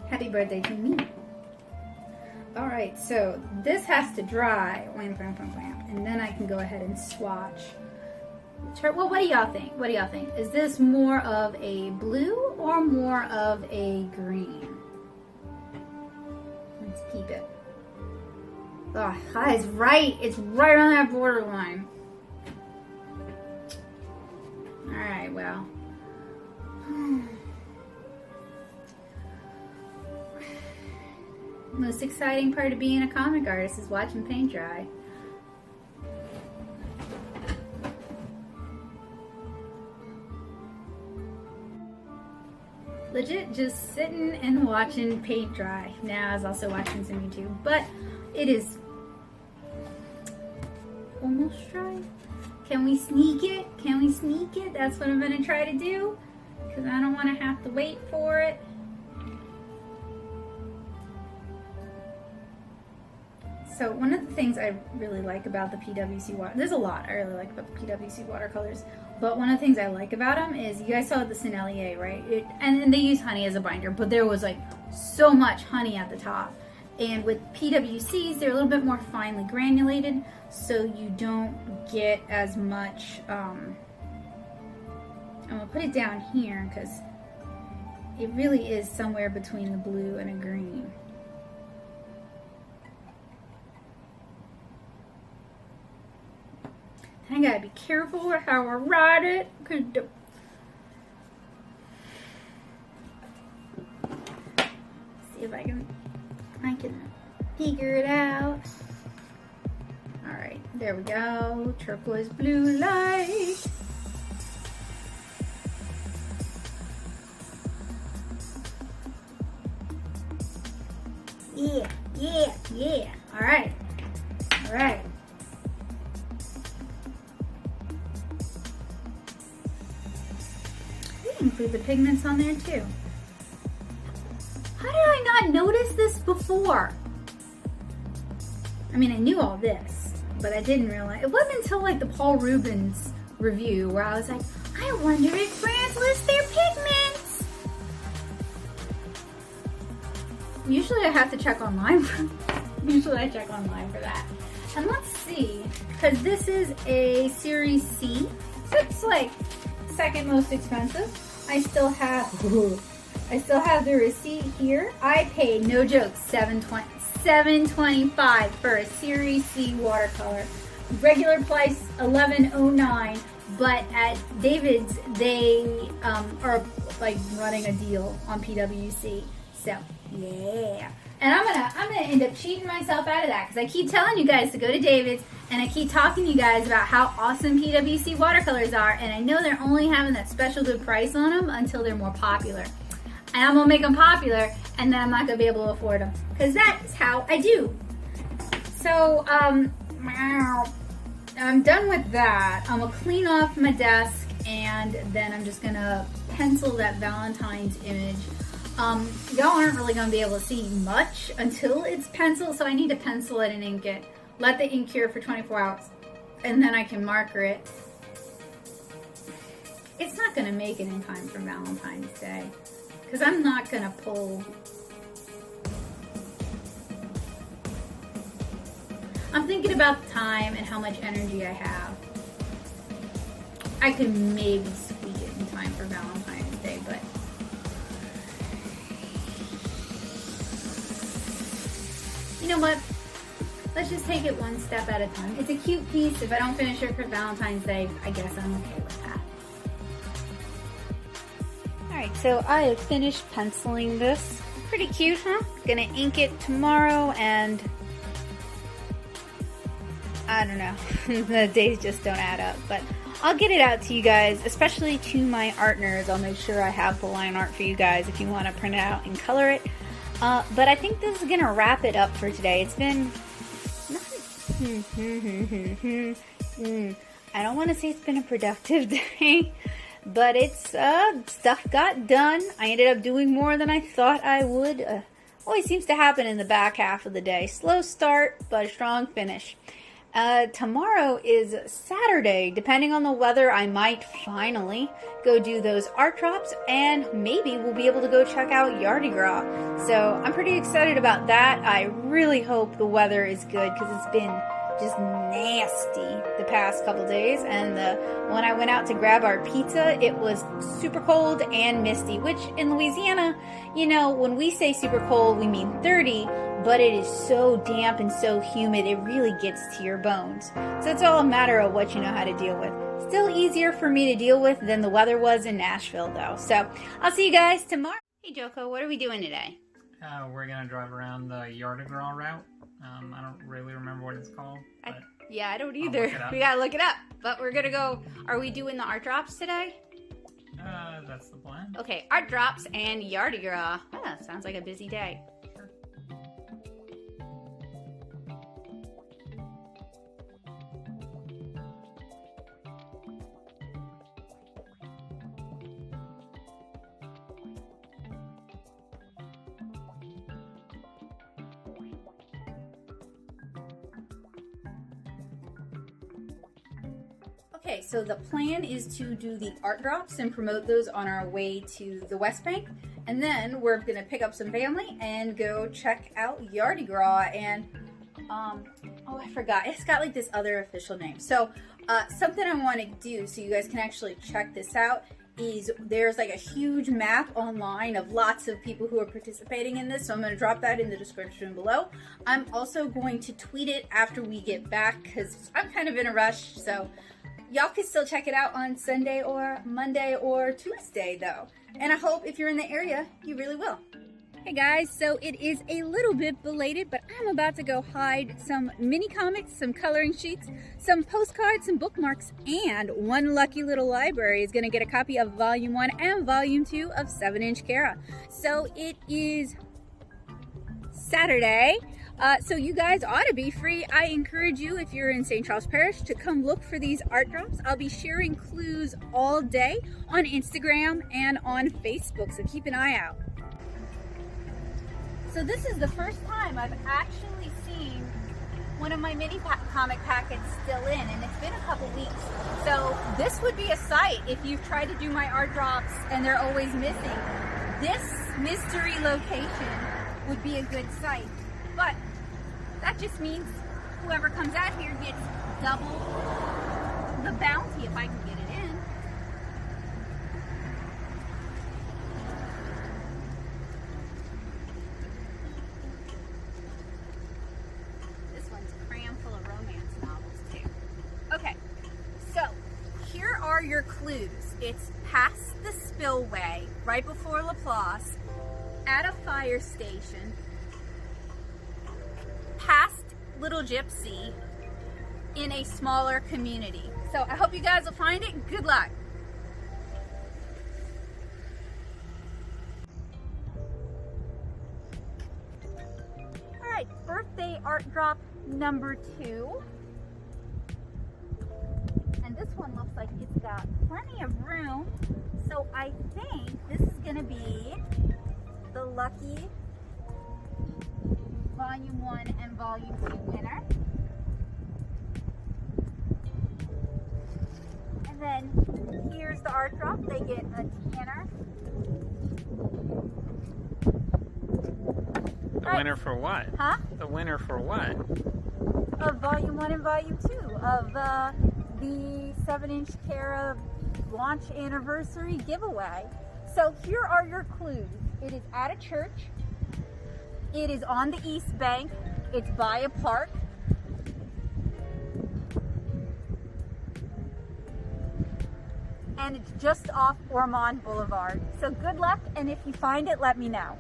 Happy birthday to me. Alright, so this has to dry, and then I can go ahead and swatch. Well, what do y'all think? What do y'all think? Is this more of a blue or more of a green? Let's keep it. Oh, it's right. It's right on that borderline. Alright, well. The most exciting part of being a comic artist is watching paint dry. just sitting and watching paint dry. Now I was also watching some YouTube, but it is almost dry. Can we sneak it? Can we sneak it? That's what I'm gonna try to do, because I don't want to have to wait for it. So one of the things I really like about the PWC water, there's a lot I really like about the PWC watercolors, but one of the things I like about them is, you guys saw the Sennelier, right? And they use honey as a binder, but there was like so much honey at the top. And with PWCs, they're a little bit more finely granulated, so you don't get as much, I'm gonna put it down here because it really is somewhere between the blue and a green. I gotta be careful with how I write it. See if I can figure it out. Alright, there we go. Turquoise blue light. Yeah, yeah, yeah. Alright. Alright. Include the pigments on there too. How did I not notice this before? I mean, I knew all this, but I didn't realize. It wasn't until like the Paul Rubens review where I was like, I wonder if brands list their pigments. Usually I have to check online. Usually I check online for that. And let's see, because this is a Series C, so it's like second most expensive. I still have the receipt here. I paid, no joke, $7.25 for a Series C watercolor. Regular price $11.09, but at David's they are like running a deal on PWC. So yeah. And I'm gonna end up cheating myself out of that, because I keep telling you guys to go to David's, and I keep talking to you guys about how awesome PWC watercolors are, and I know they're only having that special good price on them until they're more popular. And I'm gonna make them popular, and then I'm not gonna be able to afford them, because that is how I do. So I'm done with that. I'm gonna clean off my desk, and then I'm just gonna pencil that Valentine's image. Y'all aren't really going to be able to see much until it's penciled, so I need to pencil it and ink it. Let the ink cure for 24 hours, and then I can marker it. It's not going to make it in time for Valentine's Day, because I'm not going to pull. I'm thinking about the time and how much energy I have. I could maybe squeak it in time for Valentine's Day, but you know what? Let's just take it one step at a time. It's a cute piece. If I don't finish it for Valentine's Day, I guess I'm okay with that. Alright, so I have finished penciling this. Pretty cute, huh? Gonna ink it tomorrow, and I don't know. The days just don't add up, but I'll get it out to you guys, especially to my art nerds. I'll make sure I have the line art for you guys if you want to print it out and color it. But I think this is going to wrap it up for today. It's been, I don't want to say it's been a productive day, but it's, stuff got done. I ended up doing more than I thought I would. Always seems to happen in the back half of the day. Slow start, but a strong finish. Tomorrow is Saturday. Depending on the weather, I might finally go do those art drops, and maybe we'll be able to go check out Gras. So I'm pretty excited about that. I really hope the weather is good, because it's been just nasty the past couple days, and when I went out to grab our pizza, it was super cold and misty, which in Louisiana, you know, when we say super cold, we mean 30, but it is so damp and so humid, it really gets to your bones. So it's all a matter of what you know how to deal with. Still easier for me to deal with than the weather was in Nashville, though. So I'll see you guys tomorrow. Hey, Joko, what are we doing today? We're going to drive around the Gras route. I don't really remember what it's called. But I don't either. We gotta look it up. But we're gonna go. Are we doing the art drops today? That's the plan. Okay, art drops and Mardi Gras. Ah, sounds like a busy day. Okay, so the plan is to do the art drops and promote those on our way to the West Bank. And then we're gonna pick up some family and go check out Mardi Gras and, oh, I forgot. It's got like this other official name. So something I wanna do so you guys can actually check this out is there's like a huge map online of lots of people who are participating in this. So I'm gonna drop that in the description below. I'm also going to tweet it after we get back because I'm kind of in a rush. So y'all can still check it out on Sunday or Monday or Tuesday though. And I hope if you're in the area, you really will. Hey guys, so it is a little bit belated, but I'm about to go hide some mini comics, some coloring sheets, some postcards, some bookmarks, and one lucky little library is gonna get a copy of Volume 1 and Volume 2 of 7-inch Krewe. So it is Saturday. So you guys ought to be free. I encourage you, if you're in St. Charles Parish, to come look for these art drops. I'll be sharing clues all day on Instagram and on Facebook, so keep an eye out. So this is the first time I've actually seen one of my mini comic packets still in, and it's been a couple weeks. So this would be a site if you've tried to do my art drops and they're always missing. This mystery location would be a good site. But that just means whoever comes out here gets double the bounty if I can get it in. This one's crammed full of romance novels too. Okay, so here are your clues. It's past the spillway, right before Laplace, at a fire station, past Little Gypsy, in a smaller community. So I hope you guys will find it. Good luck. All right, birthday art drop number 2. And this one looks like it's got plenty of room. So I think this is gonna be the lucky Volume 1 and Volume 2 winner. And then here's the art drop. They get a tanner. The winner for what? Huh? The winner for what? Of Volume 1 and Volume 2 of the 7-inch Krewe launch anniversary giveaway. So here are your clues. It is at a church. It is on the East Bank. It's by a park. And it's just off Ormond Boulevard. So good luck, and if you find it, let me know.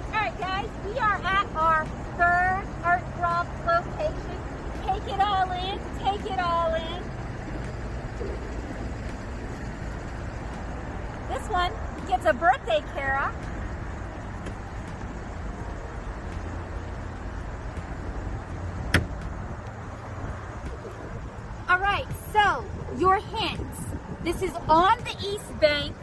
Alright guys, we are at our 3rd art drop location. Take it all in, take it all in. This one gets a birthday Krewe. All right, so your hints. This is on the East Bank.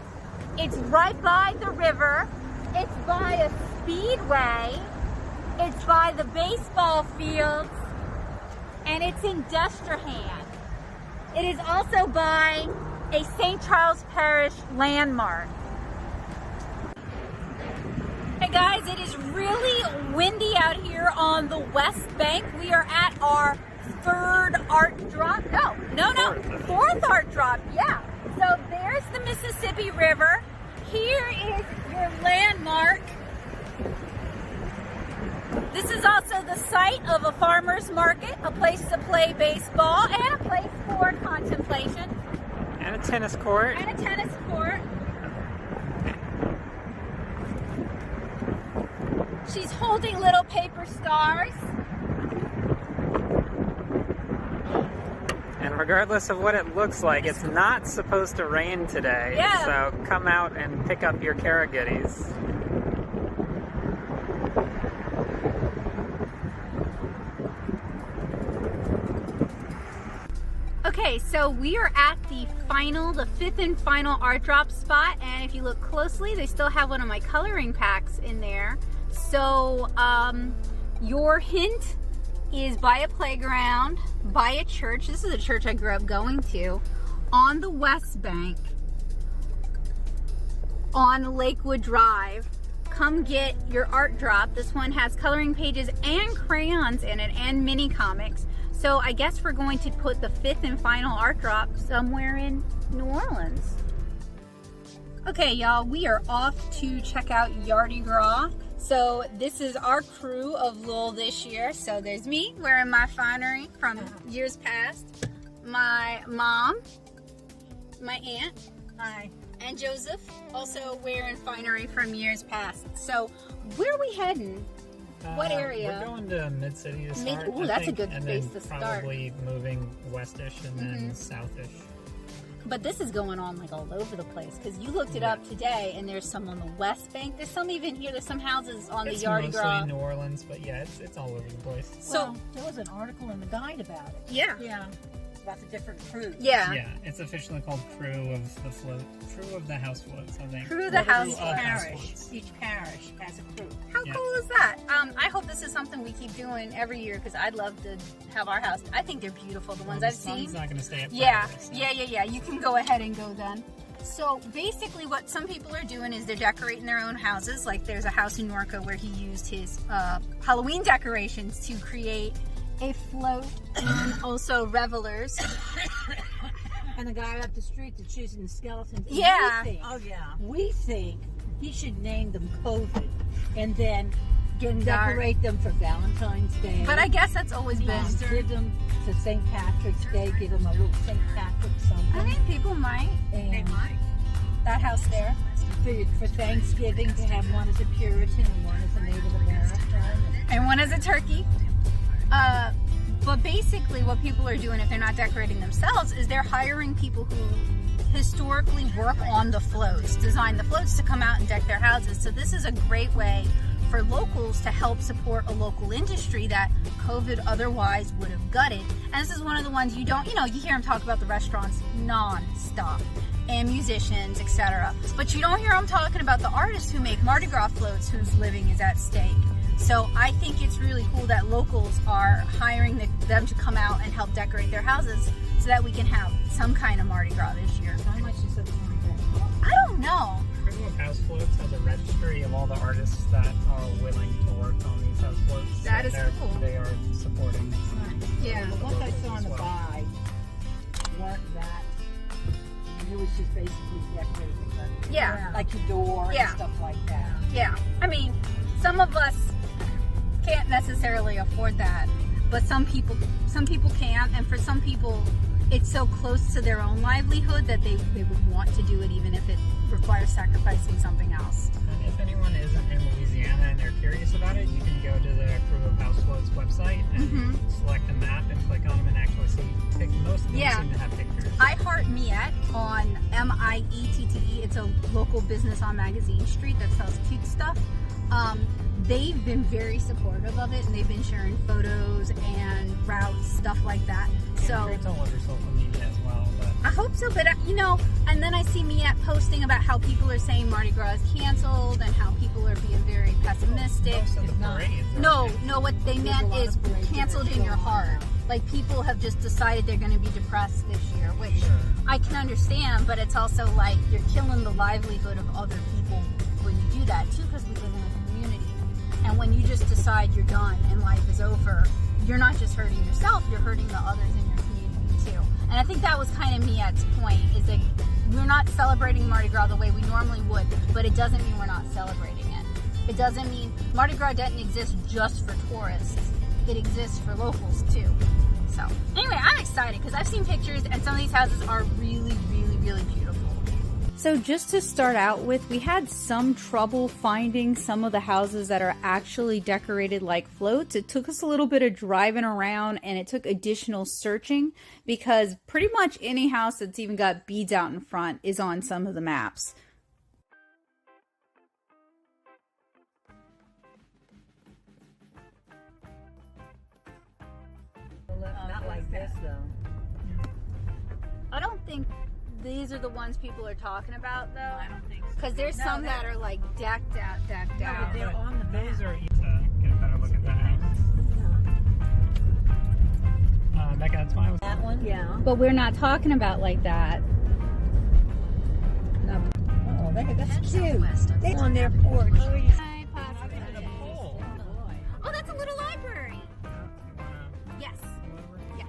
It's right by the river. It's by a speedway. It's by the baseball fields. And it's in Destrehan. It is also by a St. Charles Parish landmark. Hey guys, it is really windy out here on the West Bank. We are at our 3rd art drop. No, 4th art drop, yeah. So there's the Mississippi River. Here is your landmark. This is also the site of a farmer's market, a place to play baseball, and a place for contemplation. And a tennis court. And a tennis court. She's holding little paper stars. And regardless of what it looks like, it's not supposed to rain today. Yeah. So come out and pick up your Kara goodies. Okay, so we are at the fifth and final art drop spot, and if you look closely, they still have one of my coloring packs in there. So, your hint is by a playground, by a church. This is a church I grew up going to, on the West Bank, on Lakewood Drive. Come get your art drop. This one has coloring pages and crayons in it, and mini comics. So I guess we're going to put the fifth and final art drop somewhere in New Orleans. Okay, y'all, we are off to check out Mardi Gras. So this is our crew of Lowell this year. So there's me wearing my finery from years past, my mom, my aunt, Hi. and Joseph, also wearing finery from years past. So where are we heading? What area? We're going to Midcity to start. Ooh, that's a good and space then to start. Probably moving westish and then southish. But this is going on like all over the place, because you looked it up today, and there's some on the West Bank. There's some even here. There's some houses on the Mardi Gras. It's mostly New Orleans, but yeah, it's all over the place. So there was an article in the guide about it. Yeah. Yeah. About the different crews. Yeah. Yeah, it's officially called Crew of the House Floats, I think. Crew of the House Parish. Each parish has a crew. How cool is that? I hope this is something we keep doing every year, because I'd love to have our house. I think they're beautiful, the ones I've seen. It's not going to stay up. Yeah, forever, so. yeah. You can go ahead and go then. So basically what some people are doing is they're decorating their own houses. Like there's a house in Norco where he used his Halloween decorations to create a float, and also revelers. And the guy up the street that's using the skeletons. And Yeah. We think he should name them COVID and then Getting dark. decorate them for Valentine's Day. But I guess that's always been. Give them to St. Patrick's Day. Give them a little St. Patrick something. I think people might. And That house there. for Thanksgiving to have one as a Puritan and one as a Native American. And one is a turkey. But basically what people are doing if they're not decorating themselves is they're hiring people who historically work on the floats, design the floats to come out and deck their houses. So this is a great way for locals to help support a local industry that COVID otherwise would have gutted. And this is one of the ones you hear them talk about the restaurants non-stop, and musicians, etc. But you don't hear them talking about the artists who make Mardi Gras floats whose living is at stake. So I think it's really cool that locals are hiring them to come out and help decorate their houses so that we can have some kind of Mardi Gras this year. How much is it going to cost? I don't know. Crew of House Floats has a registry of all the artists that are willing to work on these house floats. That is cool. They are supporting. Yeah. The ones I saw in the As well. guide weren't that. It was just basically decorating them. Yeah. Like your door Yeah. and stuff like that. Yeah. I mean, some of us can't necessarily afford that, but some people can, and for some people it's so close to their own livelihood that they would want to do it even if it requires sacrificing something else. And if anyone isn't in Louisiana and they're curious about it, you can go to the Crew of House Floats website and select a map and click on them and actually see. Most of them seem to have pictures. I Heart Miette on Miette. It's a local business on Magazine Street that sells cute stuff. They've been very supportive of it, and they've been sharing photos and routes, stuff like that. So I'm sure it's all over social media as well. But I hope so, but and then I see Miette posting about how people are saying Mardi Gras is canceled and how people are being very pessimistic. most of the parades are No, what they meant is canceled in your heart. Like people have just decided they're going to be depressed this year, which I can understand, but it's also like you're killing the livelihood of other people when you do that too, because we live in a community. And when you just decide you're done and life is over, you're not just hurting yourself, you're hurting the others in your community too. And I think that was kind of Miette's point, is that we're not celebrating Mardi Gras the way we normally would, but it doesn't mean we're not celebrating it. It doesn't mean Mardi Gras doesn't exist just for tourists. It exists for locals too. So anyway, I'm excited because I've seen pictures and some of these houses are really, really, really beautiful. So just to start out with, we had some trouble finding some of the houses that are actually decorated like floats. It took us a little bit of driving around and it took additional searching because pretty much any house that's even got beads out in front is on some of the maps. Not like this though. I don't think these are the ones people are talking about, though. I don't think so. Because there's some that are like decked out. But they're on the Those map. are get a better look at that. Becca, that's why I was. That one? Yeah. But we're not talking about like that. No. Oh, that's cute. They're on their porch. Oh, that's a little library. Yes. Yes.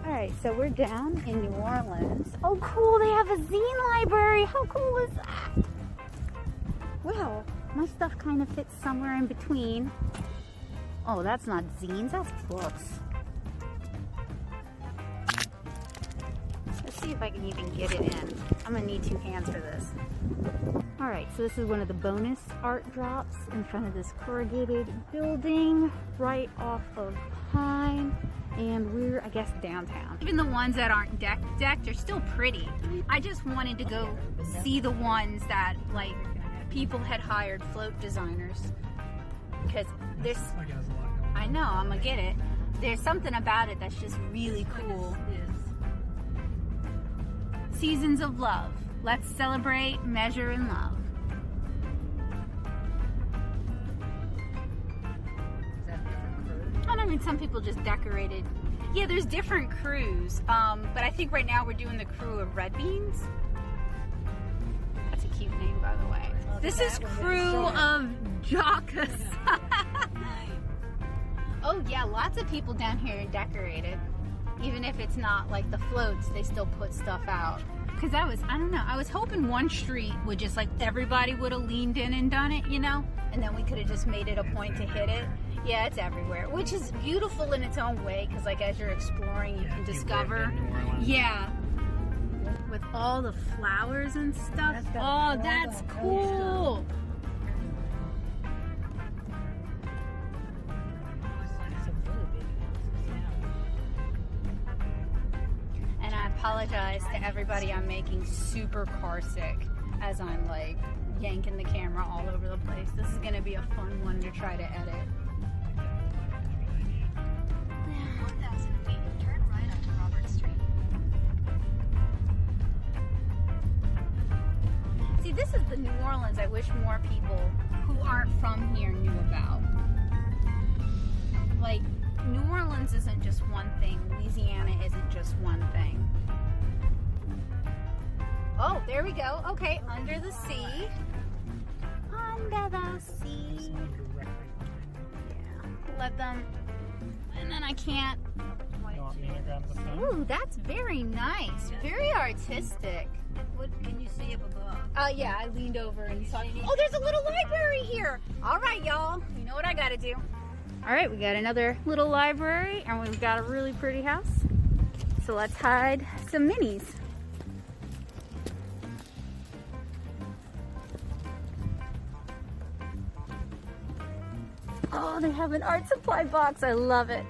All right, so we're down in New Orleans. Oh, cool. They have a zine library. How cool is that? Well, my stuff kind of fits somewhere in between. Oh, that's not zines. That's books. Let's see if I can even get it in. I'm going to need 2 hands for this. All right, so this is one of the bonus art drops in front of this corrugated building right off of Pine. And we're, I guess, downtown. Even the ones that aren't decked are still pretty. I just wanted to go see the ones that, like, people had hired float designers. Because there's, I know, I'm gonna get it. There's something about it that's just really cool. Seasons of Love. Let's celebrate, measure, and love. I mean, some people just decorated. Yeah, there's different crews. But I think right now we're doing the crew of Red Beans. That's a cute name, by the way. This is crew of Jockus. Oh yeah, lots of people down here are decorated. Even if it's not like the floats, they still put stuff out. Cause I don't know, I was hoping one street would just like everybody would have leaned in and done it, you know? And then we could have just made it a point to hit it. Yeah, it's everywhere, which is beautiful in its own way. Cause like as you're exploring, you can discover. Yeah. With all the flowers and stuff. Oh, that's cool. And I apologize to everybody I'm making super car sick as I'm like yanking the camera all over the place. This is gonna be a fun one to try to edit. 1,000 feet, turn right onto Robert Street. See, this is the New Orleans I wish more people who aren't from here knew about. Like, New Orleans isn't just one thing. Louisiana isn't just one thing. Oh, there we go. Okay, under the sea. Under the sea. Yeah, let them. And then I can't. You want me to grab the phone? Ooh, that's very nice. Very artistic. What can you see up above? Yeah, I leaned over and saw. Oh, there's a little library here. All right, y'all. You know what I gotta do. All right, we got another little library, and we've got a really pretty house. So let's hide some minis. Oh, they have an art supply box. I love it.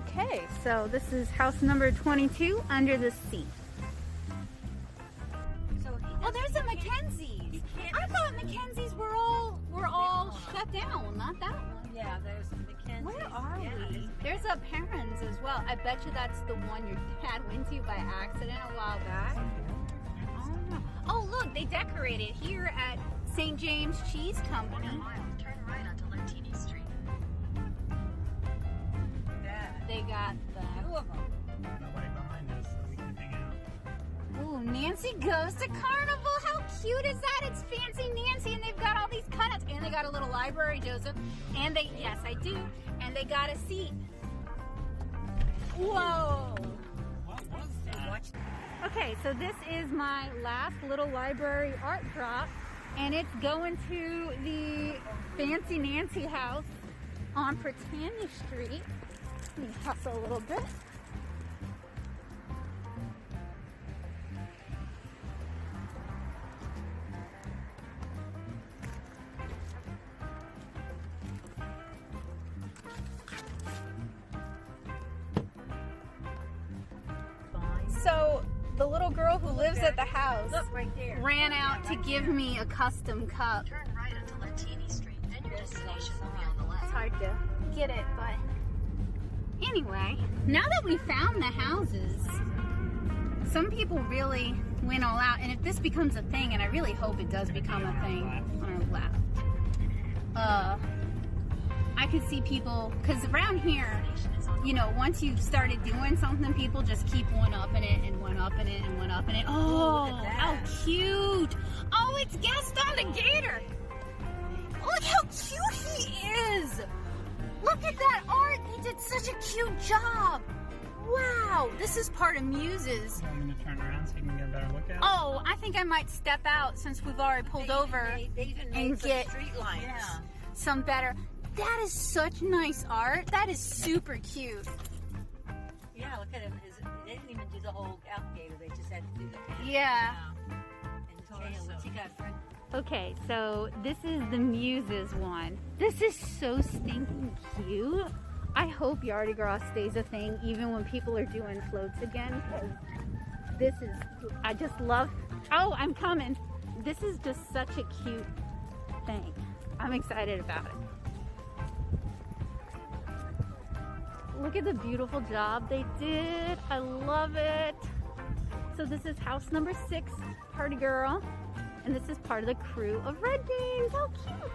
Okay, so this is house number 22, Under the Sea. Oh, there's a Mackenzie's. I thought Mackenzie's were all shut down. Not that one. Yeah, there's Mackenzie's. Where are we? There's a Perrins as well. I bet you that's the one your dad went to by accident a while back. Oh no. Oh look, they decorated here at St. James Cheese Company. Turn right onto Latini Street. They got the. Nobody behind us, so we can hang out. Ooh, Nancy Goes to Carnival. How cute is that? It's Fancy Nancy, and they've got all these cutouts, and they got a little library, Joseph. And they, yes, I do. And they got a seat. Whoa. What was that? Okay, so this is my last little library art drop. And it's going to the Fancy Nancy house on Britannia Street. Let me hustle a little bit. So the little girl who lives at the house right there. ran out to give me a custom cup. Turn right onto Lentini Street, then your destination will be on the left. It's hard to get it, but anyway, now that we found the houses, some people really went all out. And if this becomes a thing, and I really hope it does become a thing on our left, I could see people, because around here, you know, once you've started doing something, people just keep one-upping it and one-upping it and one-upping it. Oh, look at that. how cute. Oh, it's Gaston the Gator. Look how cute he is. Look at that art. He did such a cute job. Wow. This is part of Muse's. You want me to turn around so you can get a better look at it? Oh, I think I might step out since we've already pulled over They even and made some get street lights. Yeah. some better. That is such nice art. That is super cute. Yeah, look at him. They didn't even do the whole alligator. They just had to do the Yeah. And the tail. What's he got, friend? Okay, so this is the Muses one. This is so stinking cute. I hope Mardi Gras stays a thing even when people are doing floats again, because this is, I just love, oh, I'm coming. This is just such a cute thing. I'm excited about it. Look at the beautiful job they did. I love it. So this is house number 6, Party Girl. And this is part of the crew of Red Beans. How cute.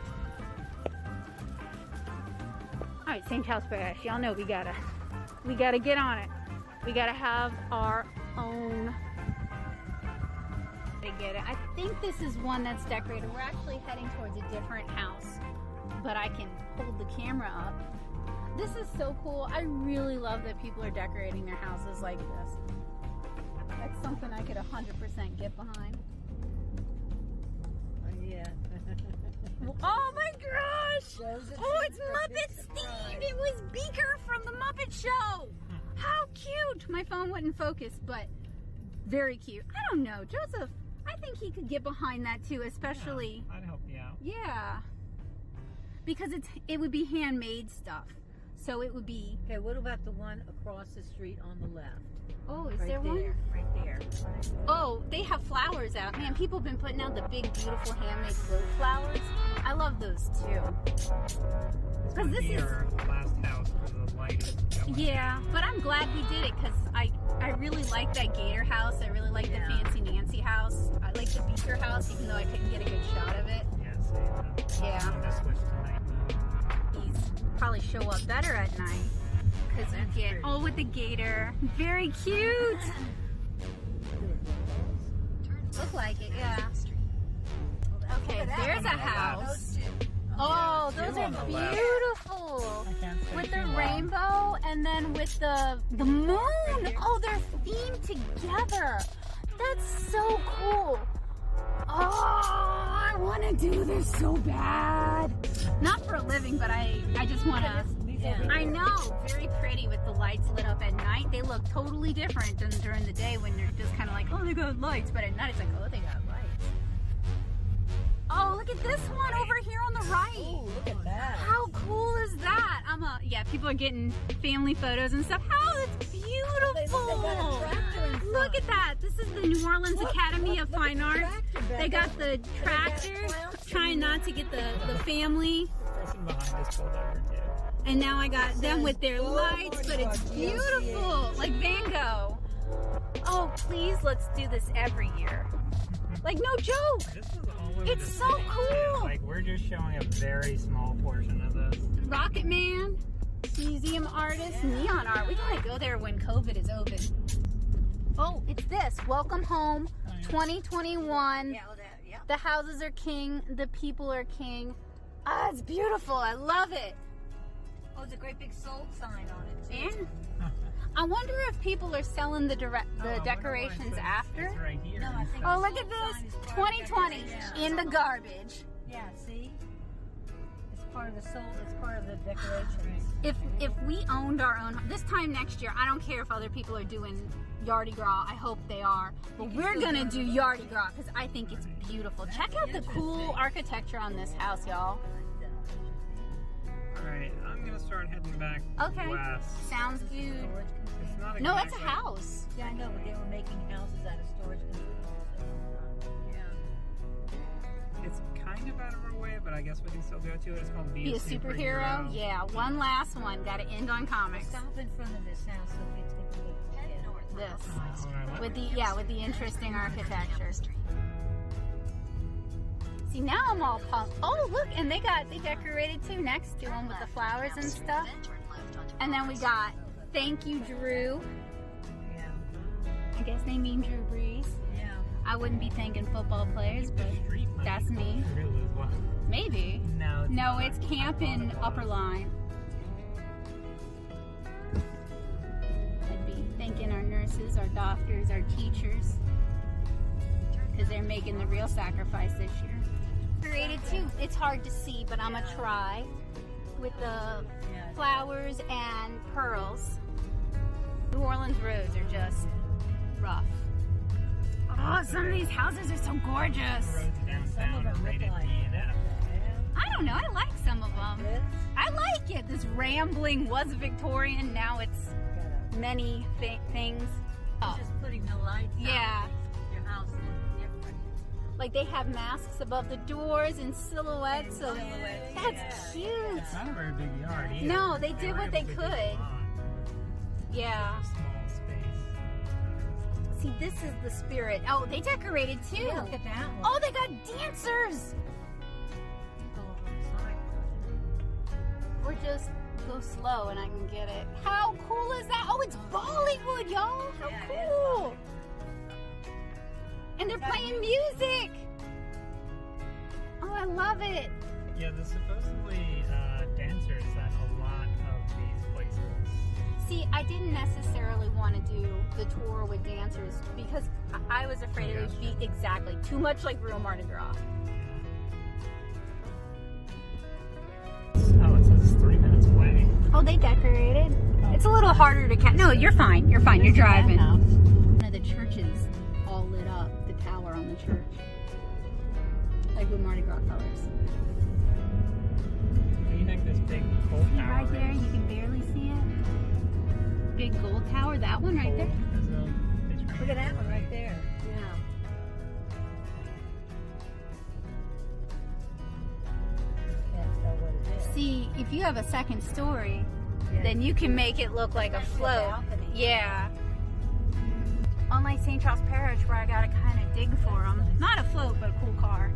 All right, St. House Bash. Y'all know we gotta get on it. We gotta have our own. To get it. I think this is one that's decorated. We're actually heading towards a different house, but I can hold the camera up. This is so cool. I really love that people are decorating their houses like this. That's something I could 100% get behind. Yeah. Oh my gosh! Oh, it's Muppets themed! It was Beaker from the Muppet Show! How cute! My phone wouldn't focus, but very cute. I don't know, Joseph, I think he could get behind that too, especially... Yeah, I'd help you out. Yeah. Because it would be handmade stuff. So it would be... Okay, what about the one across the street on the left? Oh, is Right there one? Right there. Oh, they have flowers out. Man, people have been putting out the big, beautiful handmade float flowers. I love those too. Because this is... Our last house where the light is going. Yeah, but I'm glad we did it because I really like that Gator house. I really like the Fancy Nancy house. I like the Beaker house, even though I couldn't get a good shot of it. Yeah, same. Yeah. I'm just switch to night mode. These probably show up better at night because you get with the Gator. Very cute. Look like it, yeah. Okay, there's a house. Oh, those are beautiful. With the rainbow and then with the moon. Oh, they're themed together. That's so cool. Oh, I want to do this so bad. Not for a living, but I just want to. I know, very pretty with the lights lit up at night. They look totally different than during the day when you're just kind of like, oh, they got lights. But at night, it's like, oh, they got lights. Oh, look at this one over here on the right. Oh, look at that. How cool is that? Yeah, people are getting family photos and stuff. How it's beautiful. Look at that. This is the New Orleans Academy of Fine Arts. They got the tractor, trying not to get the family. The person behind us pulled over too. And now I got them with their lights, but it's beautiful. Like Van Gogh. Oh, please, let's do this every year. Like, no joke. This is all over It's the so city. cool. Like, we're just showing a very small portion of this. Rocket Man, museum artist, neon art. We gotta go there when COVID is open. Oh, it's this. Welcome home, 2021. Yeah, yeah. The houses are king. The people are king. Ah, it's beautiful. I love it. Oh, there's a great big sold sign on it, too. And I wonder if people are selling the decorations after. It's right here. No, I think Oh, look at this. 2020 in the garbage. Yeah, see? It's part of the soul, it's part of the decorations. If we owned our own, this time next year, I don't care if other people are doing Mardi Gras. I hope they are. But we're gonna do Mardi Gras because I think it's beautiful. Check out the cool architecture on this house, y'all. Alright, I'm gonna start heading back Okay. west. Sounds good. It's not No, that's a exactly- house. Yeah, I know, but they were making houses out of storage containers. Yeah. It's kind of out of our way, but I guess we can still go to it. It's called Be a superhero. Yeah, one last one. Got to end on comics. Stop in front of this house so we can take a look at it. This On our left. with the interesting architecture. See, now I'm all pumped. Oh, look, and they decorated too next to them with the flowers and stuff. And then we got thank you, Drew. Yeah. I guess they mean Drew Brees. Yeah. I wouldn't be thanking football players, but The street might that's be me. called Drew as well. Maybe. No, it's No, not. it's Camp in Upper Line. I'd be thanking our nurses, our doctors, our teachers, because they're making the real sacrifice this year. Created too. It's hard to see, but I'm gonna try with the Yeah. flowers and pearls. New Orleans roads are just rough. Oh, some of these houses are so gorgeous. The roads Some downtown of are them look rated like D and F. I don't know. I like some of them. This, I like it. This rambling was Victorian. Now it's many things. Oh, just putting the lights on yeah. makes your house look different. Like they have masks above the doors and silhouettes. So Silhouettes, that's yeah. cute. It's not a very big yard either. No, they did were what they able to do could. a lot. Yeah. A small space. See, this is the spirit. Oh, they decorated too. Yeah, look at that one. Oh, they got dancers. Go over the side. Or just go slow and I can get it. How cool is that? Oh, it's Bollywood, y'all. How Yeah, it is cool. And they're playing music. Oh, I love it. Yeah, there's supposedly dancers at a lot of these places. See, I didn't necessarily want to do the tour with dancers because I was afraid it would be exactly too much like real Mardi Gras. Oh, it says 3 minutes away. Oh, they decorated. It's a little harder to catch. No, you're fine. You're fine. You're driving. One of the churches all lit up. The tower on the church, like with Mardi Gras colors. What do you think this big gold See tower right there, is? you can barely see it. Big gold tower. That one right there. Look at that one right there. Yeah. Can't tell what it is. See, if you have a second story, Yeah. then you can make it look like a That's the float. balcony. Yeah. Unlike St. Charles Parish, where I gotta kind of dig for them. Not a float, but a cool car.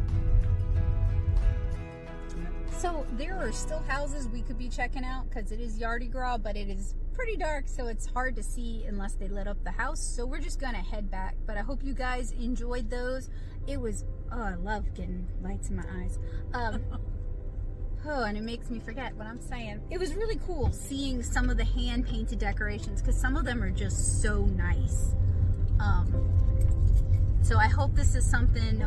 So there are still houses we could be checking out because it is Mardi Gras, but it is pretty dark, so it's hard to see unless they lit up the house. So we're just gonna head back. But I hope you guys enjoyed those. It was, oh, I love getting lights in my eyes. Oh, and it makes me forget what I'm saying. It was really cool seeing some of the hand-painted decorations because some of them are just so nice. So I hope this is something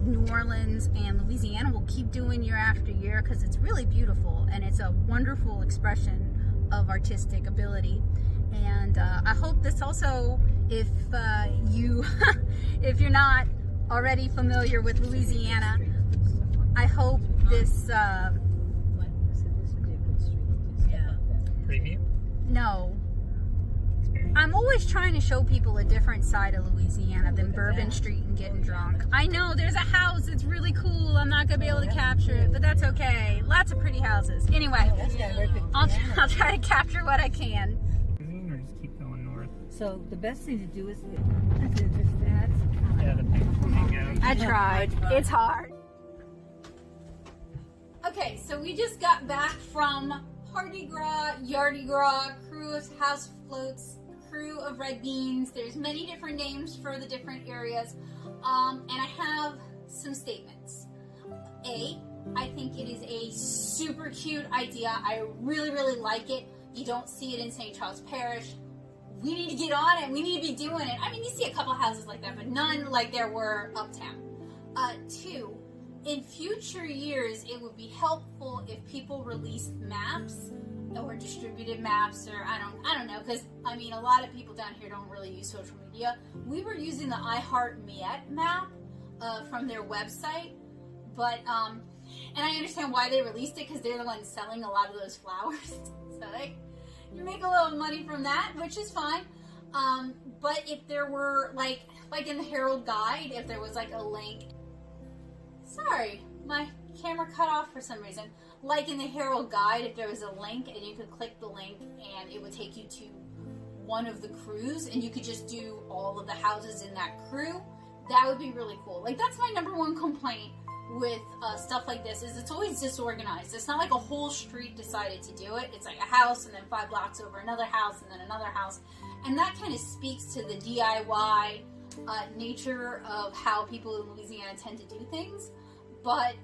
New Orleans and Louisiana will keep doing year after year because it's really beautiful and it's a wonderful expression of artistic ability. And I hope this also, if you, if you're not already familiar with Louisiana, I hope this. This would be a good street. Yeah. Preview? No. Experience. I'm always trying to show people a different side of Louisiana than Look at Bourbon that. Street and getting drunk. I know there's a house, it's really cool. I'm not gonna be able to capture it, but that's okay. Lots of pretty houses. Anyway, Oh, that's got a very big I'll piano. try to capture what I can. Or just keep going north. So the best thing to do is Yeah, the big flamingo. I tried. It's hard. Okay, so we just got back from Mardi Gras, Mardi Gras, crew of house floats, crew of red beans. There's many different names for the different areas. And I have some statements. A, I think it is a super cute idea. I really, really like it. You don't see it in St. Charles Parish. we need to get on it. We need to be doing it. I mean, you see a couple houses like that, but none like there were Uptown. 2, in future years, it would be helpful if people released maps or distributed maps, or I don't know, because I mean, a lot of people down here don't really use social media. We were using the iHeartMiet map from their website, but and I understand why they released it, because they're the ones selling a lot of those flowers, so you make a little money from that, which is fine. But if there were like in the Herald Guide, if there was like a link. Sorry, my camera cut off for some reason. Like in the Herald Guide, if there was a link and you could click the link and it would take you to one of the crews and you could just do all of the houses in that crew, that would be really cool. Like, that's my #1 complaint with stuff like this, is it's always disorganized. It's not like a whole street decided to do it. It's like a house and then 5 blocks over another house and then another house. And that kind of speaks to the DIY nature of how people in Louisiana tend to do things. But,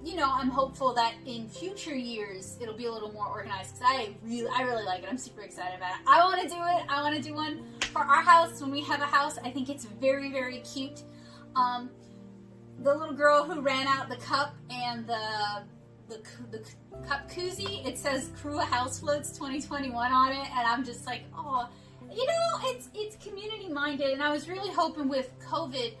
you know, I'm hopeful that in future years it'll be a little more organized, because I really like it. I'm super excited about it. I want to do it. I want to do one for our house when we have a house. I think it's very, very cute. The little girl who ran out the cup and the cup koozie, it says Krewe House Floats 2021 on it, and I'm just like, oh, you know, it's community minded, and I was really hoping with COVID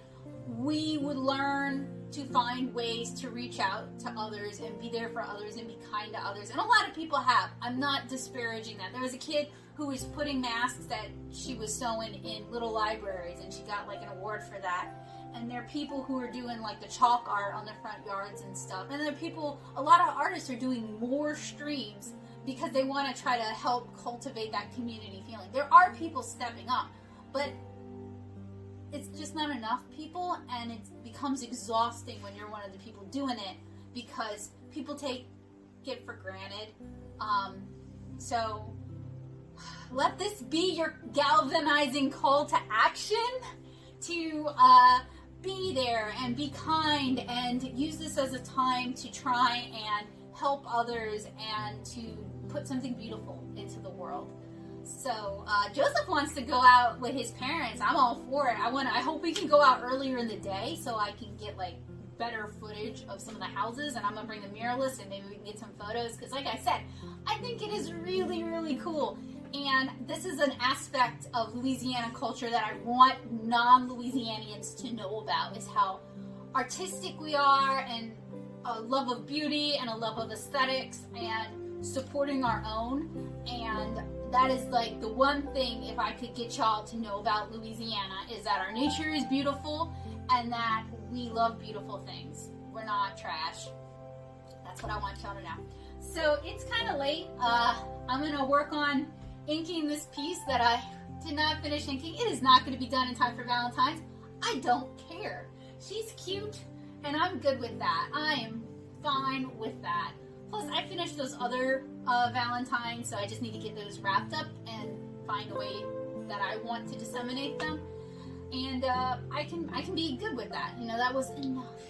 we would learn to find ways to reach out to others and be there for others and be kind to others. And a lot of people have. I'm not disparaging that. There was a kid who was putting masks that she was sewing in little libraries, and she got like an award for that. And there are people who are doing like the chalk art on their front yards and stuff. And there are people, a lot of artists are doing more streams because they want to try to help cultivate that community feeling. There are people stepping up, but it's just not enough people, and it becomes exhausting when you're one of the people doing it, because people take it for granted. So let this be your galvanizing call to action to be there and be kind, and use this as a time to try and help others and to put something beautiful into the world. So Joseph wants to go out with his parents. I'm all for it. I hope we can go out earlier in the day so I can get like better footage of some of the houses, and I'm gonna bring the mirrorless and maybe we can get some photos, because like I said, I think it is really, really cool. And this is an aspect of Louisiana culture that I want non-Louisianians to know about, is how artistic we are, and a love of beauty and a love of aesthetics and supporting our own. And that is like the one thing, if I could get y'all to know about Louisiana, is that our nature is beautiful and that we love beautiful things. We're not trash. That's what I want y'all to know. So it's kind of late. I'm going to work on inking this piece that I did not finish inking. It is not going to be done in time for Valentine's. I don't care. She's cute and I'm good with that. I am fine with that. Plus, I finished those other Valentines, so I just need to get those wrapped up and find a way that I want to disseminate them. And I can be good with that. You know, that was enough.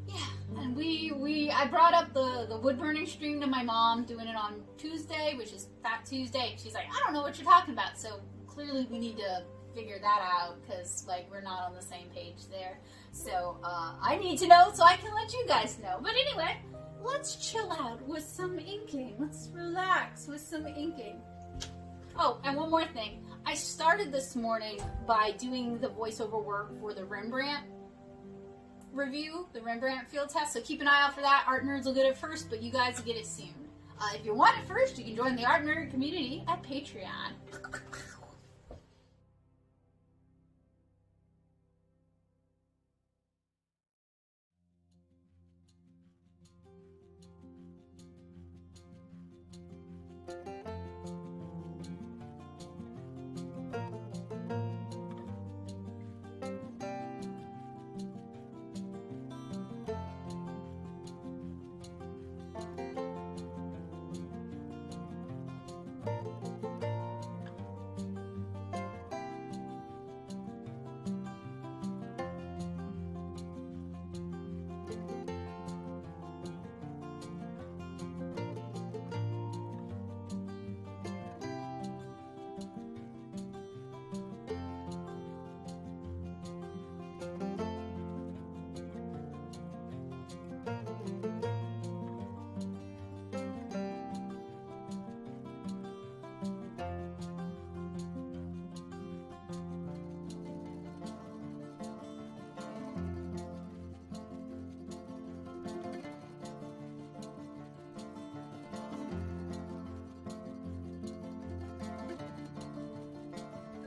Yeah, and I brought up the wood burning stream to my mom, doing it on Tuesday, which is Fat Tuesday. And she's like, I don't know what you're talking about. So clearly we need to figure that out, because like we're not on the same page there. So I need to know so I can let you guys know. But anyway, let's chill out with some inking. Let's relax with some inking. Oh, and one more thing. I started this morning by doing the voiceover work for the Rembrandt review, the Rembrandt field test. So keep an eye out for that. Art nerds will get it first, but you guys will get it soon. If you want it first, you can join the art nerd community at Patreon.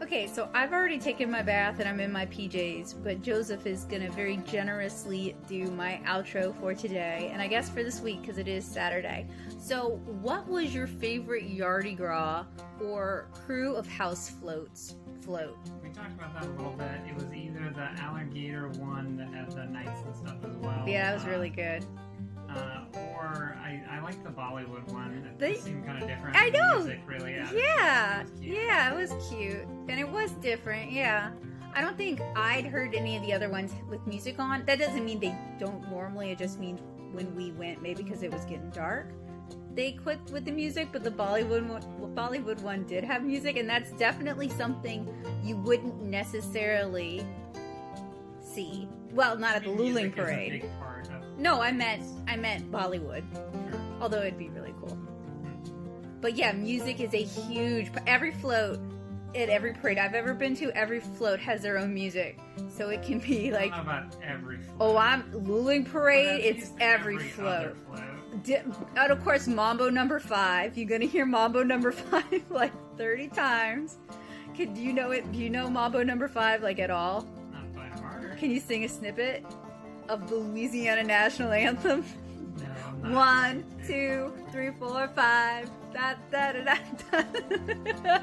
Okay, so I've already taken my bath and I'm in my PJs, but Joseph is gonna very generously do my outro for today, and I guess for this week because it is Saturday. So, what was your favorite Mardi Gras or crew of house floats float? We talked about that a little bit. It was either the alligator one that had the knights and stuff as well. Yeah, that was really good. Or I like the Bollywood one. They seemed kind of different. I know. The music really added. Yeah, It was cute. yeah, it was cute, and it was different. Yeah, I don't think I'd heard any of the other ones with music on. That doesn't mean they don't normally. It just means when we went, maybe because it was getting dark, they quit with the music. But the Bollywood one did have music, and that's definitely something you wouldn't necessarily see. Well, not at the Music Luling is a Parade. big part of- No, I meant Bollywood. Sure. Although it'd be really cool. But yeah, music is a huge... Every float at every parade I've ever been to, every float has their own music. So it can be like... I don't know about every float. Oh, I'm Luling But Parade, at it's least every other float. float. And of course, Mambo number 5. You're gonna hear Mambo number 5 like 30 times. Do you know it? Do you know Mambo number 5 like at all? Not by harder. Can you sing a snippet of the Louisiana National Anthem? No, I'm not. 1, 2, 3, 4, 5. Da da da da. To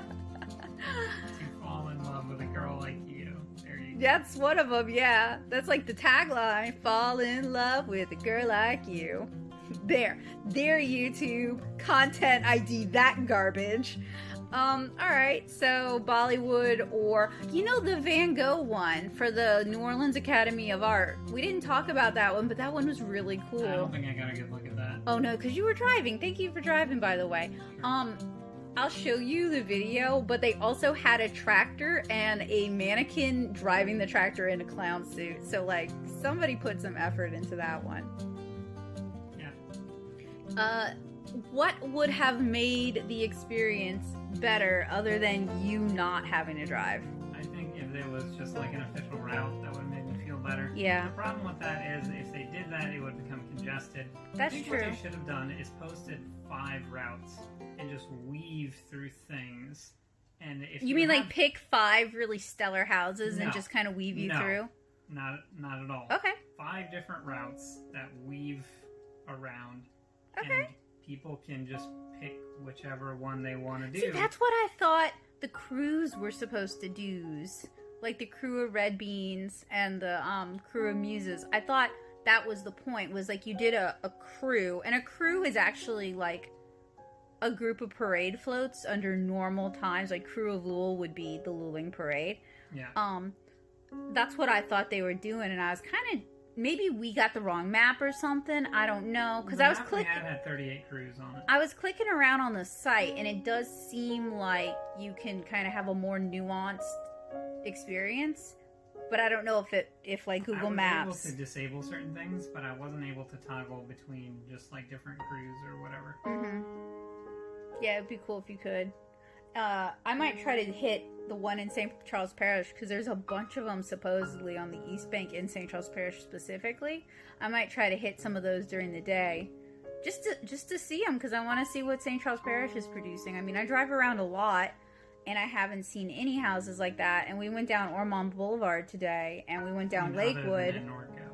fall in love with a girl like you. There you go. That's one of them. Yeah, that's like the tagline. Fall in love with a girl like you. There, YouTube content ID that garbage. All right, so Bollywood, or the Van Gogh one for the New Orleans Academy of Art. We didn't talk about that one, but that one was really cool. I don't think I got a good look at that. Oh no, because you were driving. Thank you for driving, by the way. I'll show you the video, but they also had a tractor and a mannequin driving the tractor in a clown suit. So like somebody put some effort into that one. Yeah. What would have made the experience better other than you not having to drive? I think if there was just like an official route, that would have made me feel better. Yeah. The problem with that is if they did that, it would become congested. That's I think true. What they should have done is posted 5 routes and just weave through things. And if You mean like have- pick 5 really stellar houses and No. just kind of weave you No. through? Not at all. Okay. 5 different routes that weave around. Okay. And people can just pick whichever one they want to do. See, that's what I thought the crews were supposed to do. Like the crew of Red Beans and the crew of Muses. I thought that was the point, was like you did a crew. And a crew is actually like a group of parade floats under normal times. Like Crew of Lul would be the Luling Parade. Yeah. That's what I thought they were doing. And I was kind of... Maybe we got the wrong map or something. I don't know. Because I was clicking... had 38 crews on it. I was clicking around on the site, and it does seem like you can kind of have a more nuanced experience. But I don't know if like Google Maps. I was able to disable certain things, but I wasn't able to toggle between just like different crews or whatever. Mm-hmm. Yeah, it'd be cool if you could. I might try to hit the one in St. Charles Parish, because there's a bunch of them supposedly on the East Bank in St. Charles Parish specifically. I might try to hit some of those during the day, just to see them, because I want to see what St. Charles Parish is producing. I mean, I drive around a lot, and I haven't seen any houses like that. And we went down Ormond Boulevard today, and we went down And Lakewood. other than Norco.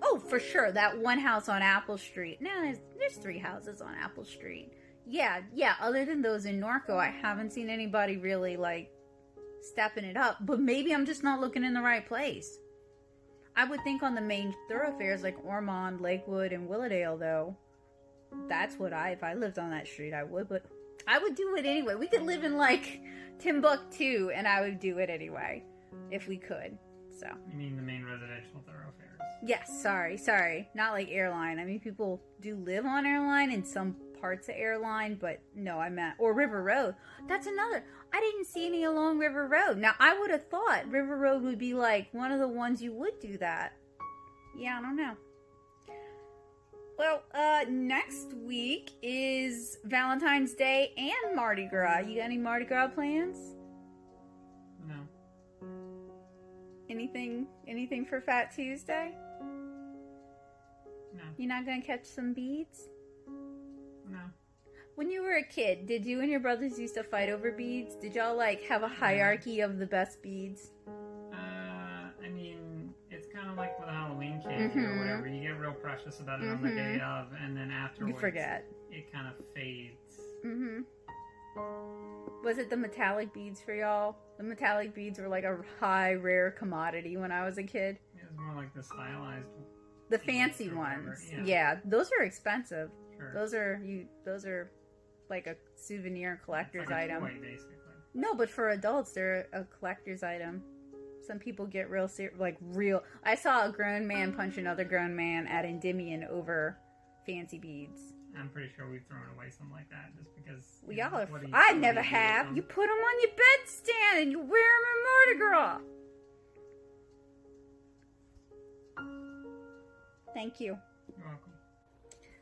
Oh, for sure, that one house on Apple Street. No, there's 3 houses on Apple Street. Yeah, other than those in Norco, I haven't seen anybody really, like, stepping it up. But maybe I'm just not looking in the right place. I would think on the main thoroughfares like Ormond, Lakewood, and Willowdale, though, that's what if I lived on that street, I would. But I would do it anyway. We could live in, like, Timbuktu, and I would do it anyway, if we could. So. You mean the main residential thoroughfares? Yes, sorry. Not like Airline. I mean, people do live on Airline in some parts of Airline, but no, I meant... Or River Road. That's another... I didn't see any along River Road. Now, I would have thought River Road would be, like, one of the ones you would do that. Yeah, I don't know. Well, next week is Valentine's Day and Mardi Gras. You got any Mardi Gras plans? No. Anything for Fat Tuesday? No. You're not gonna catch some beads? No. When you were a kid, did you and your brothers used to fight over beads? Did y'all like have a hierarchy of the best beads? I mean, it's kind of like with a Halloween candy or whatever. You get real precious about it on the day of, and then afterwards, You forget. It kind of fades. Was it the metallic beads for y'all? The metallic beads were like a high, rare commodity when I was a kid. It was more like the stylized. The fancy or whatever. ones. Yeah. Yeah, those are expensive. Sure. Those are like a souvenir collector's It's like a item. toy, basically. No, but for adults, they're a collector's item. Some people get real. I saw a grown man punch another grown man at Endymion over fancy beads. I'm pretty sure we've thrown away something like that just because. Well, y'all are. what do you- I what do never you do with have. them? You put them on your bedstand and you wear them in Mardi Gras. Thank you. You're welcome.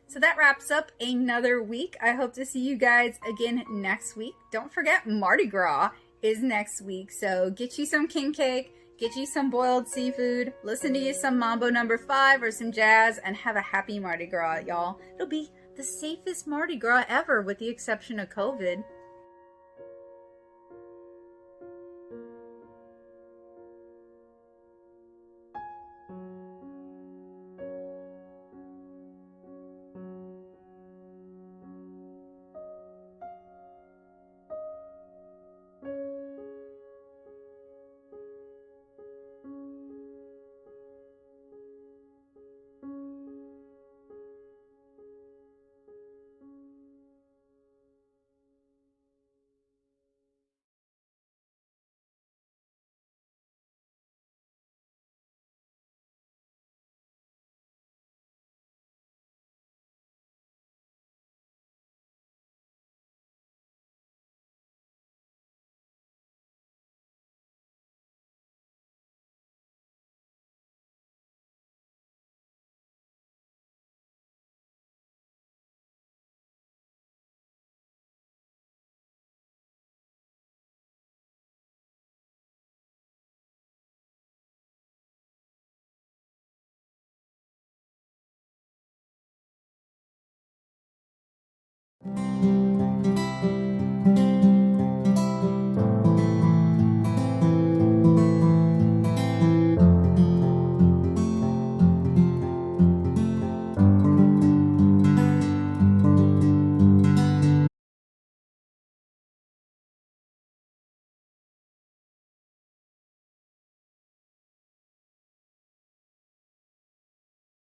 So that wraps up another week. I hope to see you guys again next week. Don't forget, Mardi Gras is next week. So get you some king cake, get you some boiled seafood, listen to you some Mambo No. 5 or some jazz, and have a happy Mardi Gras, y'all. It'll be the safest Mardi Gras ever with the exception of COVID.